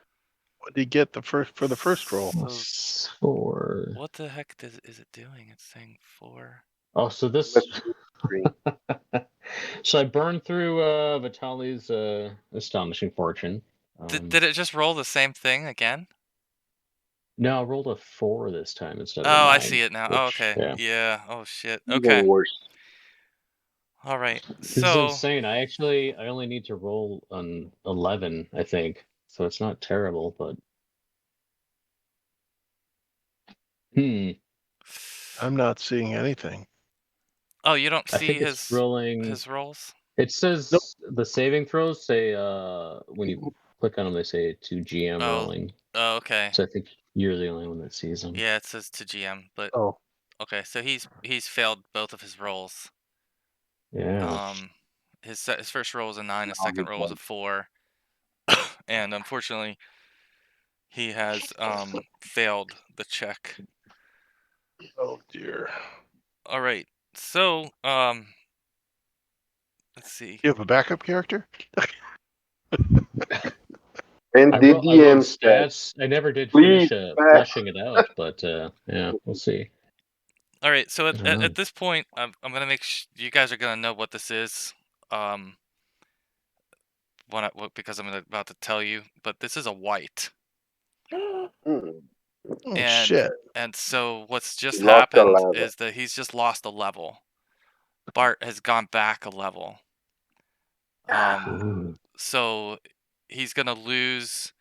What did you get for the first roll? So, 4. what the heck is it doing? It's saying 4. Oh, so this. So I burned through Vitali's astonishing fortune. Did it just roll the same thing again? No, I rolled a 4 this time instead of Oh, a 9. I see it now. Oh, okay. Yeah. Oh shit. Even Okay. worse. All right. This is So insane. I only need to roll an 11, I think. So it's not terrible, but I'm not seeing anything. Oh, you don't I see think it's rolling. his rolls? It says Nope. the saving throws say when you click on them they say to GM rolling. Oh, okay. So I think you're the only one that sees them. Yeah, it says to GM, but Oh, okay. So he's failed both of his rolls. Yeah. His first roll was a 9. His second roll was a 4, and unfortunately, he has failed the check. oh dear. All right. So let's see. You have a backup character? And I the wrote DM said, stats. I never did please, finish fleshing it out, but yeah, we'll see. All right. So I don't know. at this point, I'm gonna make you guys are gonna know what this is. Because I'm about to tell you. But this is a white. Hmm. Oh, and shit. and so what's just He lost a happened level. is that he's just lost a level. Bart has gone back a level. Ooh. So he's gonna lose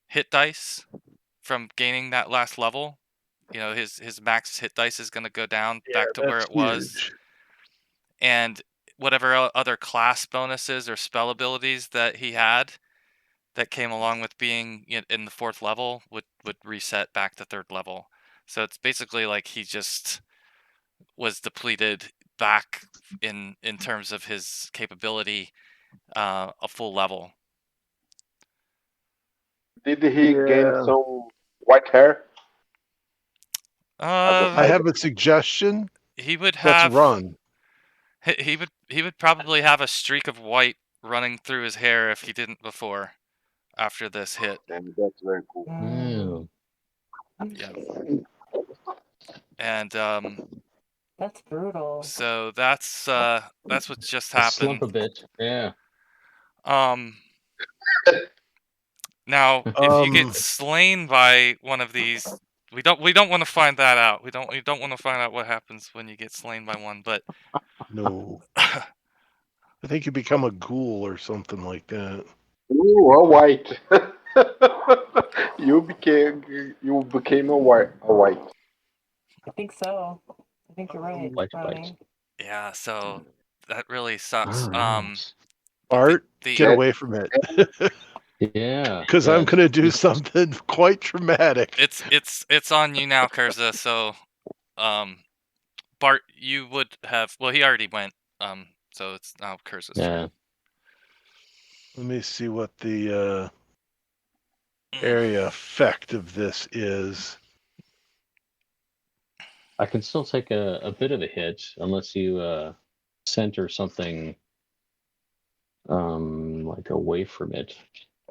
hit dice from gaining that last level. You know, his max hit dice is gonna go down Yeah, back to where that's it was, huge. and whatever other class bonuses or spell abilities that he had that came along with being in the 4th level would reset back to 3rd level. So it's basically like he just was depleted back in terms of his capability a full level. Did he gain Yeah. some white hair as a I side? have a suggestion. He would Let's have run. he would probably have a streak of white running through his hair if he didn't before after this hit. And that's very cool. Wow. Yeah. And That's brutal. so that's what just A slump happened. a bit. Yeah. Now if you get slain by one of these, we don't want to find that out. We don't want to find out what happens when you get slain by one, but No. I think you become a ghoul or something like that. Ooh, a white. you became a white. I think so. I think you're right, White Ronnie. bite. yeah, so that really sucks. Alright. Art, the get away from it. Yeah. Because I'm yeah. going to do something quite traumatic. it's on you now, Kurza. So Bart, you would have, well, he already went, so it's now Kurza's turn. Yeah. Let me see what the area effect of this is. I can still take a bit of a hit unless you center something like away from it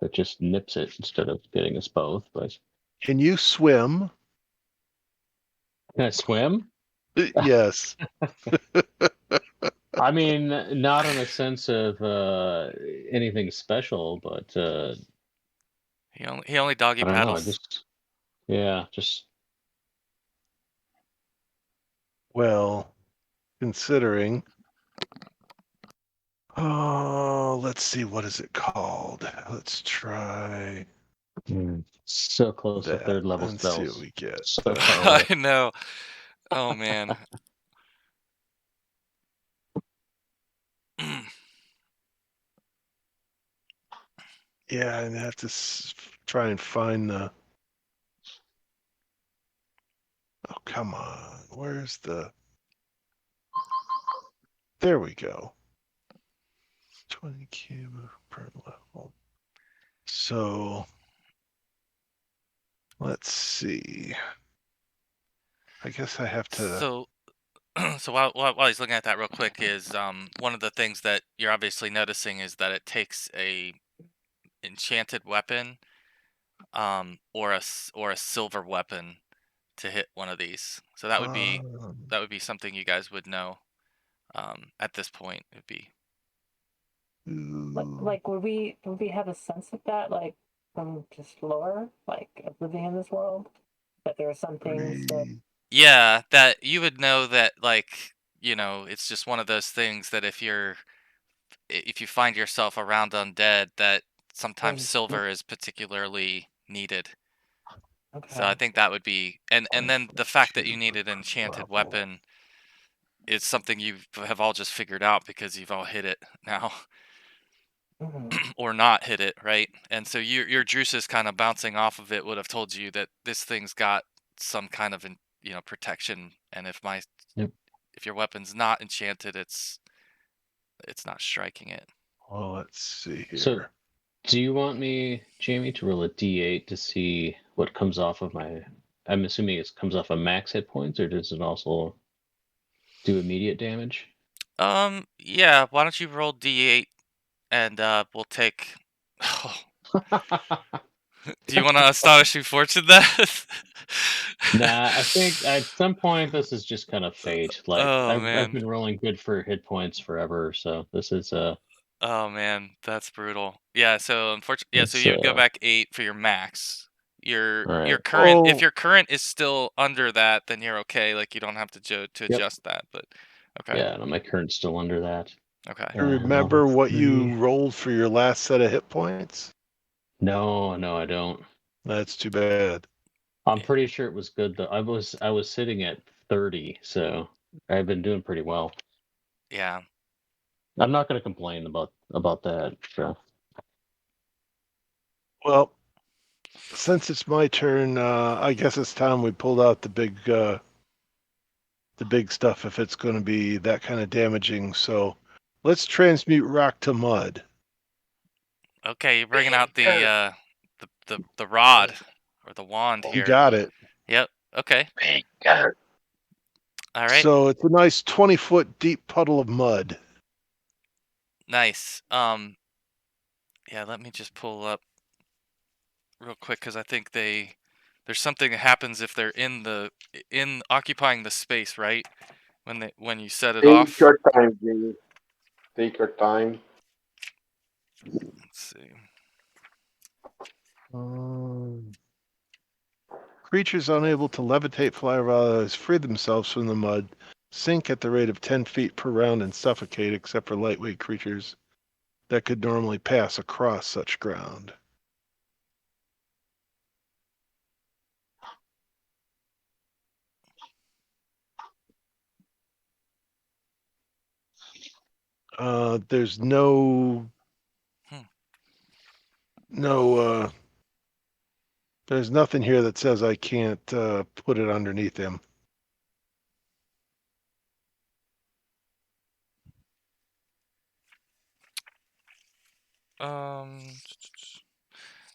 that just nips it instead of getting us both. But Can you swim? can I swim? Yes. I mean, not in a sense of anything special, but He only doggy I don't know. I paddles. just Well, considering. Oh, let's see. What is it called? Let's try so close to that 3rd level and see what spells. we get. So far away. I know. Oh man. Yeah, and I have to try and find the. Oh, come on. Where's the. There we go. 20 cube per level. So let's see. I guess I have to. So so while he's looking at that real quick is one of the things that you're obviously noticing is that it takes a enchanted weapon or a silver weapon to hit one of these. So that would be something you guys would know at this point. It'd be Like would we have a sense of that, like from just lore, like of living in this world, that there are some things that yeah, that you would know that, like, it's just one of those things that if you find yourself around undead, that sometimes silver is particularly needed. So I okay. think that would be, and then the fact that you need an enchanted weapon is something you have all just figured out because you've all hit it now. Or not hit it, right? And so your juices kind of bouncing off of it would have told you that this thing's got some kind of protection, and if Yep. if your weapon's not enchanted, it's not striking it. Well, let's see here. So, do you want me, Jamie, to roll a d8 to see what comes off of my? I'm assuming it comes off of max hit points, or does it also do immediate damage? Yeah, why don't you roll d8 and we'll take Do you want to astonishing fortune that? Nah, I think at some point this is just kind of fate. Like Oh I've man. been rolling good for hit points forever, so this is Oh man, that's brutal. Yeah, so unfortunately, so it's you would go back 8 for your max. Your Right. current, if Oh. your current is still under that, then you're okay. Like you don't have to adjust that. But okay, Yeah, no, my current's still under that. okay. You remember what you 3. rolled for your last set of hit points? No, I don't. That's too bad. I'm pretty sure it was good though. I was sitting at 30, so I've been doing pretty well. Yeah. I'm not going to complain about that. So. Well, since it's my turn, I guess it's time we pulled out the big stuff if it's going to be that kind of damaging. So let's transmute rock to mud. Okay, you're bringing out the rod or the wand You here. got it. Yep. Okay. All right. So it's a nice 20-foot deep puddle of mud. Nice. Yeah, let me just pull up real quick because I think there's something that happens if they're in occupying the space, right? When you set it Take off. your time, Jimmy. Take your time. Let's see. Creatures unable to levitate, fly, or otherwise free themselves from the mud sink at the rate of 10 feet per round and suffocate, except for lightweight creatures that could normally pass across such ground. There's no there's nothing here that says I can't put it underneath him.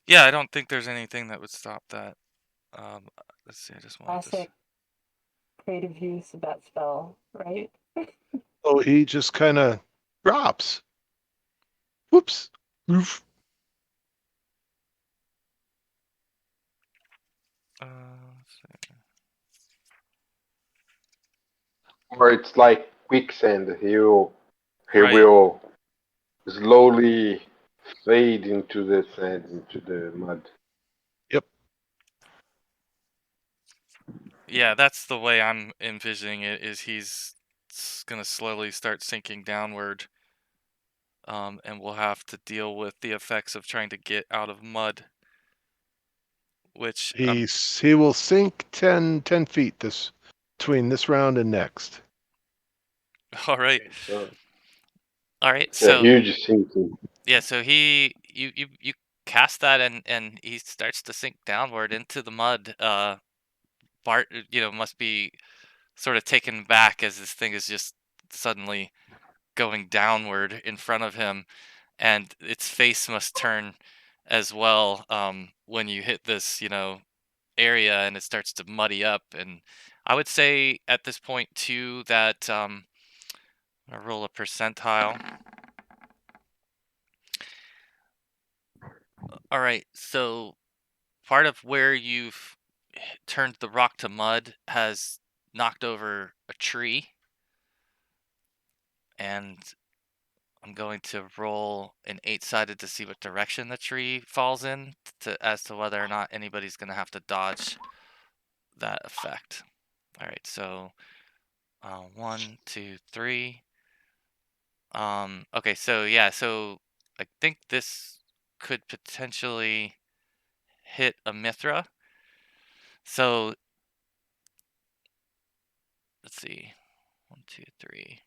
Yeah, I don't think there's anything that would stop that. Let's see. I just want this. Classic creative use of that spell, right? Oh, he just kind of drops. Whoops. Oof. Let's see. Or it's like quicksand. He Right. will slowly fade into the sand, into the mud. Yeah, that's the way I'm envisioning it. Is he's gonna slowly start sinking downward, and we'll have to deal with the effects of trying to get out of mud. Which He will sink 10 feet between this round and next. all right, So all right. it's a So huge sinking. yeah, so you cast that and he starts to sink downward into the mud. Bart, must be sort of taken back as this thing is just suddenly going downward in front of him, and its face must turn as well when you hit this, area and it starts to muddy up. And I would say at this point too that I'm gonna roll a percentile. All right, so part of where you've turned the rock to mud has knocked over a tree, and I'm going to roll an 8-sided to see what direction the tree falls in as to whether or not anybody's going to have to dodge that effect. All right, so 1, 2, 3. Okay, so yeah, so I think this could potentially hit a Mithra. So let's see, 1, 2, 3.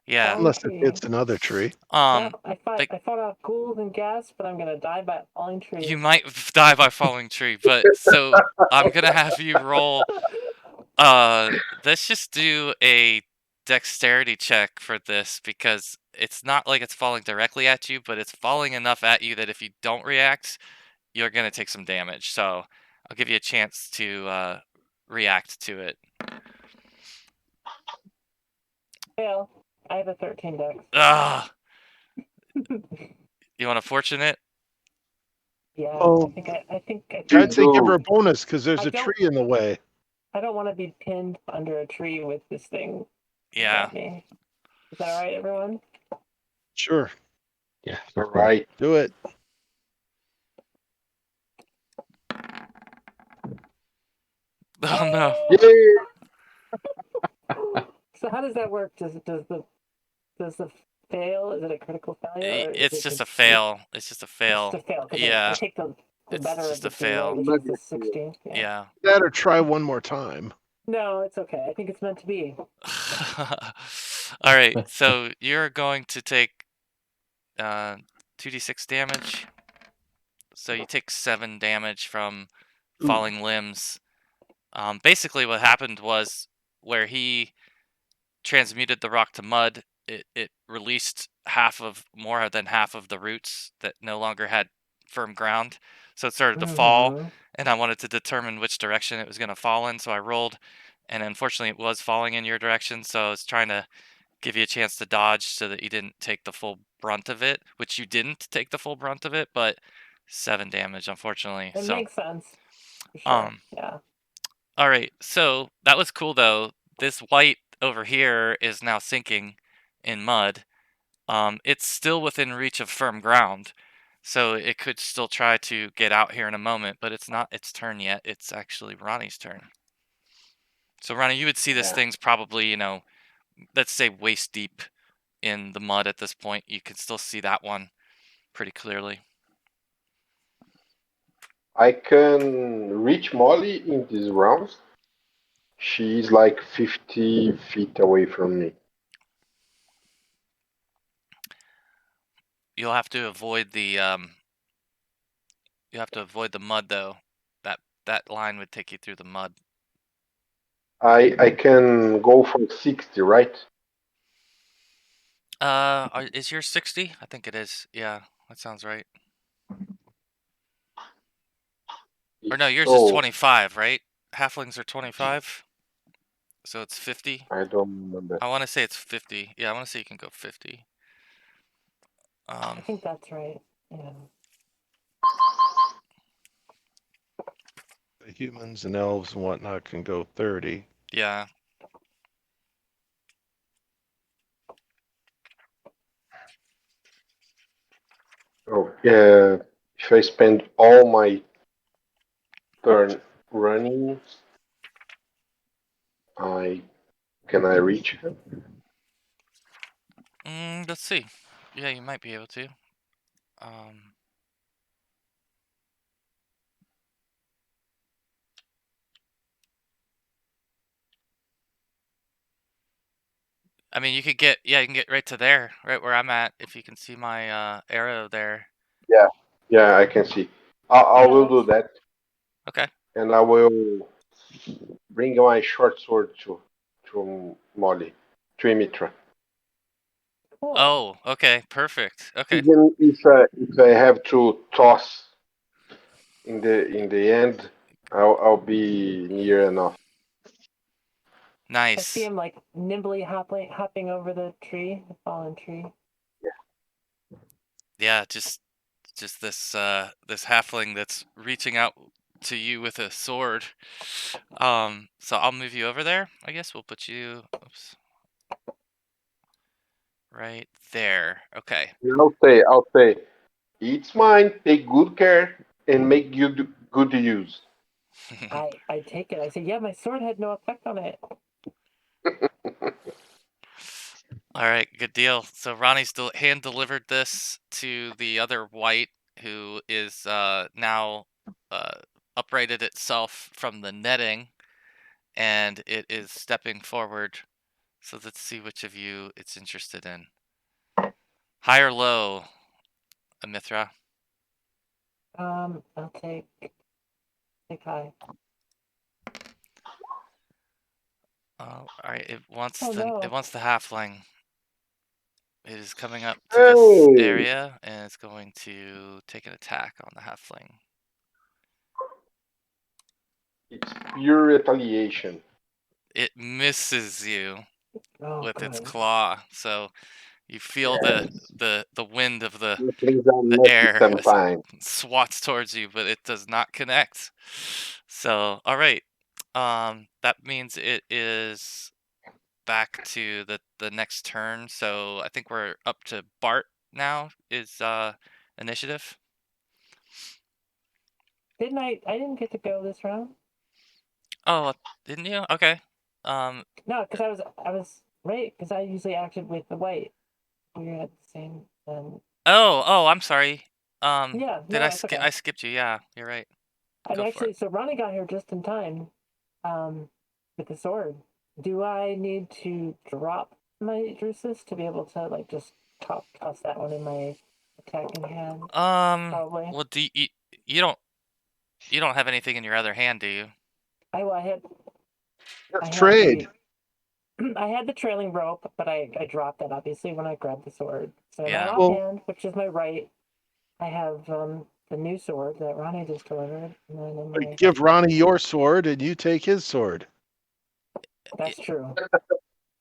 Yeah. Unless it hits another tree. Well, I like fought off ghouls and gas, but I'm gonna die by falling trees. you might die by falling tree, but so I'm gonna have you roll. Let's just do a dexterity check for this because it's not like it's falling directly at you, but it's falling enough at you that if you don't react, you're gonna take some damage. So I'll give you a chance to react to it. Fail. I have a 13 dex. Ah, you want a fortunate? Yeah, Oh. I think I'd say give her a bonus because there's I a don't- tree in the way. I don't want to be pinned under a tree with this thing. Yeah. At me. Is that all right, everyone? Sure. Yeah. All right. Do it. Oh no. Yay! So how does that work? Does the fail? Is it a critical failure? Or is It's it just a just fail. It's just a It's fail. just a fail because I Yeah, take the it's better of just the a two, right? fail. Which is the 16. Yeah. Yeah. That or try one more time. No, it's okay. I think it's meant to be. All right, so you're going to take 2d6 damage. So you take 7 damage from falling limbs. Basically, what happened was where he transmuted the rock to mud, it released more than half of the roots that no longer had firm ground. So it started to fall, Mm-hmm. and I wanted to determine which direction it was going to fall in. So I rolled, and unfortunately, it was falling in your direction. So I was trying to give you a chance to dodge so that you didn't take the full brunt of it, which you didn't take the full brunt of it, but 7 damage, unfortunately. It So, makes sense. For sure. um, Yeah. all right. So that was cool though. This white over here is now sinking in mud. It's still within reach of firm ground, so it could still try to get out here in a moment, but it's not its turn yet. It's actually Ronnie's turn. So Ronnie, you would see this Yeah. thing's probably, let's say waist deep in the mud at this point. You can still see that one pretty clearly. I can reach Molly in these rounds. She's like 50 feet away from me. You'll have to avoid the mud though. That line would take you through the mud. I can go for 60, right? Is yours 60? I think it is. Yeah, that sounds right. Or no, yours is So 25, right? Halflings are 25, so it's 50. I don't remember. I want to say it's 50. Yeah, I want to say you can go 50. I think that's right. Yeah. The humans and elves and whatnot can go 30. Yeah. Oh, yeah. If I spend all my turn running, can I reach her? Let's see. Yeah, you might be able to. Um, I mean, you can get right to there, right where I'm at, if you can see my arrow there. Yeah, I can see. I Yeah, will do that, Okay. and I will bring my short sword to Molly, to Imitra. cool. Oh, okay, perfect. Okay, Even if I have to toss in the end, I'll be near enough. I see nice. him like nimbly hopping over the tree, the fallen tree. Yeah, just this halfling that's reaching out to you with a sword. So I'll move you over there. I guess we'll put you, oops, right there. Okay. And I'll say, it's mine. Take good care and make good use. I take it. I say, yeah, my sword had no effect on it. All right, good deal. So Ronnie's hand delivered this to the other white, who is now uprighted itself from the netting, and it is stepping forward. So let's see which of you it's interested in. High or low, Amithra? I'll take high. All right. It wants Oh no. the halfling. It is coming up to this Hey, area, and it's going to take an attack on the halfling. it's pure retaliation. It misses you Oh, with its good. claw, so you feel Yes, the wind of the things are messy air as it sometimes. swats towards you, but it does not connect. So, all right. That means it is back to the next turn. So I think we're up to Bart now. Is initiative? Didn't I? I didn't get to go this round. Oh, didn't you? Okay. Um. No, because I was right because I usually acted with the white. We had the same. Oh, I'm sorry. Yeah, Did no, it's okay. I skipped you? Yeah, you're right. And Go for actually, it. so Ronnie got here just in time, with the sword. Do I need to drop my Drusus to be able to like just toss that one in my attacking hand? Probably. Well, you don't you don't have anything in your other hand, do you? I had Trade. I had the trailing rope, but I dropped that obviously when I grabbed the sword. So in my Yeah. Well- offhand, which is my right, I have the new sword that Ronnie just delivered, and then in my Give Ronnie your sword and you take his sword. that's true.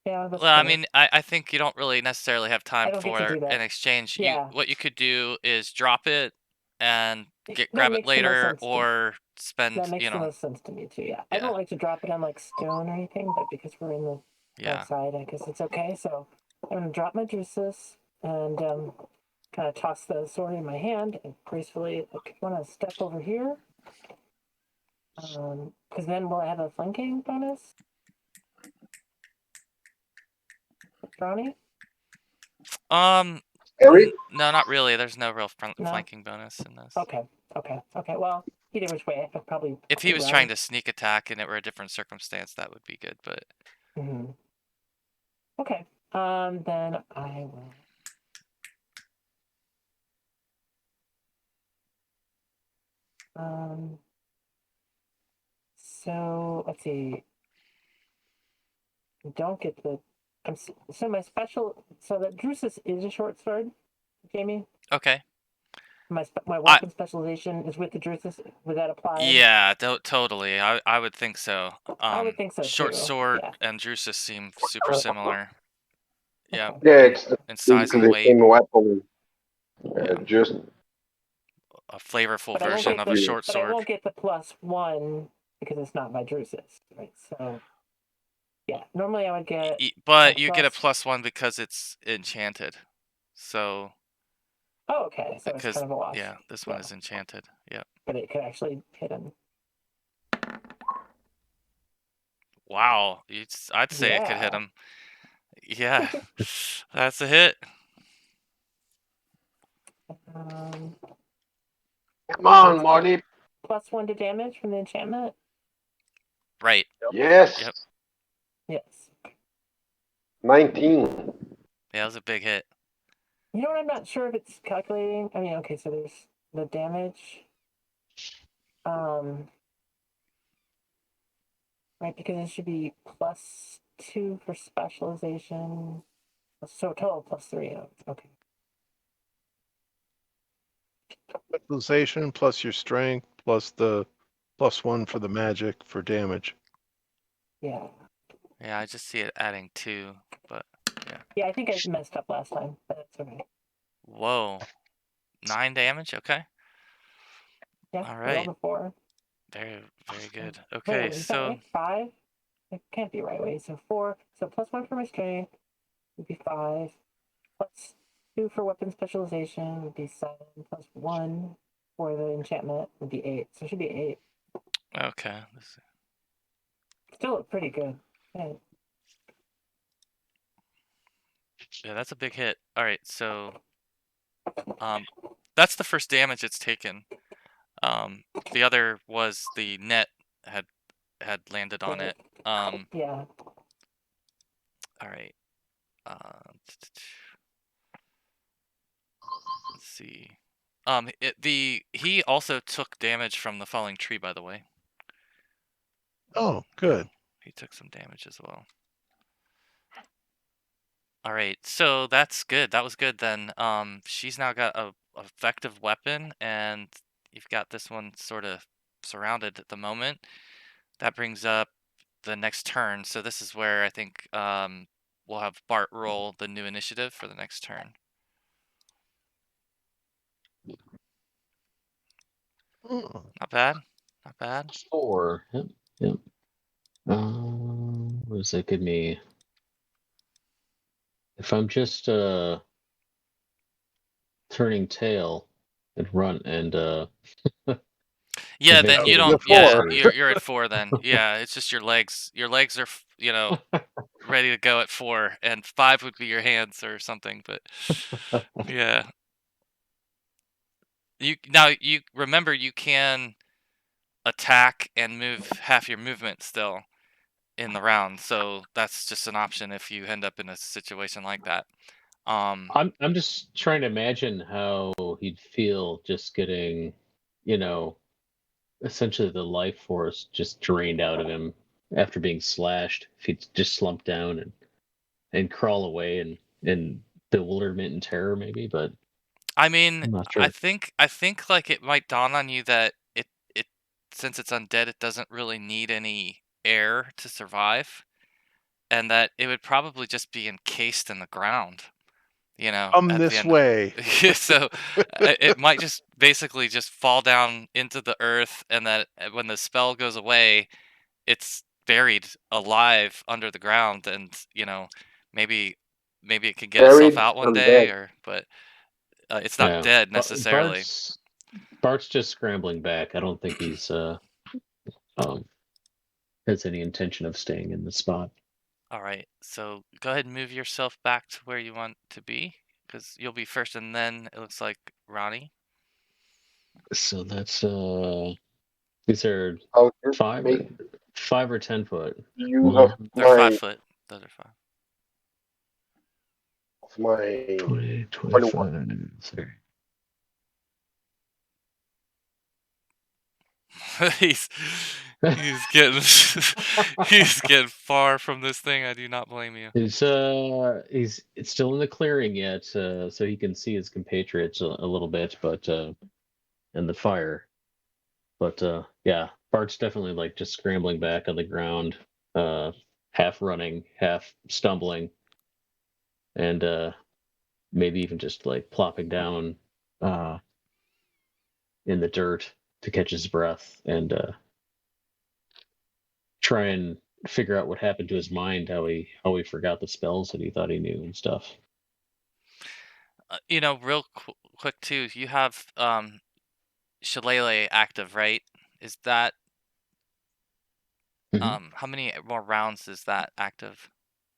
Yeah, that's Well, I true. mean, I think you don't really necessarily have time don't get to for do that. an exchange. Yeah. What you could do is drop it and That grab it makes the most later, sense to- or spend, That makes the most sense to me too. Yeah. I Yeah. don't like to drop it on like stone or anything, but because we're in the yeah. outside, I guess it's okay. So I'm gonna drop my Drusus and kind of toss the sword in my hand and gracefully like want to step over here. Because then will I have a flanking bonus? Ronnie? Harry? No, not really. There's no real No? flanking bonus in this. Okay. Well, either which way, I could probably. If he was trying to sneak attack and it were a different circumstance, that would be good. But Mm-hmm. Okay. Then I will. So let's see. Don't get the. So my special. So the Drusus is a short sword, Jamie. okay. My weapon specialization is with the Drusus. Would that apply? Yeah, totally. I would think so. I would think so Short too. sword Yeah. and Drusus seem super similar. Yeah. Okay. Yeah, it's In size basically and the weight. same weapon. Yeah. Just A flavorful But I won't version get of a the. short But I sword. won't get the +1 because it's not my Drusus, right? So. Yeah. Normally I would get. But you get a +1 because it's enchanted. So. Oh, okay. So it's Because kind of a wash. yeah, this one is enchanted. Yeah. But it could actually hit him. Wow. I'd say it could hit Yeah. him. Yeah. That's a hit. come on, Marty. +1 to damage from the enchantment. Right. Yes. Yep. Yes. 19. Yeah, that was a big hit. You know what? I'm not sure if it's calculating. I mean, okay, so there's the damage. Right, because it should be +2 for specialization. So total +3. Okay. Specialization plus your strength plus the +1 for the magic for damage. Yeah. Yeah, I just see it adding 2, but yeah. Yeah, I think I messed up last time, but that's okay. Whoa. 9 damage? Okay. Yeah. All I rolled right. a 4. Very good. Wait, Okay, is that so right? 5? It can't be right. Wait, so 4. So +1 for my strength would be 5. +2 for weapon specialization would be 7. +1 for the enchantment would be 8. So it should be 8. okay. Still pretty good. Okay. Yeah, that's a big hit. All right, so that's the first damage it's taken. The other was the net had landed on it. Yeah. All right. Let's see. He also took damage from the falling tree, by the way. Oh, good. He took some damage as well. All right, so that's good. That was good then. She's now got a effective weapon, and you've got this one sort of surrounded at the moment. That brings up the next turn. So this is where I think we'll have Bart roll the new initiative for the next turn. Oh. Not bad. Not bad. 4. Yep. What does that give me? If I'm just turning tail and run and Yeah, then you Eventually don't. You're Yeah, four. you're at 4 then. Yeah, it's just your legs. Your legs are, ready to go at 4, and 5 would be your hands or something. But yeah, you remember you can attack and move half your movement still in the round, so that's just an option if you end up in a situation like that. I'm just trying to imagine how he'd feel just getting, you know, essentially the life force just drained out of him after being slashed. If he'd just slump down and crawl away in bewilderment and terror, maybe. But I mean, I'm not I sure. think like it might dawn on you that it since it's undead, it doesn't really need any air to survive, and that it would probably just be encased in the ground, Come at the this end of way. so it might just basically just fall down into the earth, and that when the spell goes away, it's buried alive under the ground, and maybe maybe it can get itself Buried out one and day, dead. but it's not Yeah, dead necessarily. Bart's just scrambling back. I don't think he's um has any intention of staying in the spot. All right, so go ahead and move yourself back to where you want to be, because you'll be first, and then it looks like Ronnie. So that's these are I'll just five make 5 or 10 foot. use Well, They're 5 foot. Those are of my 20, 21. 25, 30. he's he's getting he's getting far from this thing. I do not blame you. He's it's still in the clearing yet, so he can see his compatriots a little bit, but in the fire. But yeah, Bart's definitely like just scrambling back on the ground, half running, half stumbling, and maybe even just like plopping down in the dirt to catch his breath and try and figure out what happened to his mind, how he forgot the spells that he thought he knew and stuff. Real quick too. You have Shillelagh active, right? Is that Mhm. how many more rounds is that active?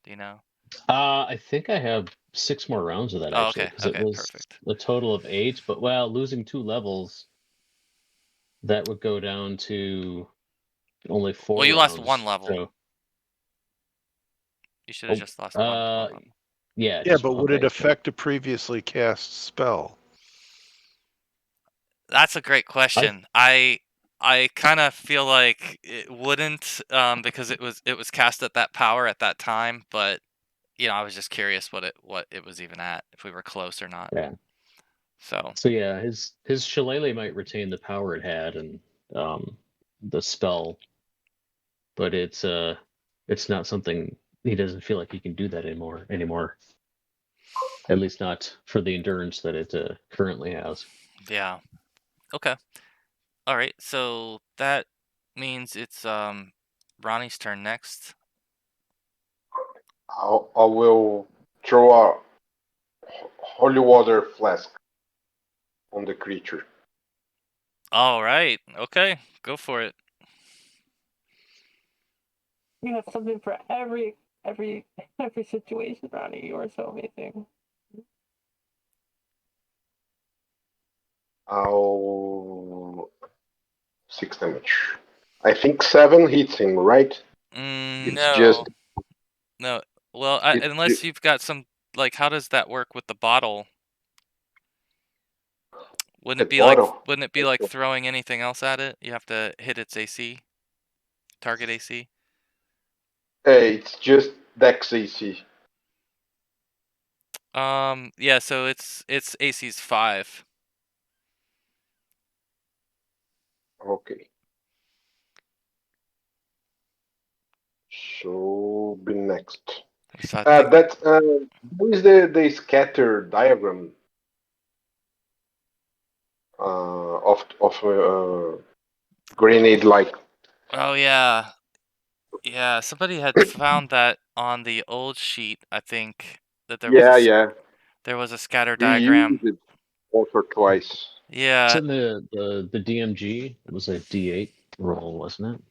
Do you know? I think I have 6 more rounds of that Oh, actually, okay. because it Okay, was perfect. a total of 8. But well, losing 2 levels, that would go down to only Well, 4 you lost 1 rounds. level. So, You should have just lost one level. yeah, Yeah, just but would it okay. affect a previously cast spell? That's a great question. I kind of feel like it wouldn't, because it was cast at that power at that time, but I was just curious what it was even at, if we were close or not. Yeah. So So yeah, his shillelagh might retain the power it had and the spell, but it's not something he doesn't feel like he can do that anymore. At least not for the endurance that it currently has. yeah, okay, all right. So that means it's Ronnie's turn next. I will throw a holy water flask on the creature. All right, okay, go for it. You have something for every situation, Ronnie. You are so amazing. I'll 6 damage. I think 7 hits him, right? It's just No. Well, it, unless you've got some, like, how does that work with the bottle? the bottle. Wouldn't it be like throwing anything else at it? You have to hit its AC, target AC. It's just Dex AC. Yeah, so it's AC's 5. Okay. So be next. So I think What is the scatter diagram of grenade like? oh yeah. Yeah, somebody had found that on the old sheet, I think, that Yeah, yeah. there was a scatter We diagram. used it once or twice. Yeah, So the DMG, it was a D8 roll, wasn't it?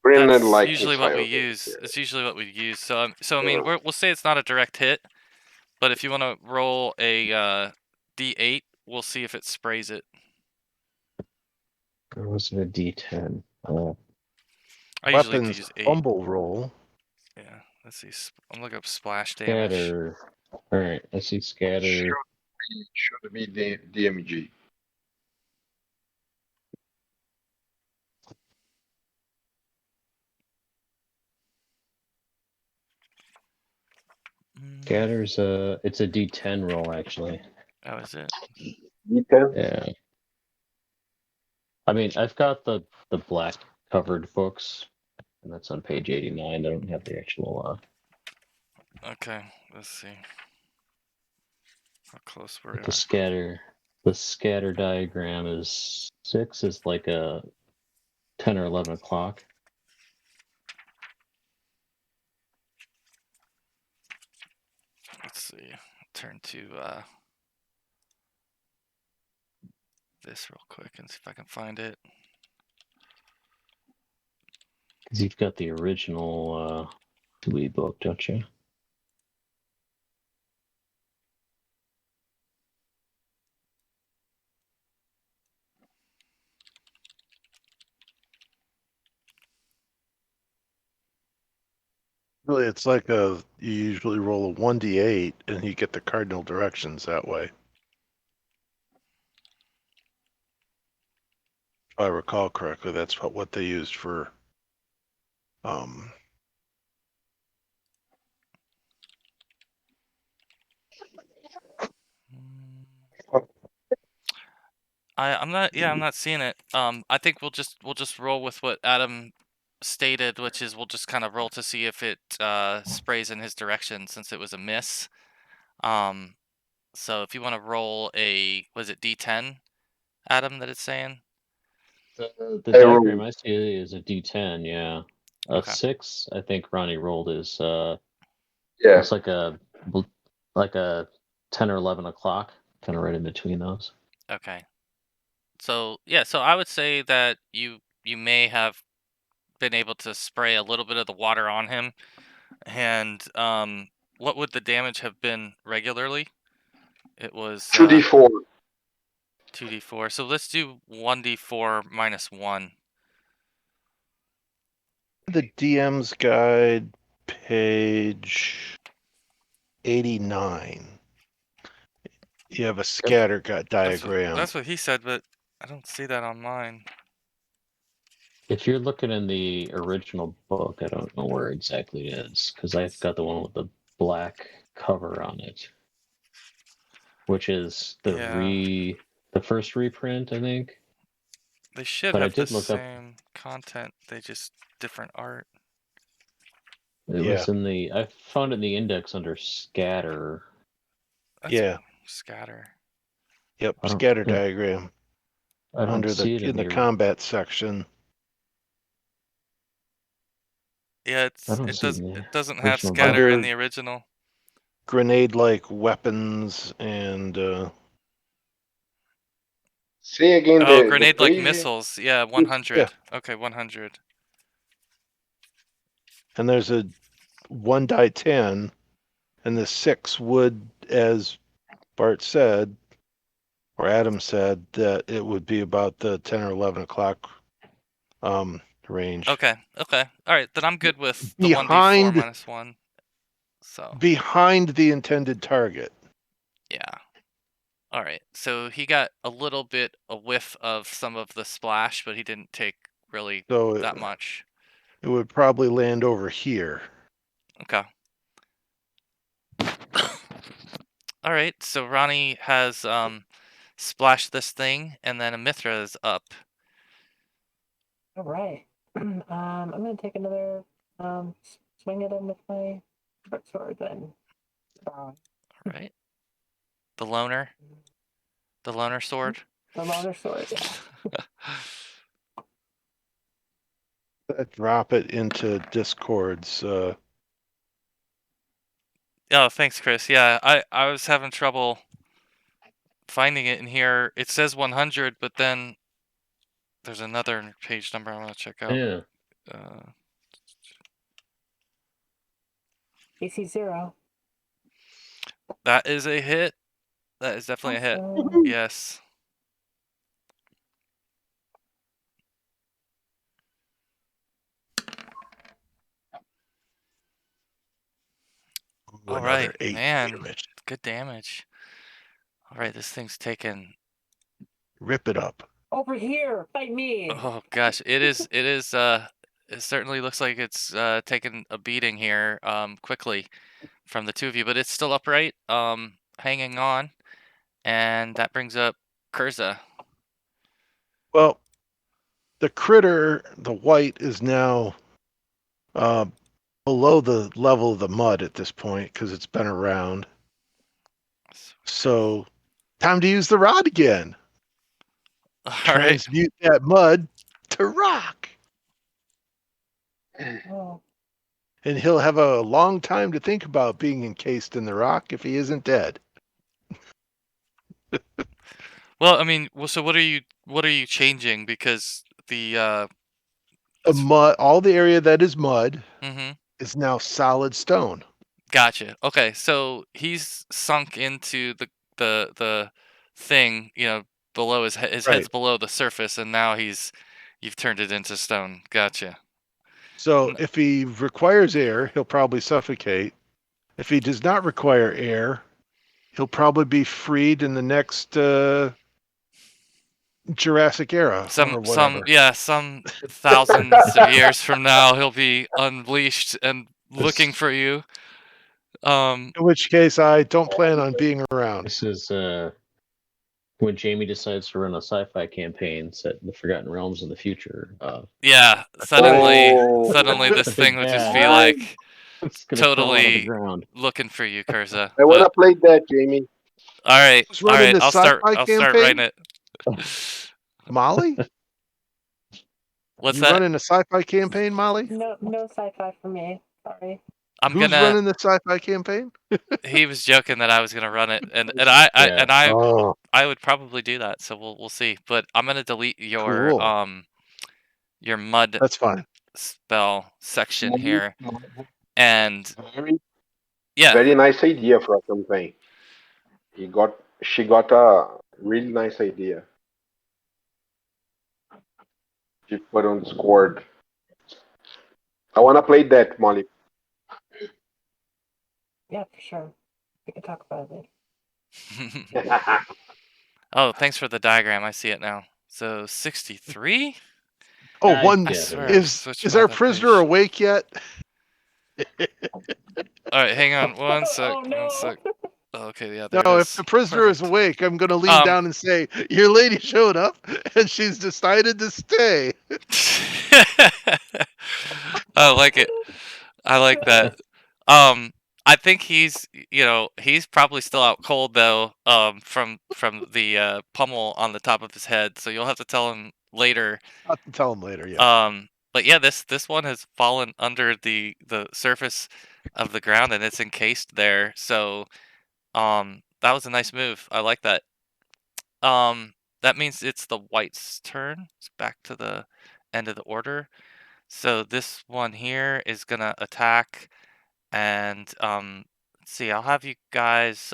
Printed that's like usually what inside we of it. use. It's usually what we use. So I mean, Yeah. we'll say it's not a direct hit, but if you want to roll a D8, we'll see if it sprays it. Or was it a D10? I usually like to Weapons use 8. fumble roll. Yeah, let's see. I'm looking up splash damage. Scatter. All right, I see scatter. Should be the DMG. Scatter's it's a D10 roll actually. Oh, is it? D10? Yeah. I mean, I've got the black covered books, and that's on page 89. I don't have the actual. Okay, let's see. How close were we? The scatter diagram is 6 is like a 10 or 11 o'clock. Let's see. Turn to this real quick and see if I can find it. Because you've got the original Dewey book, don't you? Really, it's like you usually roll a 1d8 and you get the cardinal directions that way. If I recall correctly, that's what they used for I'm not seeing it. I think we'll just roll with what Adam stated, which is we'll just kind of roll to see if it sprays in his direction since it was a miss. So if you want to roll was it D10, Adam, that it's saying? The diagram I see is a D10, yeah. A Okay. 6, I think Ronnie rolled is Yeah. looks like a 10 or 11 o'clock, kind of right in between those. Okay. So yeah, so I would say that you may have been able to spray a little bit of the water on him, and what would the damage have been regularly? It was 2d4. 2d4. So let's do 1d4 minus 1. the DM's guide, page 89. You have a scatter diagram. That's what he said, but I don't see that on mine. If you're looking in the original book, I don't know where exactly it is, because I've got the one with the black cover on it, which is the first reprint, I think. They should But I have the did look up. same content. They just different art. It was in the. I found it in the index under scatter. That's scatter. Yep, scatter diagram. I don't under see it in the combat section. Yeah, it doesn't have original scatter in Under the original. Grenade-like weapons and Say again Oh, the grenade-like page. missiles. Yeah, 100. Yeah. Okay, 100. And there's a 1 die 10, and the 6 would, as Bart said, or Adam said, that it would be about the 10 or 11 o'clock range. Okay. All right, then I'm good with the 1d4 minus 1. So behind the intended target. Yeah. All right. So he got a whiff of some of the splash, but he didn't take really that much. It would probably land over here. Okay. All right. So Ronnie has splashed this thing, and then Amithra is up. All right. I'm gonna take another swing at him with my short sword then. All right. The loner sword. The loner sword. Yeah. Drop it into Discord's. Oh, thanks, Chris. Yeah, I was having trouble finding it in here. It says 100, but then there's another page number I want to check out. Yeah. AC 0. That is a hit. That is definitely a hit. Awesome. Yes. Ooh, All another right, 8 man. damage. Good damage. All right, this thing's taken. Rip it up. Over here, fight me. Oh gosh, it is. It certainly looks like it's taken a beating here quickly from the two of you, but it's still upright, hanging on, and that brings up Kurza. Well, the critter, the white, is now below the level of the mud at this point because it's been around. So, time to use the rod again. All right. Transmute that mud to rock. Oh. And he'll have a long time to think about being encased in the rock if he isn't dead. Well, I mean, so what are you changing? Because the Mud, all the area that is mud mm-hmm. is now solid stone. Gotcha. Okay, so he's sunk into the thing, below his head's Right. below the surface, and now you've turned it into stone. Gotcha. So if he requires air, he'll probably suffocate. If he does not require air, he'll probably be freed in the next Jurassic era or whatever. Some thousands of years from now, he'll be unleashed and looking for you. In which case, I don't plan on being around. This is when Jamie decides to run a sci-fi campaign set in the Forgotten Realms in the future. Yeah, suddenly Oh. this thing would just be Yeah. like It's gonna crawl out of the totally ground. looking for you, Kurza. I wanna play that, Jamie. All right, Who's running the I'll start sci-fi writing campaign? it. Molly? What's You that? running a sci-fi campaign, Molly? No sci-fi for me. Sorry. Who's running the sci-fi campaign? He was joking that I was gonna run it, and I Oh, I would probably do that. So we'll see. But I'm gonna delete your cool. your mud That's fine. spell section here, and Very, yeah, very nice idea for a campaign. She got a really nice idea. She put on Discord. I wanna play that, Molly. Yeah, for sure. We can talk about it. Oh, thanks for the diagram. I see it now. So 63. Oh, I one get swear it. I is switched is my our web prisoner page. awake yet? All right, hang on one sec. Oh no. One sec. Oh, okay, yeah, there No, it if is. the prisoner is Perfect. awake, I'm going to lean down and say, "Your lady showed up, and she's decided to stay." I like it. I like that. I think he's probably still out cold though, from the pummel on the top of his head. So you'll have to tell him later. I'll have to tell him later. Yeah. But yeah, this one has fallen under the surface of the ground and it's encased there. So that was a nice move. I like that. That means it's the white's turn. It's back to the end of the order. So this one here is gonna attack, and let's see. I'll have you guys.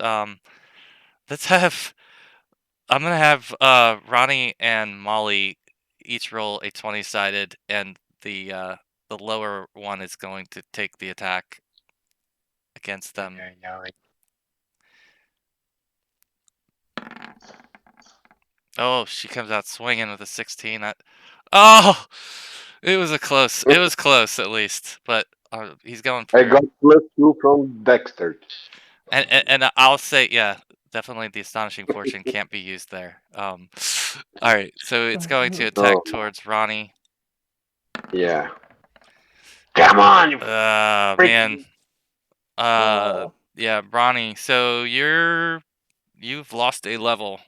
Let's have. I'm gonna have Ronnie and Molly each roll a 20-sided, and the lower one is going to take the attack against them. Oh, she comes out swinging with a 16. Oh, it was close. It was close at least, but he's going I for. got +2 from Dexter. And I'll say, yeah, definitely the astonishing fortune can't be used there. All right, so it's going to attack towards Ronnie. Yeah. Come on, you Man. Oh. Yeah, Ronnie. So you've lost a level.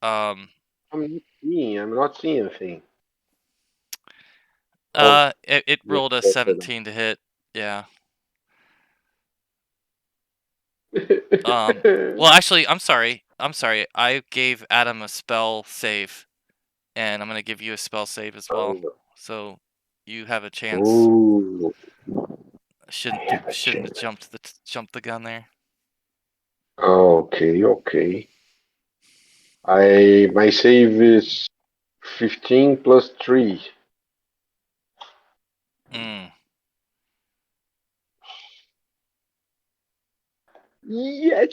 I'm not seeing anything. It rolled a 17 to hit. Yeah. Well, actually, I'm sorry. I'm sorry. I gave Adam a spell save, and I'm gonna give you a spell save as well. So you have a chance. Ooh. Shouldn't I have a have chance. jumped the gun there. Okay, okay. My save is 15 plus 3. Mm. Yes.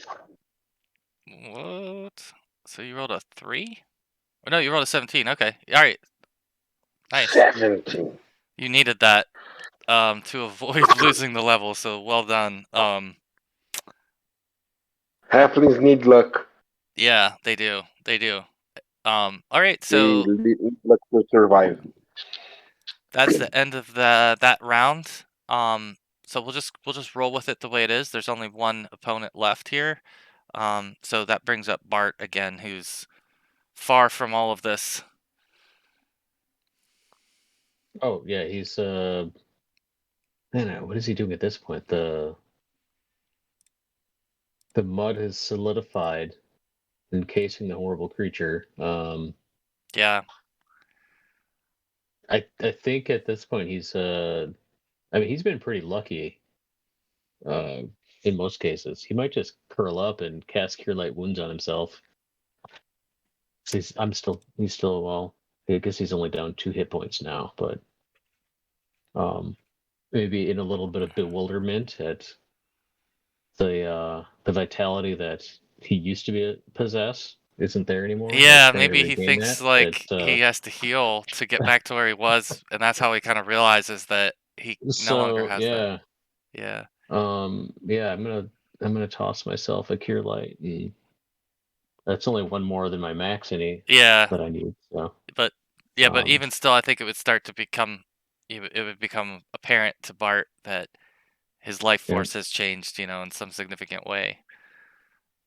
What? So you rolled a 3? Oh, no, you rolled a 17. Okay. All right. Nice. 17. You needed that to avoid losing the level. So well done. Halflings need luck. Yeah, they do. They do. All right. They So need luck to survive. that's the end of that round. So we'll just roll with it the way it is. There's only one opponent left here. So that brings up Bart again, who's far from all of this. Oh yeah, he's man, what is he doing at this point? The mud has solidified, encasing the horrible creature. Yeah. I think at this point he's I mean he's been pretty lucky uh in most cases. He might just curl up and cast Cure Light Wounds on himself. He's still well, I guess he's only down 2 hit points now, but maybe in a little bit of bewilderment at the vitality that he used to possess isn't there anymore. Like Yeah, trying to maybe he regain thinks that. like It's he has to heal to get back to where he was, and that's how he kind of realizes that he no longer so has that. yeah. Yeah. Yeah, I'm gonna toss myself a Cure Light. That's only one more than my max Yeah, that I need. So but even still, I think it would start to become it would become apparent to Bart that his life yeah. force has changed, in some significant way.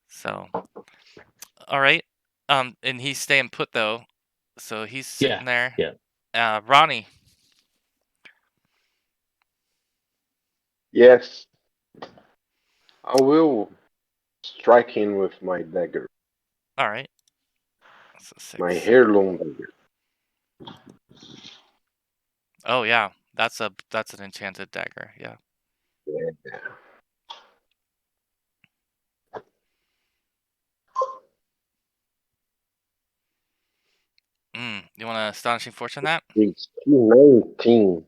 So, all right. And he's staying put though, so he's sitting there. Yeah. Ronnie. Yes. I will strike in with my dagger. All right. So My 6. heirloom dagger. Oh yeah, that's an enchanted dagger. Yeah. Yeah. You want an astonishing fortune that? It's 19.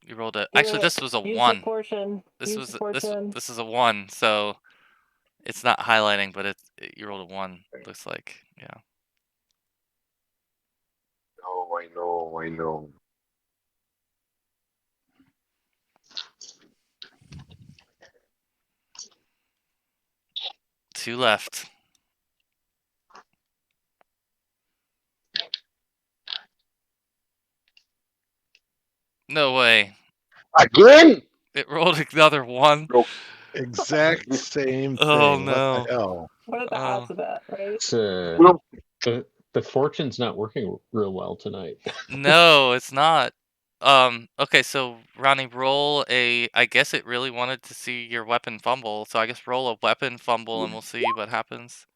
You rolled a. Do Actually, it. this was a Use the 1. portion. This Use was the portion. this is a 1. So it's not highlighting, but you rolled a 1. Looks like, yeah. Oh, I know, I know. Two left. No way. Again? It rolled another 1. No. Exact same Oh thing. What the no. hell? What are the odds of that, right? It's No. the fortune's not working real well tonight. No, it's not. Okay, so Ronnie, roll a. I guess it really wanted to see your weapon fumble, so I guess roll a weapon fumble and we'll see what happens.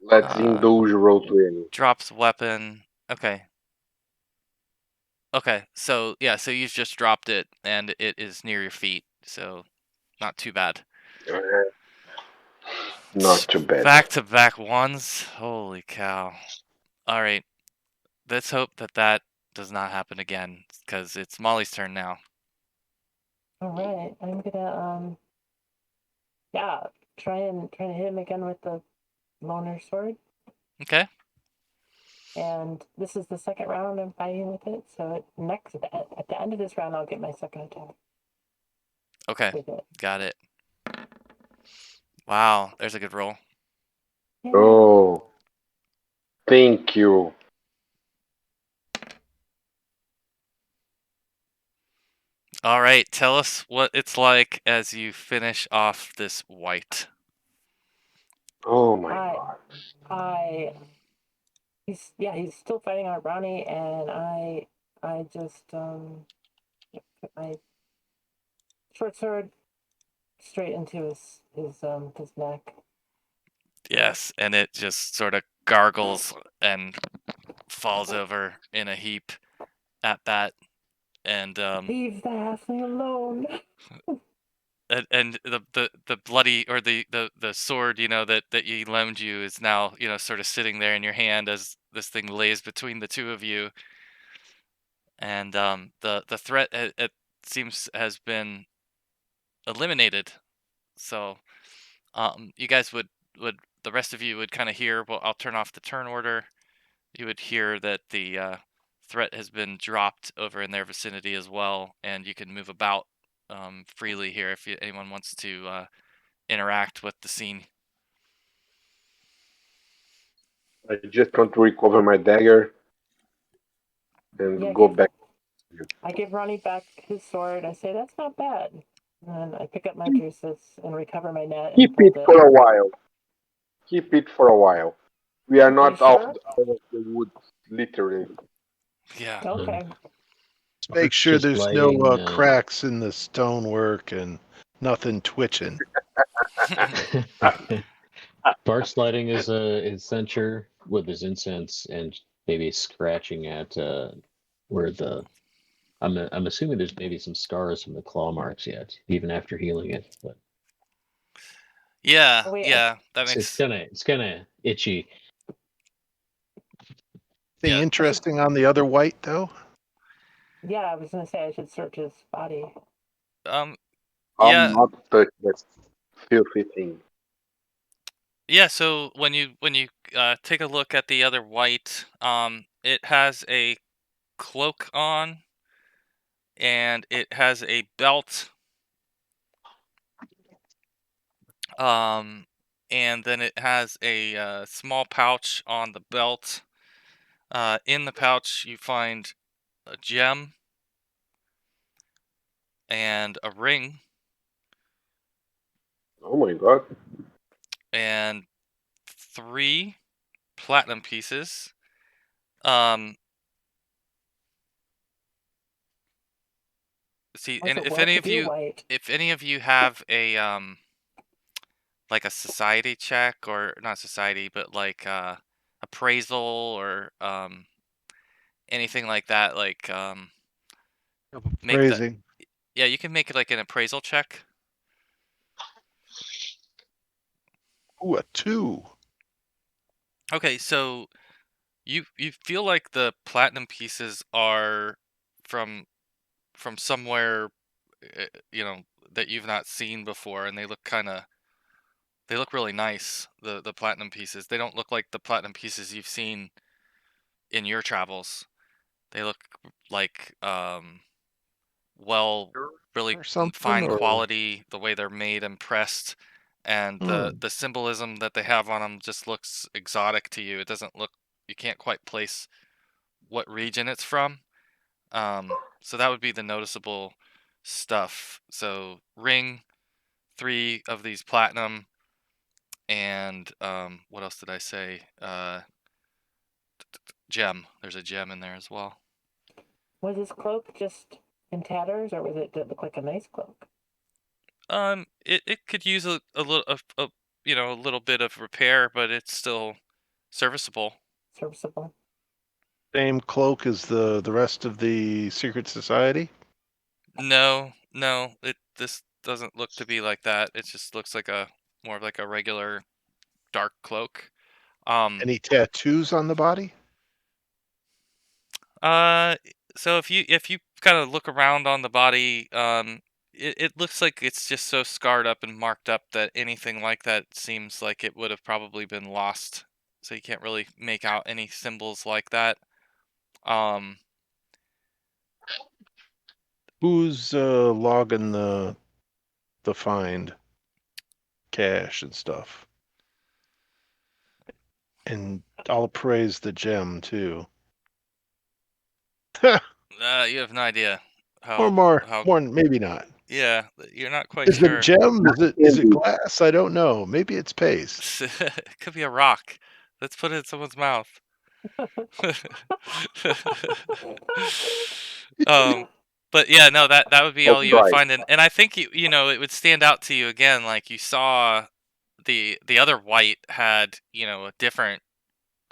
Let's indulge roll 20. Drops weapon. Okay. Okay, so yeah, so you've just dropped it and it is near your feet, so not too bad. Not too bad. Back to back 1s. Holy cow. All right. Let's hope that does not happen again, because it's Molly's turn now. All right, I'm gonna yeah, trying to hit him again with the loner sword. Okay. And this is the second round I'm fighting with it. So at the end of this round, I'll get my second attack. Okay. With it. Got it. Wow, there's a good roll. Yay. Oh, thank you. All right, tell us what it's like as you finish off this white. Oh my god. He's still fighting on Ronnie, and I just put my short sword straight into his neck. Yes, and it just sort of gargles and falls over in a heap at that, and Leave the halfling alone. and the bloody or the sword, that he loaned you is now, sort of sitting there in your hand as this thing lays between the two of you, and the threat, it seems, has been eliminated. So you guys would the rest of you would kind of hear. Well, I'll turn off the turn order. You would hear that the threat has been dropped over in their vicinity as well, and you can move about freely here if anyone wants to interact with the scene. I just want to recover my dagger and Yeah, go back. I give Ronnie back his sword. I say, that's not bad. And I pick up my juices and recover my net and Keep fold it it. for a while. Keep it for a while. We are not sure? out of the woods, literally. Yeah. Okay. Make sure Just there's no laying, cracks in the stonework and nothing twitching. Bark sliding is censure with his incense and maybe scratching at where the. I'm assuming there's maybe some scars from the claw marks yet, even after healing it. But Yeah, Oh, wait, yeah, that it's makes kind of itchy. Thing yeah. interesting on the other white though? Yeah, I was gonna say I should search his body. Um, I'm yeah, not touching that filthy thing. yeah. So when you take a look at the other white, it has a cloak on, and it has a belt. And then it has a small pouch on the belt. In the pouch, you find a gem and a ring Oh my god. and 3 platinum pieces. See, That's and a well-to-do white. if any of you have a like a society check, or not society, but like appraisal, or anything like that, like make that. Phrasing. Yeah, you can make it like an appraisal check. Ooh, a 2. Okay, so you feel like the platinum pieces are from somewhere, uh, you know that you've not seen before, and they look really nice. The platinum pieces. They don't look like the platinum pieces you've seen in your travels. They look like well, really Or something, fine or quality. The way they're made and pressed, and hmm. the symbolism that they have on them just looks exotic to you. It doesn't look. You can't quite place what region it's from. So that would be the noticeable stuff. So ring, 3 of these platinum, and what else did I say? Gem. There's a gem in there as well. Was his cloak just in tatters, or did it look like a nice cloak? It could use a little a little bit of repair, but it's still serviceable. Serviceable. Same cloak as the rest of the secret society? No, this doesn't look to be like that. It just looks like a more of like a regular dark cloak. Any tattoos on the body? Uh, so if you kind of look around on the body, it looks like it's just so scarred up and marked up that anything like that seems like it would have probably been lost. So you can't really make out any symbols like that. Um, Who's logging the find cache and stuff? And I'll appraise the gem too. you have no idea Or how more, maybe not. yeah, you're not quite Is it sure. gem? Is it Indeed. glass? I don't know. Maybe it's paste. It could be a rock. Let's put it in someone's mouth. um, but yeah, no, that would be I'll all you would try. find, and I think it would stand out to you again, like you saw the other white had, a different.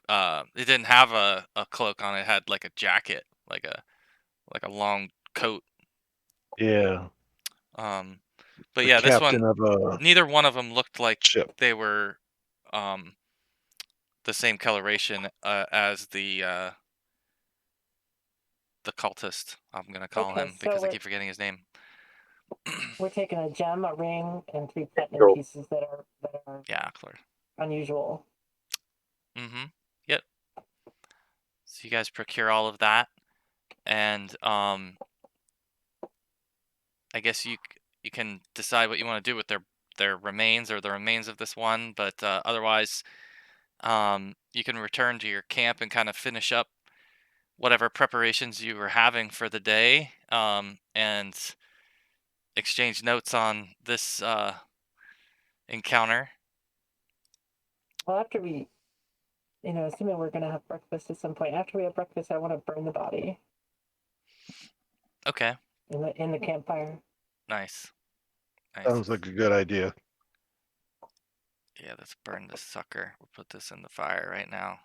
It didn't have a cloak on it. It had like a jacket, like a long coat. Yeah. But The yeah, this one, captain of a neither one of them looked like ship. they were the same coloration as the cultist. I'm gonna call Okay, him so because I keep forgetting his name. we're taking a gem, a ring, and 3 platinum Go. pieces that are Yeah, Claire. unusual. Mm-hmm. Yep. So you guys procure all of that, and I guess you can decide what you want to do with their remains or the remains of this one, but otherwise, you can return to your camp and kind of finish up whatever preparations you were having for the day, and exchange notes on this encounter. Well, after we, assuming we're gonna have breakfast at some point, after we have breakfast, I want to burn the body Okay, in the campfire. nice. Sounds like a good idea. Yeah, let's burn this sucker. We'll put this in the fire right now.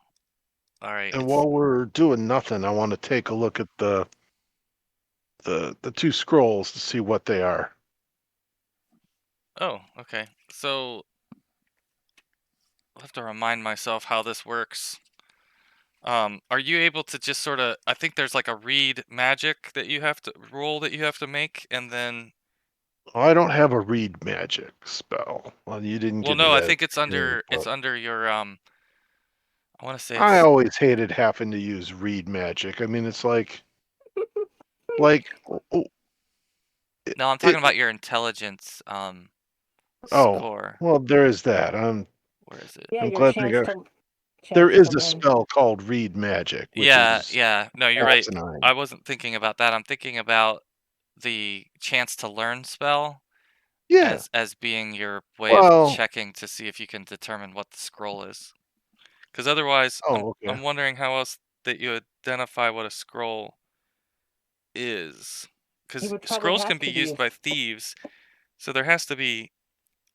All right. And while we're doing nothing, I want to take a look at the 2 scrolls to see what they are. Oh, okay. So I'll have to remind myself how this works. Are you able to just sort of? I think there's like a read magic that you have to roll that you have to make, and then. Oh, I don't have a read magic spell. Well, you didn't Well, give me no, I that. think it's under but your I want to say I it's. always hated having to use read magic. I mean, it's like oh, No, I'm talking about your intelligence oh, score. well, there is that. Where is it? Yeah, I'm your glad they chance got. to. There Chance is to a learn. spell called read magic, which Yeah, is yeah. No, you're right. asinine. I wasn't thinking about that. I'm thinking about the chance to learn spell Yeah. as being your way of Well, checking to see if you can determine what the scroll is. Because otherwise, oh, okay. I'm wondering how else that you identify what a scroll is. Because would probably scrolls have can be to be used by thieves, so there has to be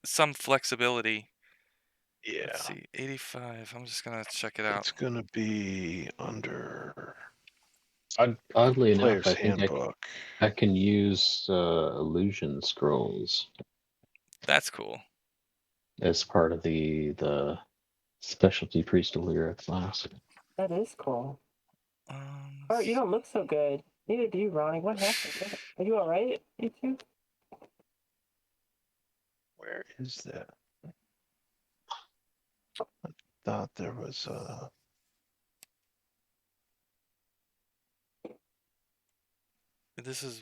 some flexibility. Yeah. Let's see, 85. I'm just gonna check it out. It's gonna be under Oddly enough, player's I think handbook. I can use illusion scrolls That's cool. as part of the specialty priest of lyric class. That is cool. Oh, you don't look so good. Neither do you, Ronnie. What happened? Are you all right? You two? Where is that? I thought there was a. This is,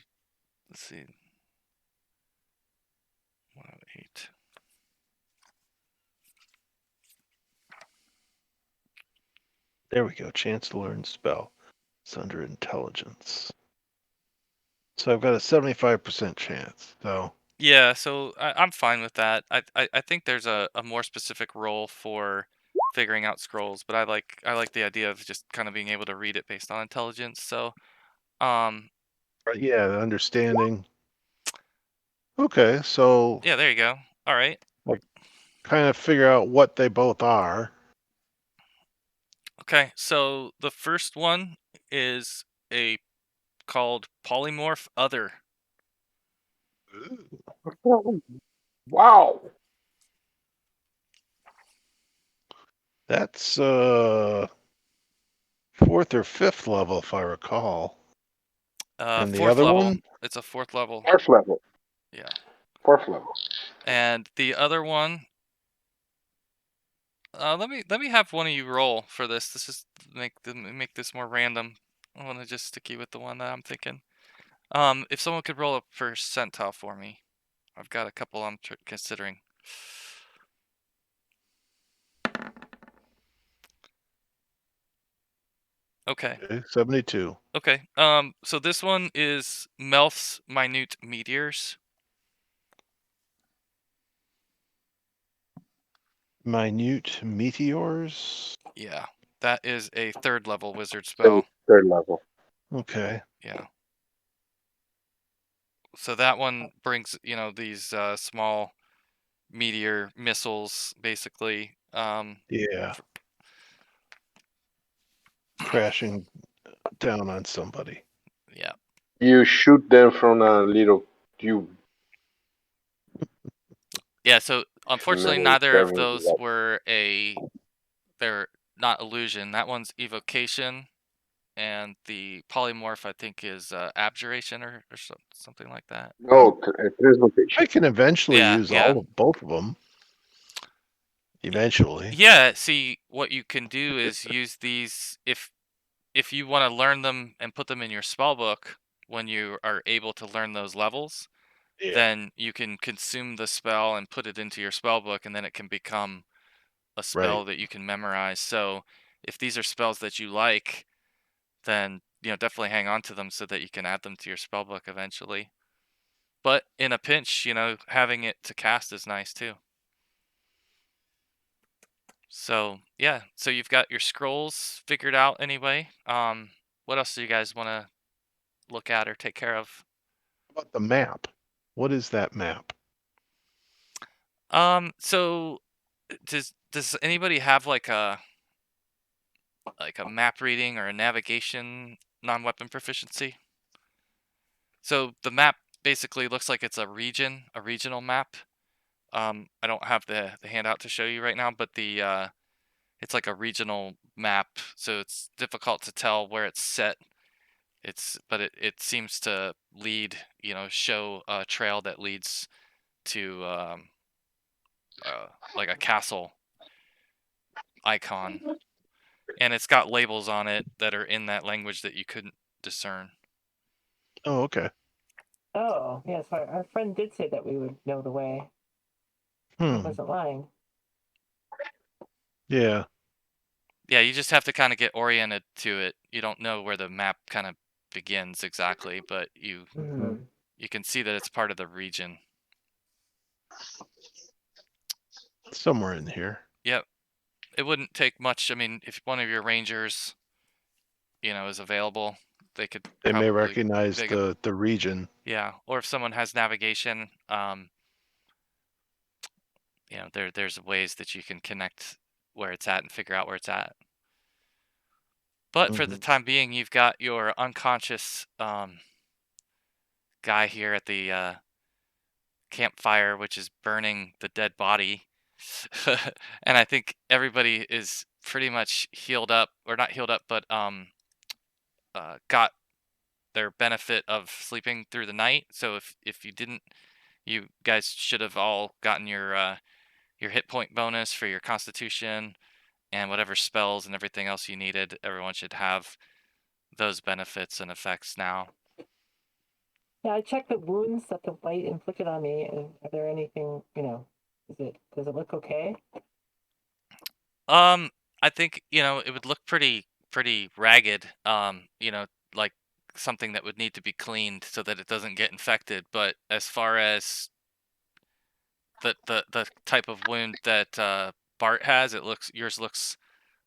let's see, 108. There we go. Chance to learn spell. It's under intelligence. So I've got a 75% chance. So Yeah, so I'm fine with that. I think there's a more specific role for figuring out scrolls, but I like the idea of just kind of being able to read it based on intelligence. So, yeah, understanding. Okay, so yeah, there you go. All right. kind of figure out what they both are. Okay, so the first one is called polymorph other. Wow. That's 4th or 5th level, if I recall. And the 4th other level. one? It's a 4th level. 4th level. Yeah. 4th level. And the other one. Let me have one of you roll for this. This is make this more random. I want to just stick you with the one that I'm thinking. If someone could roll a percentile for me, I've got a couple I'm considering. Okay. 72. Okay. So this one is Melf's minute meteors. Minute meteors. Yeah, that is a 3rd level wizard spell. 3rd level. Okay. Yeah. So that one brings these small meteor missiles, basically. Yeah. Crashing down on somebody. Yeah. You shoot them from a little tube. Yeah, so unfortunately Remember neither of serving those that. were they're not illusion. That one's evocation, and the polymorph I think is abjuration or something like that. No, I transmutation. can eventually Yeah, use yeah. both of them. Eventually. Yeah, see what you can do is use these if you want to learn them and put them in your spell book when you are able to learn those levels, Yeah. then you can consume the spell and put it into your spell book, and then it can become a spell Right. that you can memorize. So if these are spells that you like, then definitely hang on to them so that you can add them to your spell book eventually. But in a pinch, having it to cast is nice too. So yeah, so you've got your scrolls figured out anyway. What else do you guys want to look at or take care of? How about the map? What is that map? So does anybody have like a map reading or a navigation non-weapon proficiency? So the map basically looks like it's a regional map. I don't have the handout to show you right now, but it's like a regional map, so it's difficult to tell where it's set. But it seems to lead, show a trail that leads to like a castle icon, and it's got labels on it that are in that language that you couldn't discern. Oh, okay. Oh, yes. Our friend did say that we would know the way. He wasn't lying. Yeah. Yeah, you just have to kind of get oriented to it. You don't know where the map kind of begins exactly, but you can see that it's part of the region. Somewhere in here. Yep. It wouldn't take much. I mean, if one of your rangers, is available, they could They may probably recognize the region. Yeah, or if someone has navigation, there's ways that you can connect where it's at and figure out where it's at. But for the time being, you've got your unconscious guy here at the campfire, which is burning the dead body. And I think everybody is pretty much healed up, or not healed up, but got their benefit of sleeping through the night. So if you didn't, you guys should have all gotten your hit point bonus for your constitution and whatever spells and everything else you needed. Everyone should have those benefits and effects now. Yeah, I checked the wounds that the light inflicted on me, and are there anything, does it look okay? I think, it would look pretty ragged, like something that would need to be cleaned so that it doesn't get infected. But as far as the type of wound that Bart has, yours looks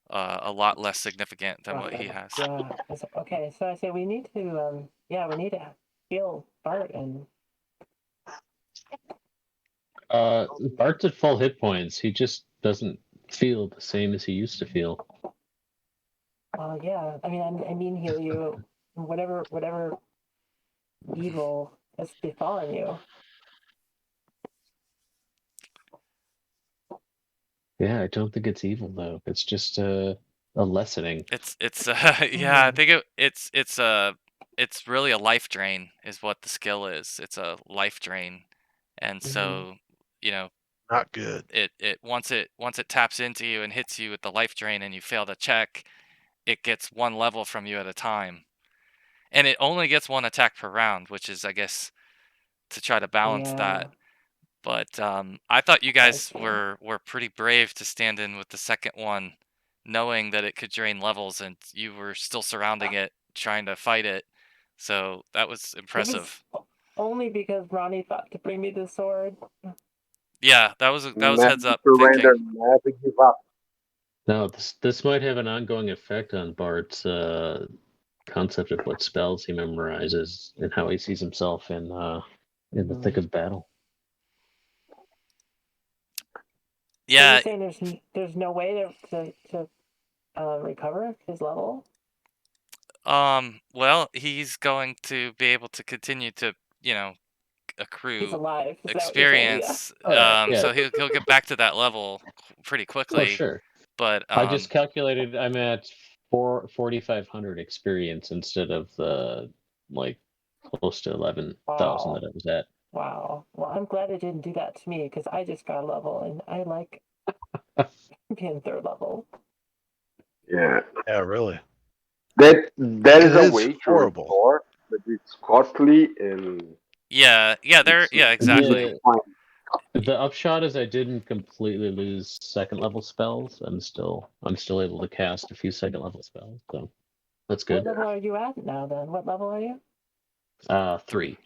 a lot less significant than what he has. Yeah. Okay, so I say we need to we need to heal Bart and Bart's at full hit points. He just doesn't feel the same as he used to feel. yeah. I mean heal you whatever evil has befallen you. Yeah, I don't think it's evil though. It's just a lessening. It's yeah, I think it's really a life drain is what the skill is. It's a life drain. And so, Not good. it once it taps into you and hits you with the life drain and you fail the check, it gets one level from you at a time. And it only gets one attack per round, which is, I guess, to try to balance that. But I thought you guys were pretty brave to stand in with the second one, knowing that it could drain levels, and you were still surrounding it, trying to fight it. So that was impressive. Only because Ronnie thought to bring me the sword. Yeah, that was Never heads up surrender, thinking. never give up. Now, this might have an ongoing effect on Bart's concept of what spells he memorizes and how he sees himself in the thick of battle. Yeah. you're saying there's no way to recover his level? Well, he's going to be able to continue to, He's accrue alive. Is that what you're saying? Yeah. experience. Oh, yeah. So he'll get back to that level pretty Oh, quickly. sure. But I just calculated I'm at 4,500 experience instead of the like close to 11,000 Wow. that I was at. Wow. Well, I'm glad it didn't do that to me because I just got a level and I like being third level. Yeah. Yeah, really. That is It a is way to horrible. restore, but it's costly and yeah, it's exactly. The upshot is I didn't completely lose second level spells. I'm still able to cast a few second level spells, so that's What good. level are you at now then? What level are you? 3.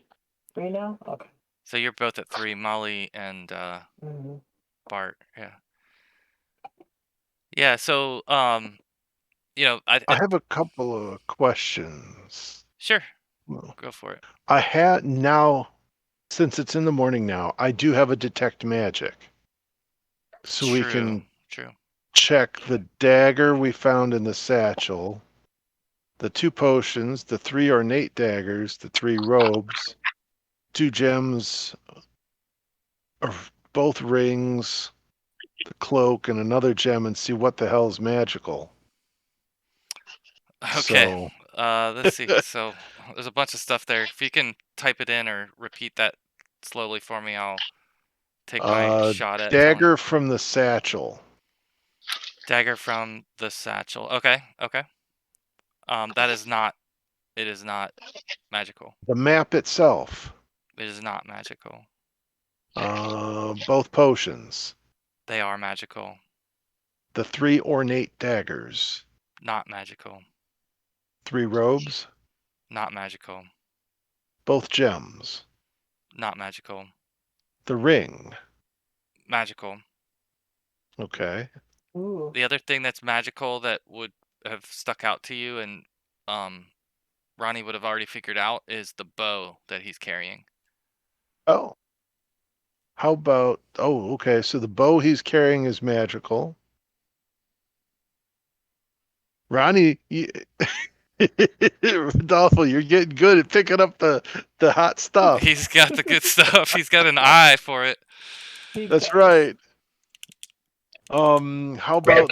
3 now? Okay. So you're both at 3, Molly and Mm-hmm. Bart. Yeah. Yeah. So I I have a couple of questions. sure, Well, go for it. I had now, since it's in the morning now, I do have a detect magic. So we can True. check the dagger we found in the satchel, the 2 potions, the 3 ornate daggers, the 3 robes, 2 gems, or both rings, the cloak, and another gem, and see what the hell's magical. Okay. So, Let's see. So there's a bunch of stuff there. If you can type it in or repeat that slowly for me, I'll take my shot at telling. dagger from the satchel. Dagger from the satchel. Okay. That is not. It is not magical. The map itself. It is not magical. Both potions. They are magical. The 3 ornate daggers. Not magical. 3 robes. Not magical. Both gems. Not magical. The ring. Magical. Okay. Ooh. The other thing that's magical that would have stuck out to you and Ronnie would have already figured out is the bow that he's carrying. Oh. How about, okay, so the bow he's carrying is magical. Ronnie, Rodolfo, you're getting good at picking up the hot stuff. He's got the good stuff. He's got an eye for it. That's right. How about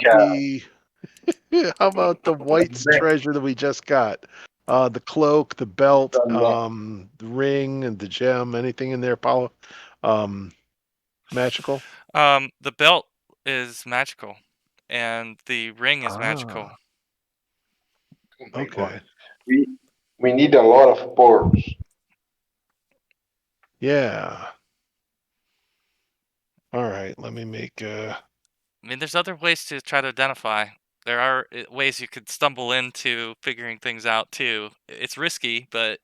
how about the White's treasure that we just got? The cloak, the belt, the ring, and the gem. Anything in there, Paolo? Magical? The belt is magical, and the ring is magical. Oh my Okay. God. We need a lot of pearls. Yeah. All right. Let me make. I mean, there's other ways to try to identify. There are ways you could stumble into figuring things out too. It's risky, but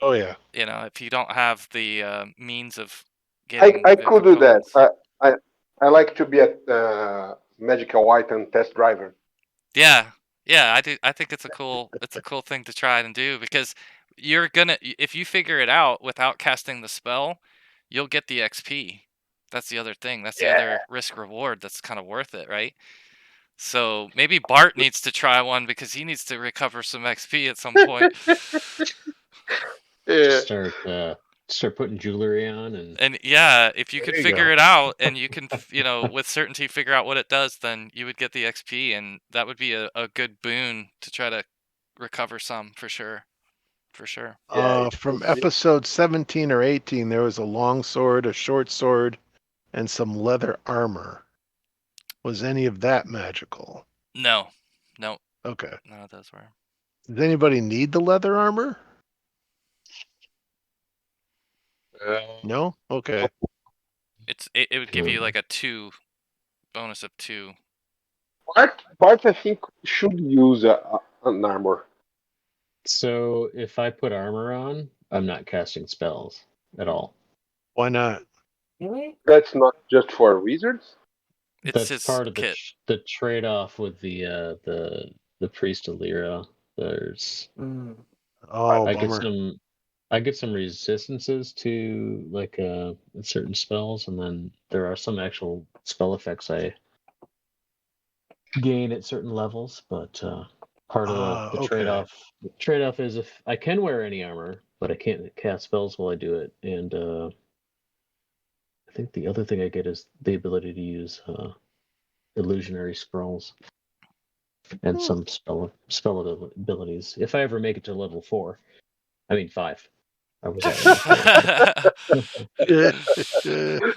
Oh yeah. if you don't have the means of getting I the could do that. components. I like to be a magical item test driver. Yeah, I do. I think it's a cool thing to try and do because you're gonna if you figure it out without casting the spell, you'll get the XP. That's the other thing. That's the other risk reward that's kind of worth it, right? So maybe Bart needs to try one because he needs to recover some XP at some point. Yeah. Start putting jewelry on And yeah, if you could you figure go. it out and you can, with certainty figure out what it does, then you would get the XP, and that would be a good boon to try to recover some for sure. For sure. From episode 17 or 18, there was a long sword, a short sword, and some leather armor. Was any of that magical? No. Okay. None of those were. Does anybody need the leather armor? No? Okay. It would give you like a 2 bonus of 2. Bart, I think, should use an armor. So if I put armor on, I'm not casting spells at all. Why not? Really? That's not just for wizards. It's That's his part of kit. the trade off with the priest of Lyra. There's Oh, I get bummer. I get some resistances to like certain spells, and then there are some actual spell effects I gain at certain levels. But part of the Okay. trade-off is if I can wear any armor, but I can't cast spells while I do it. And I think the other thing I get is the ability to use illusionary scrolls and some spell abilities. If I ever make it to level 4, I mean 5. I was at level 4.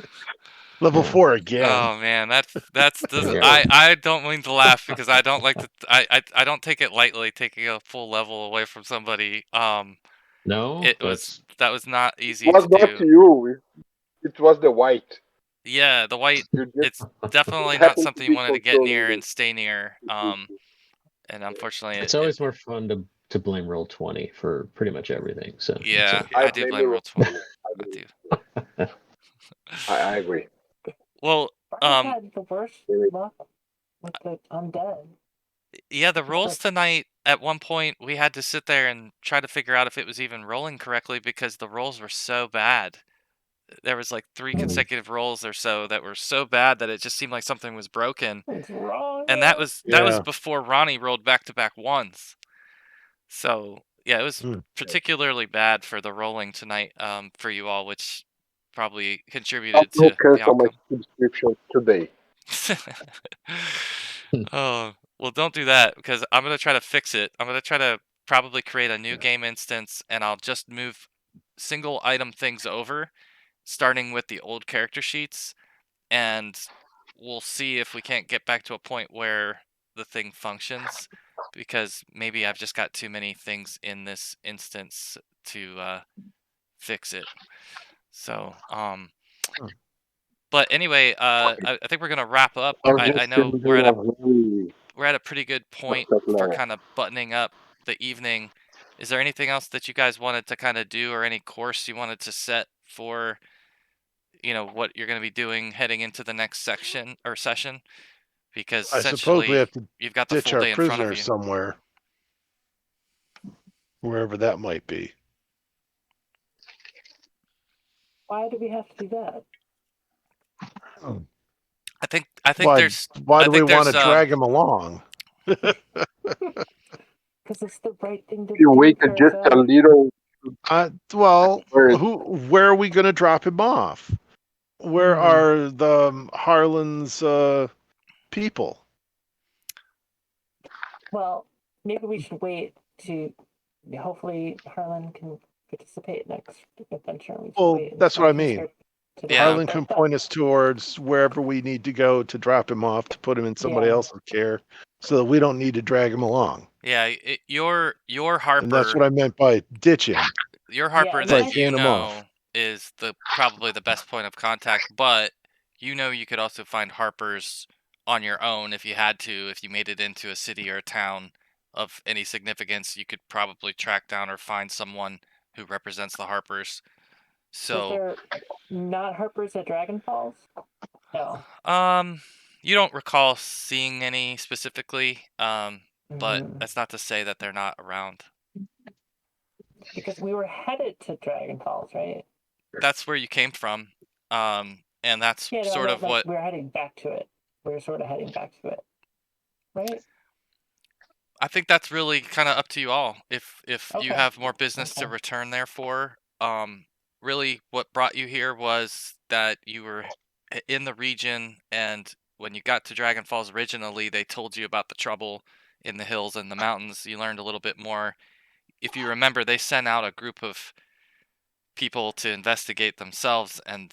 Level Yeah. 4 again. Oh man, that's Yeah. I don't mean to laugh because I don't like to I don't take it lightly taking a full level away from somebody. No, that's That was not It easy was to not do. you. It was the white. Yeah, the white, You just it's definitely not happened to something you be wanted to get controlling near the and stay near. And unfortunately it's always more fun to blame roll 20 for pretty much everything. So yeah, I I do blame blame the roll 20. I, I blame, do. I agree. Well, Barney had the worst Really. luck with the undead. yeah, the rolls tonight, at one point, we had to sit there and try to figure out if it was even rolling correctly because the rolls were so bad. There was like 3 consecutive rolls or so that were so bad that it just seemed like something was broken. It's wrong. And that was Yeah. before Ronnie rolled back-to-back ones. So, yeah, it was particularly bad for the rolling tonight, for you all, which probably I contributed will to the cancel my outcome. subscription today. Oh, well, don't do that because I'm gonna try to fix it. I'm gonna try to probably create a new game instance, and I'll just move single item things over, starting with the old character sheets, and we'll see if we can't get back to a point where the thing functions, because maybe I've just got too many things in this instance to fix it. So, but anyway, I think we're gonna wrap up. I was I just know changing a very we're at a pretty good point upset for level. kind of buttoning up the evening. Is there anything else that you guys wanted to kind of do, or any course you wanted to set for, what you're going to be doing heading into the next section or session? Because I suppose we essentially, have to you've got the ditch full our day in front of prisoner you. somewhere. Wherever that might be. Why do we have to do that? I think Why do we want to drag him along? Because it's the right thing to If you do waited for just a the... little, Where are we going to drop him off? Where are the Harlan's people? Well, maybe we should wait to... Hopefully Harlan can participate next adventure. We should wait that's what I until he's mean. here to Yeah. Harlan can point us towards wherever we need to go to drop him off, to put him in somebody else's care, so that we don't need to drag him along. Yeah, your Harper. And that's what I meant by ditching. Your Harper Yeah, that like hand him off. is probably the best point of contact, but you could also find Harpers on your own if you had to. If you made it into a city or a town of any significance, you could probably track down or find someone who represents the Harpers. So, is there not Harpers at Dragon Falls? No. you don't recall seeing any specifically, but that's not to say that they're not around. Because we were headed to Dragon Falls, right? That's where you came from, and that's sort of what we're heading back to it. We're sort of heading back to it, right? I think that's really kind of up to you all. If you Okay. have more business to return there for, really what brought you here was that you were in the region, and when you got to Dragon Falls originally, they told you about the trouble in the hills and the mountains. You learned a little bit more. If you remember, they sent out a group of people to investigate themselves, and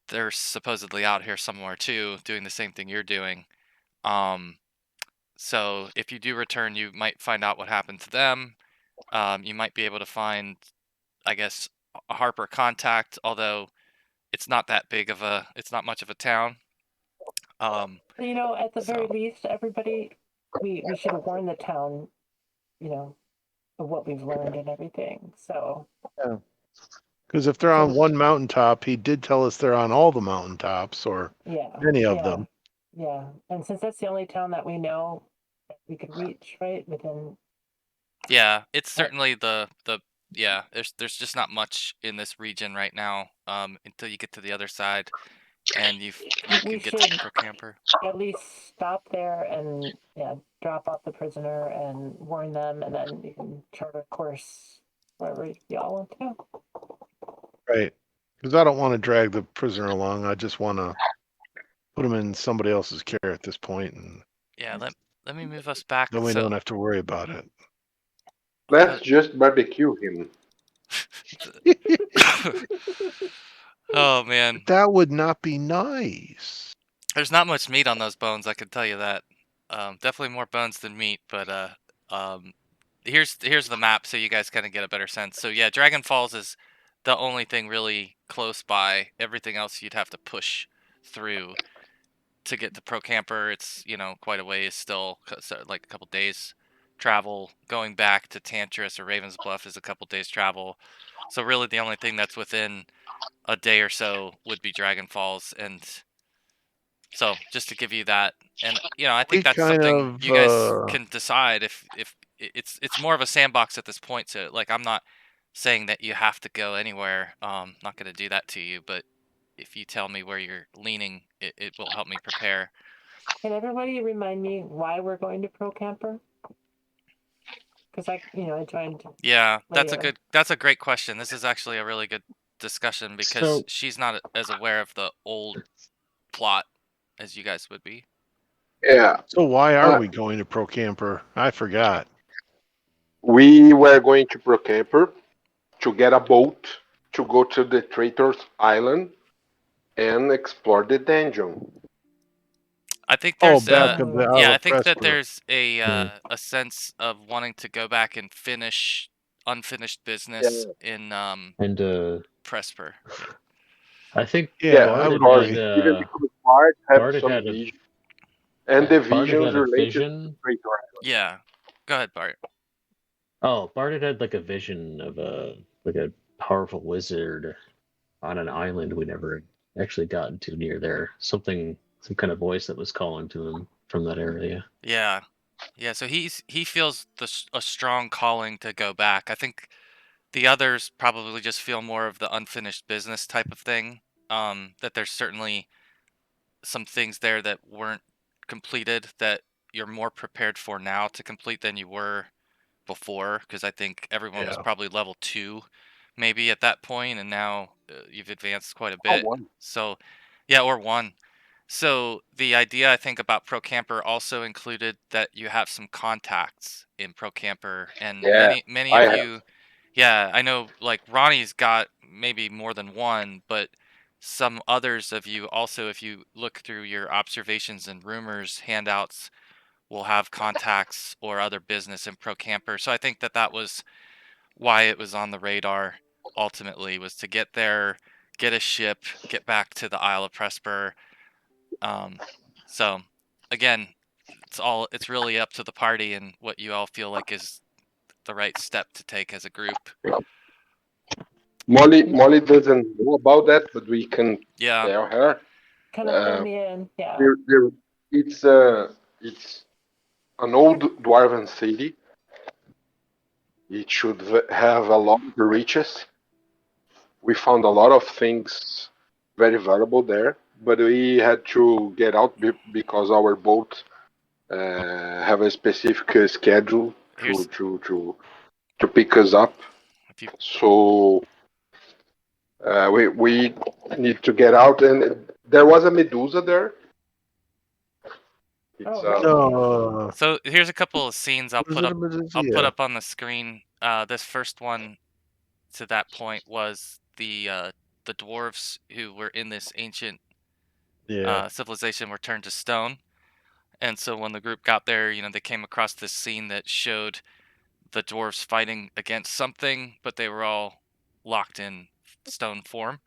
they're supposedly out here somewhere too, doing the same thing you're doing. So if you do return, you might find out what happened to them. You might be able to find, I guess, a Harper contact, although it's not that big of a, it's not much of a town. At the very least, everybody, we should have warned the town, of what we've learned and everything. So. Yeah. Because if they're on one mountaintop, he did tell us they're on all the mountaintops, or any of them. Yeah, and since that's the only town that we know that we could reach, right, within... Yeah, it's certainly the yeah, there's just not much in this region right now. Until you get to the other side, and you We can get to should Procampur. at least stop there and drop off the prisoner and warn them, and then you can chart a course wherever y'all want to go. Right. Because I don't want to drag the prisoner along. I just want to put him in somebody else's care at this point, and Yeah, let me move us back. then we So don't have to worry about it. Let's just barbecue him. oh man, That would not be nice. there's not much meat on those bones. I can tell you that. Definitely more bones than meat. But here's the map, so you guys kind of get a better sense. So yeah, Dragon Falls is the only thing really close by. Everything else you'd have to push through to get to Procampur. It's quite a ways still, so like a couple days travel. Going back to Tantris or Ravens Bluff is a couple days travel. So really, the only thing that's within a day or so would be Dragon Falls, and so just to give you that, and I think We that's kind something of, you guys can decide if it's more of a sandbox at this point. So like I'm not saying that you have to go anywhere. Not going to do that to you, but if you tell me where you're leaning, it will help me prepare. Can everybody remind me why we're going to Procampur? Because I joined. Yeah, later. that's a great question. This is actually a really good discussion because So she's not as aware of the old plot as you guys would be. Yeah. so why are we going to Procampur? I forgot. We were going to Procampur to get a boat to go to the Traitor's Island and explore the dungeon. I think Oh, there's back of the yeah, Isle I of think that Presper. there's a sense of wanting to go back and finish unfinished business in and Presper. Yeah. I think Yeah, Yeah, I Bard would had because agree. had even because Bard have Bard had some had a visions, and the Bard had visions had a related to vision. Traitor Island. Yeah. Go ahead, Bart. Oh, Bard had like a vision of a powerful wizard on an island we never actually gotten to near there. Some kind of voice that was calling to him from that area. Yeah. Yeah, so he feels a strong calling to go back. I think the others probably just feel more of the unfinished business type of thing. That there's certainly some things there that weren't completed that you're more prepared for now to complete than you were before, because I think everyone was Yeah. probably level 2 maybe at that point, and now you've advanced quite a Oh, bit. one. So yeah, or 1. So the idea I think about Procamper also included that you have some contacts in Procamper, and Yeah, many I of have. you, yeah, I know like Ronnie's got maybe more than one, but some others of you also, if you look through your observations and rumors handouts, will have contacts or other business in Procamper. So I think that was why it was on the radar ultimately, was to get there, get a ship, get back to the Isle of Presper. Um, so again, it's really up to the party and what you all feel like is the right step to take as a group. Molly doesn't know about that, but we can Yeah. tell her. Kind of fill me in. Yeah. It's an old dwarven city. It should have a lot of riches. We found a lot of things very valuable there, but we had to get out because our boat have a specific schedule Here's to pick us up. if you So we need to get out, and there was a Medusa there. It's Oh, So here's a couple of scenes I'll put Yeah. up on the screen. This first one to that point was the dwarves who were in this ancient Yeah. civilization were turned to stone. And so when the group got there, they came across this scene that showed the dwarves fighting against something, but they were all locked in stone form.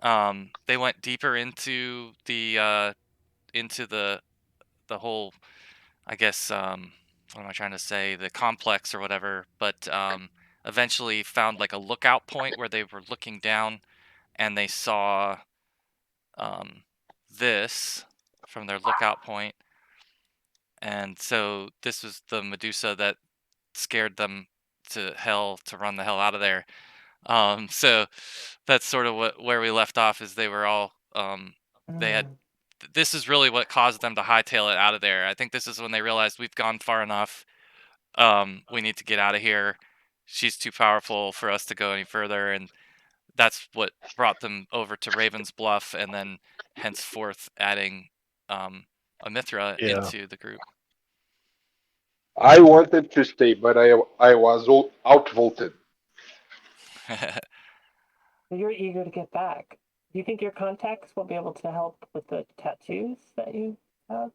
They went deeper into the whole, I guess, what am I trying to say, the complex or whatever, but eventually found like a lookout point where they were looking down and they saw this from their lookout point. And so this was the Medusa that scared them to hell to run the hell out of there. So that's sort of where we left off. Is they were all they had. This is really what caused them to hightail it out of there. I think this is when they realized we've gone far enough. We need to get out of here. She's too powerful for us to go any further, and that's what brought them over to Raven's Bluff, and then henceforth adding Amithra Yeah. into the group. I wanted to stay, but I was outvoted. So you're eager to get back. Do you think your contacts will be able to help with the tattoos that you have?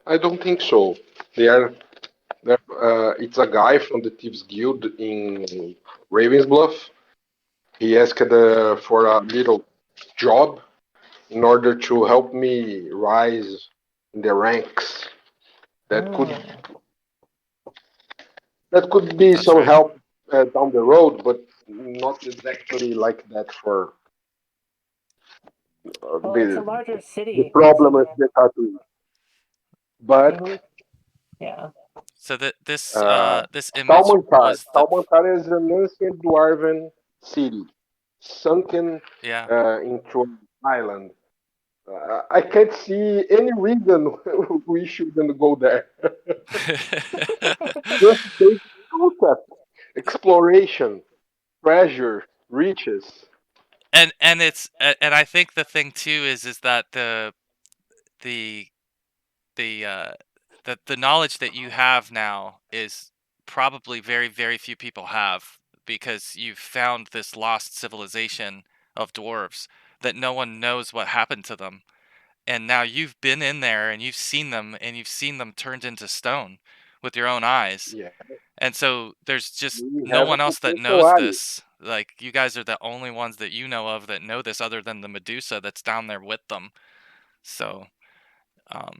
I don't think so. It's a guy from the Thieves Guild in Ravens Bluff. He asked for a little job in order to help me rise in the ranks. That could be That's some right. help down the road, but not exactly like that for Well, it's a larger city. the problem with the tattoo. But yeah. So that this image was the Talmontar is an ancient dwarven city, sunken into an island. I can't see any reason we shouldn't go there. Just basic concept, exploration, treasure, riches. and it's and I think the thing too is that the knowledge that you have now is probably very few people have, because you've found this lost civilization of dwarves that no one knows what happened to them, and now you've been in there and you've seen them turned into stone with your own eyes. Yeah. And so there's just We no have one a else that potential knows ally. this. Like, you guys are the only ones that you know of that know this, other than the Medusa that's down there with them. So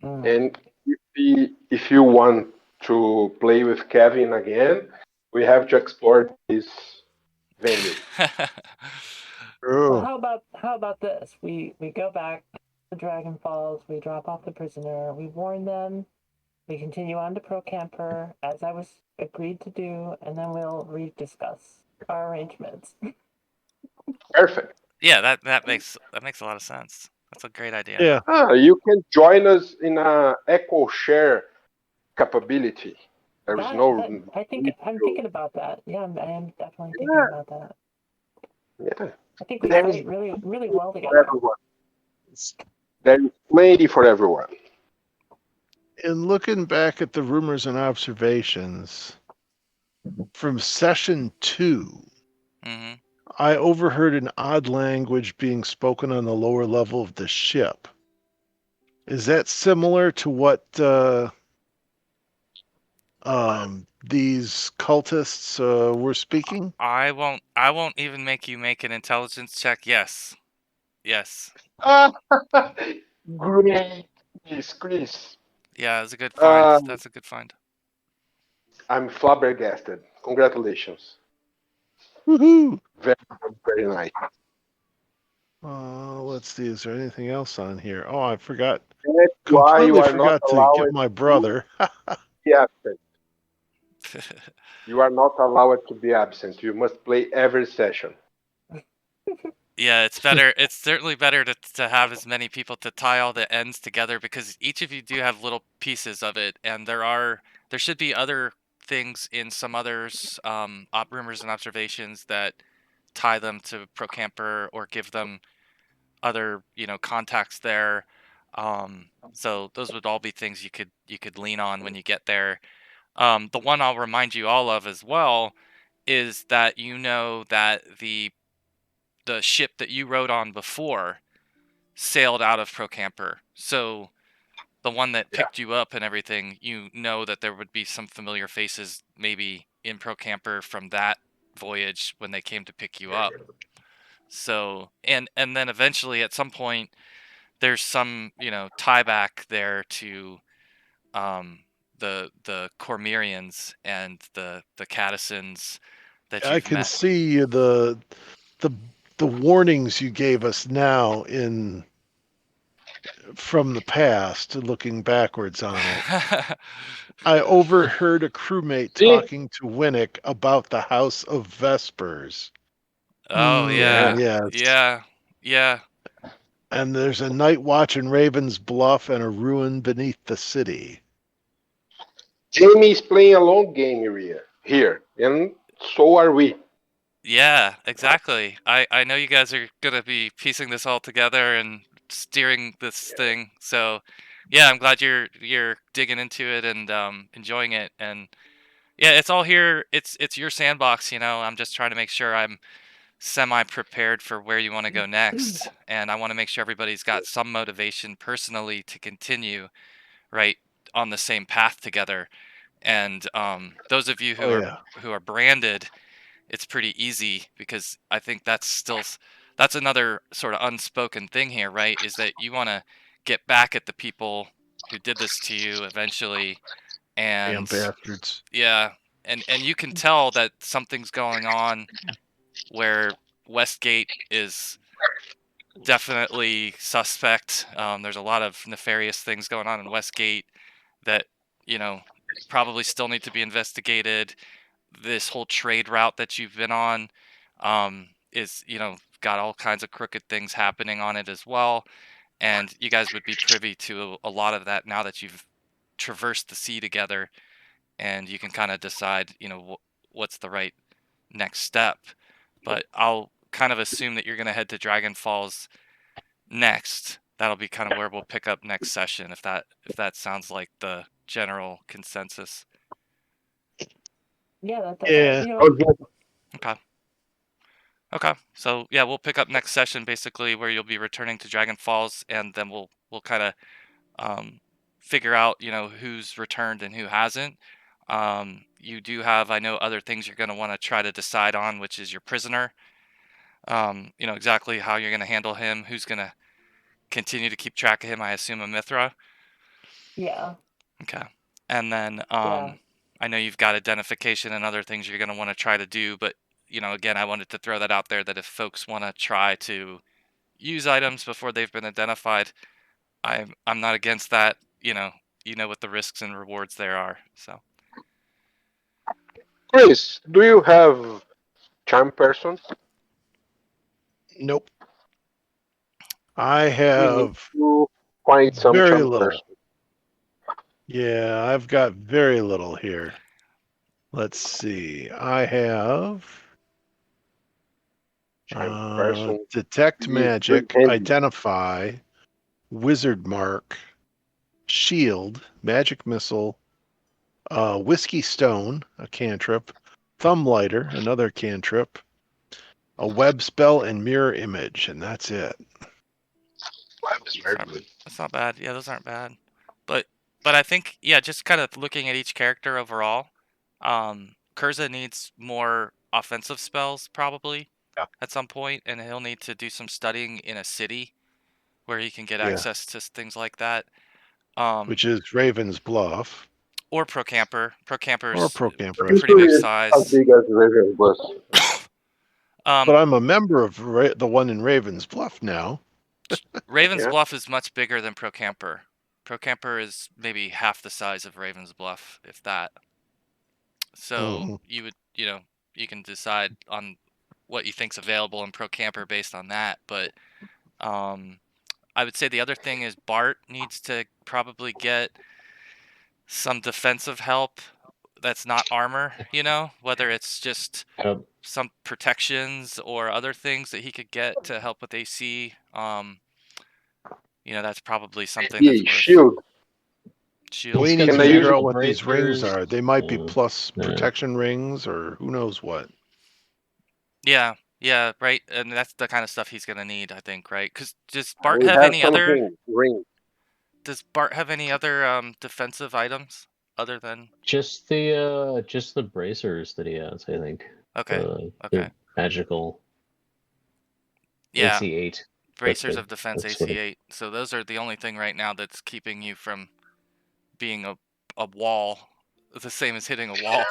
And if you want to play with Kevin again, we have to explore this venue. Well, how about this? We go back to Dragon Falls. We drop off the prisoner. We warn them. We continue on to Procampur, as I was agreed to do, and then we'll rediscuss our arrangements. Perfect. Yeah, that makes a lot of sense. That's a great idea. Yeah. You can join us in a echo share capability. There is I'm thinking about that. Yeah, I am definitely thinking about that. Yeah. I think we fight really well together. Everyone. There is plenty for everyone. In looking back at the rumors and observations from session 2, I overheard an odd language being spoken on the lower level of the ship. Is that similar to what these cultists were speaking? I won't even make you make an intelligence check. Yes. Great, Chris. Yeah, that's a good find. That's a good find. I'm flabbergasted. Congratulations. Woohoo! Very nice. Let's see. Is there anything else on here? Oh, I forgot. That's Completely forgot to give my brother. Be absent. You are not allowed to be absent. You must play every session. Yeah, it's better. It's certainly better to have as many people to tie all the ends together, because each of you do have little pieces of it, and there should be other things in some others, rumors and observations that tie them to Procampur or give them other contacts there. So those would all be things you could lean on when you get there. The one I'll remind you all of as well is that that the ship that you rode on before sailed out of Procampur. So the one that picked you up and everything, that there would be some familiar faces maybe in Procampur from that voyage when they came to pick you up. So and then eventually at some point there's some tie back there to the Cormyrians and the Catissons that you've I can met. see the warnings you gave us now in from the past, looking backwards on it. I overheard a crewmate talking to Winnick about the House of Vespers. Oh Yeah. Yes. yeah. And there's a night watch in Raven's Bluff and a ruin beneath the city. Jamie's playing a long game here, and so are we. Yeah, exactly. I know you guys are gonna be piecing this all together and steering this thing. So, yeah, I'm glad you're digging into it and enjoying it. And yeah, it's all here. It's your sandbox, you know. I'm just trying to make sure I'm semi prepared for where you want to go next, and I want to make sure everybody's got some motivation personally to continue right on the same path together. And those of you Oh, yeah. who are branded, it's pretty easy because I think that's another sort of unspoken thing here, right? Is that you want to get back at the people who did this to you eventually, Damn and bastards. yeah, and you can tell that something's going on where Westgate is definitely suspect. There's a lot of nefarious things going on in Westgate that probably still need to be investigated. This whole trade route that you've been on is got all kinds of crooked things happening on it as well, and you guys would be privy to a lot of that now that you've traversed the sea together, and you can kind of decide what's the right next step. But I'll kind of assume that you're going to head to Dragon Falls next. That'll be kind of where we'll pick up next session, if that sounds like the general consensus. Yeah, that's Yeah. ideal. Okay. Okay. So yeah, we'll pick up next session basically where you'll be returning to Dragon Falls, and then we'll kind of figure out who's returned and who hasn't. You do have, I know, other things you're going to want to try to decide on, which is your prisoner. Exactly how you're going to handle him, who's going to continue to keep track of him. I assume a Mithra. Yeah. Okay. And then Yeah. I know you've got identification and other things you're going to want to try to do, but again, I wanted to throw that out there that if folks want to try to use items before they've been identified, I'm not against that. You know what the risks and rewards there are. So Chris, do you have charm person? Nope. I We need have to find some very charm little. person. Yeah, I've got very little here. Let's see. I have Charm person. detect Be magic, handy. identify, wizard mark, shield, magic missile, whiskey stone, a cantrip, thumb lighter, another cantrip, a web spell, and mirror image, and that's it. That was very good. that's not bad. Yeah, those aren't bad. But I think, yeah, just kind of looking at each character overall, Kurza needs more offensive spells probably Yeah. at some point, and he'll need to do some studying in a city where he can get Yeah. access to things like that. Which is Raven's Bluff. Or Procamper. Or Procamper's Procamper. a pretty big size. As big as Raven was. But I'm a member of the one in Raven's Bluff now. Raven's Yeah. Bluff is much bigger than Procamper. Procamper is maybe half the size of Raven's Bluff, if that. So you would, you can decide on what you think's available in Procamper based on that. But I would say the other thing is Bart needs to probably get some defensive help that's not armor, whether it's just Yep. some protections or other things that he could get to help with AC. That's probably something that's Yeah, worth. shield. Shield. We need Can to I use figure out magical what these rings bracers? are. They might be Yeah. plus Yeah. protection rings or who knows what. Yeah, right. And that's the kind of stuff he's gonna need, I think, right? Because does Bart We have have any some other? ring. Does Bart have any other defensive items other than? Just the bracers that he has, I think. Okay. The magical Yeah, AC 8. bracers the- of defense that's what AC 8. So those are the only thing right now that's keeping you from being a wall the same as hitting a wall.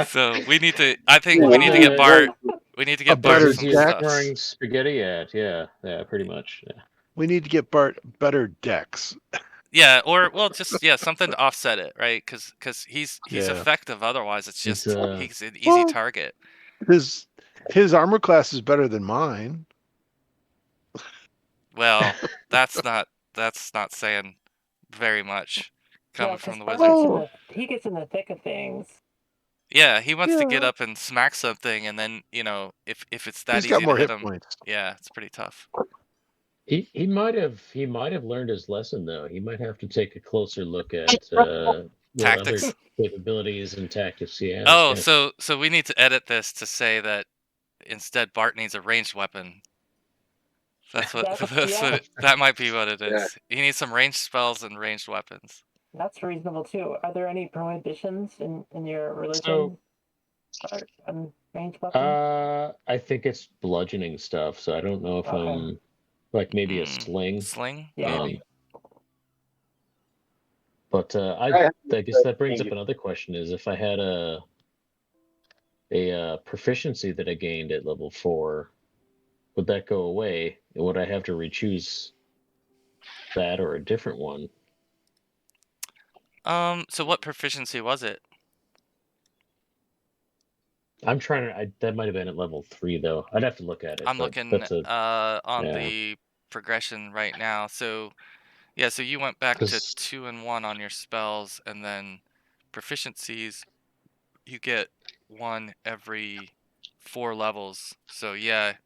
So we need to. I think we need to get Bart. We need to get Bart better Where's some he deck. stuff. throwing spaghetti at? Yeah, pretty much. Yeah. We need to get Bart better decks. Yeah, or well, just something to offset it, right? Because he's Yeah. effective. Otherwise, it's He's, just he's an easy Well- target. His armor class is better than mine. Well, that's not saying very much coming Yeah, from the because wizard. he gets in the thick of things. Yeah, he wants to get Yeah. up and smack something, and then if it's that He's easy got to more hit hit him, points. yeah, it's pretty tough. He might have learned his lesson though. He might have to take a closer look at what other Tactics. capabilities and tactics he has. Oh, yeah. so we need to edit this to say that instead Bart needs a ranged weapon. That's what that might be what it is. Yeah. He needs some ranged spells and ranged weapons. That's reasonable too. Are there any prohibitions in your religion? So, on ranged weapons? I think it's bludgeoning stuff. So I don't know if Okay. like maybe a sling. Sling, Yeah. maybe. But I guess that brings up another question: is if I had a proficiency that I gained at level 4, would that go away? And would I have to re-choose that or a different one? So what proficiency was it? I'm trying to. That might have been at level 3 though. I'd have to look at it. I'm but looking that's on yeah. the progression right now. So yeah, so you went back to 'Cause- 2 and 1 on your spells, and then proficiencies you get 1 every 4 levels. So yeah.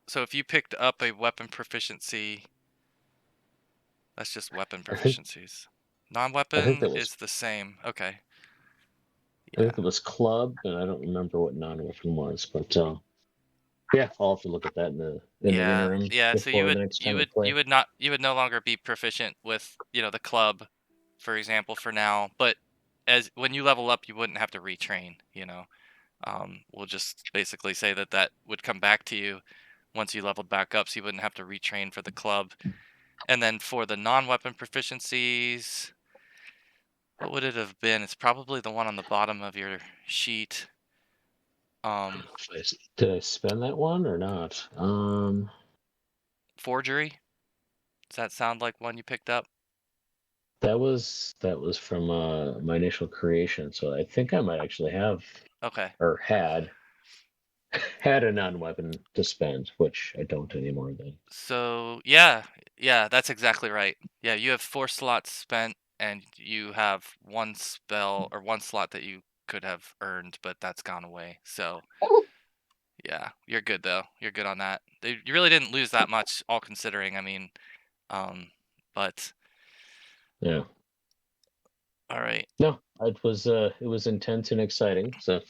So if you picked up a weapon proficiency, that's just weapon proficiencies. Non-weapon is the same. Okay. I think it was club, and I don't remember what non-weapon was, but yeah, I'll have to look at that in the interim. Yeah. So you before the next time I play. you would no longer be proficient with the club, for example, for now. But when you level up, you wouldn't have to retrain. We'll just basically say that would come back to you once you leveled back up, so you wouldn't have to retrain for the club. And then for the non-weapon proficiencies, what would it have been? It's probably the one on the bottom of your sheet. Did I spend that one or not? Forgery. Does that sound like one you picked up? That was from my initial creation, so I think I might actually have or had a non-weapon to spend, which I don't anymore then. So yeah, that's exactly right. Yeah, you have 4 slots spent, and you have 1 spell or 1 slot that you could have earned, but that's gone away. So yeah, you're good though. You're good on that. You really didn't lose that much, all considering. I mean, but yeah. All right. No, it was intense and exciting. So.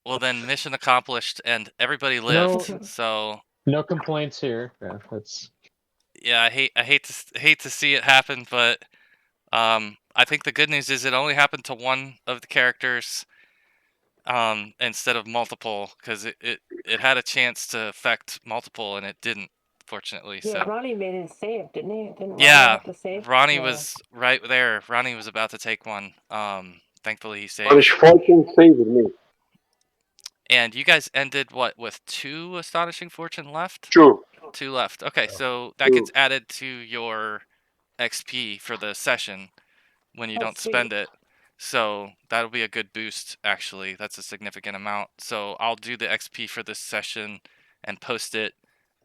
Well then, mission accomplished, and everybody lived. So. No complaints here. Yeah, that's. Yeah, I hate to see it happen, but I think the good news is it only happened to one of the characters, instead of multiple, because it had a chance to affect multiple, and it didn't, fortunately. Yeah, So. Ronnie made his save, didn't he? Didn't Ronnie have to save? Ronnie was right there. Ronnie was about to take one. Thankfully he saved. Punish Fortune saved me. And you guys ended what with 2 Astonishing Fortune left? 2. 2 left. Okay, so that gets added to your XP for the session when you don't spend it. So that'll be a good boost, actually. That's a significant amount. So I'll do the XP for this session and post it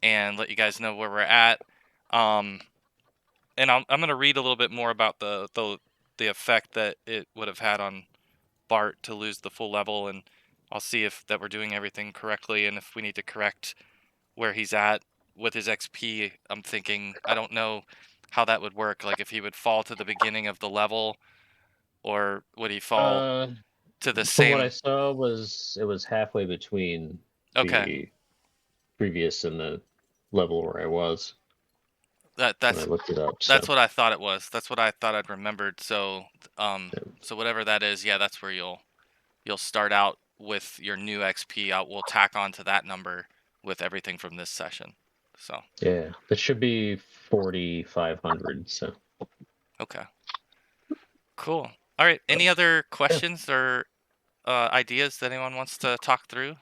and let you guys know where we're at. And I'm going to read a little bit more about the effect that it would have had on Bart to lose the full level, and I'll see if that we're doing everything correctly, and if we need to correct where he's at with his XP. I'm thinking, I don't know how that would work, like if he would fall to the beginning of the level, or would he fall to the same. What I saw was it was halfway between the previous and the level where I was. That's when I looked it up. That's what I thought it was. That's what I thought I'd remembered. So so whatever that is, yeah, that's where you'll start out with your new XP. We'll tack on to that number with everything from this session. So Yeah, that should be 4,500. So okay, cool. All right. Any other questions or ideas that anyone wants to talk through?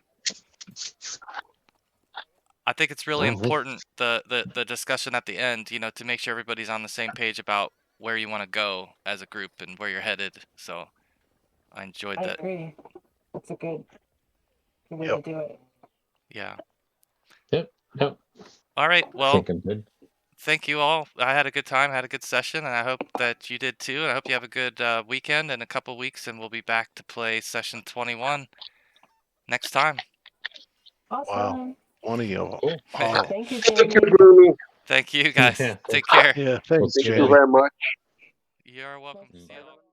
I think it's really important the discussion at the end, you know, to make sure everybody's on the same page about where you want to go as a group and where you're headed. So I enjoyed I that. agree. That's a good way Yep. to do it. Yeah. Yep. All right. I Well, think I'm good. thank you all. I had a good time, had a good session, and I hope that you did too. And I hope you have a good weekend and a couple weeks, and we'll be back to play session 21 next time. Awesome. 20 of them. Cool. Oh, Thank you, Thank you, Jamie. Bruni. Thank you guys. Yeah, Take care. yeah. We'll Thanks, see Thank you you Jamie. very much. You're welcome. See you all.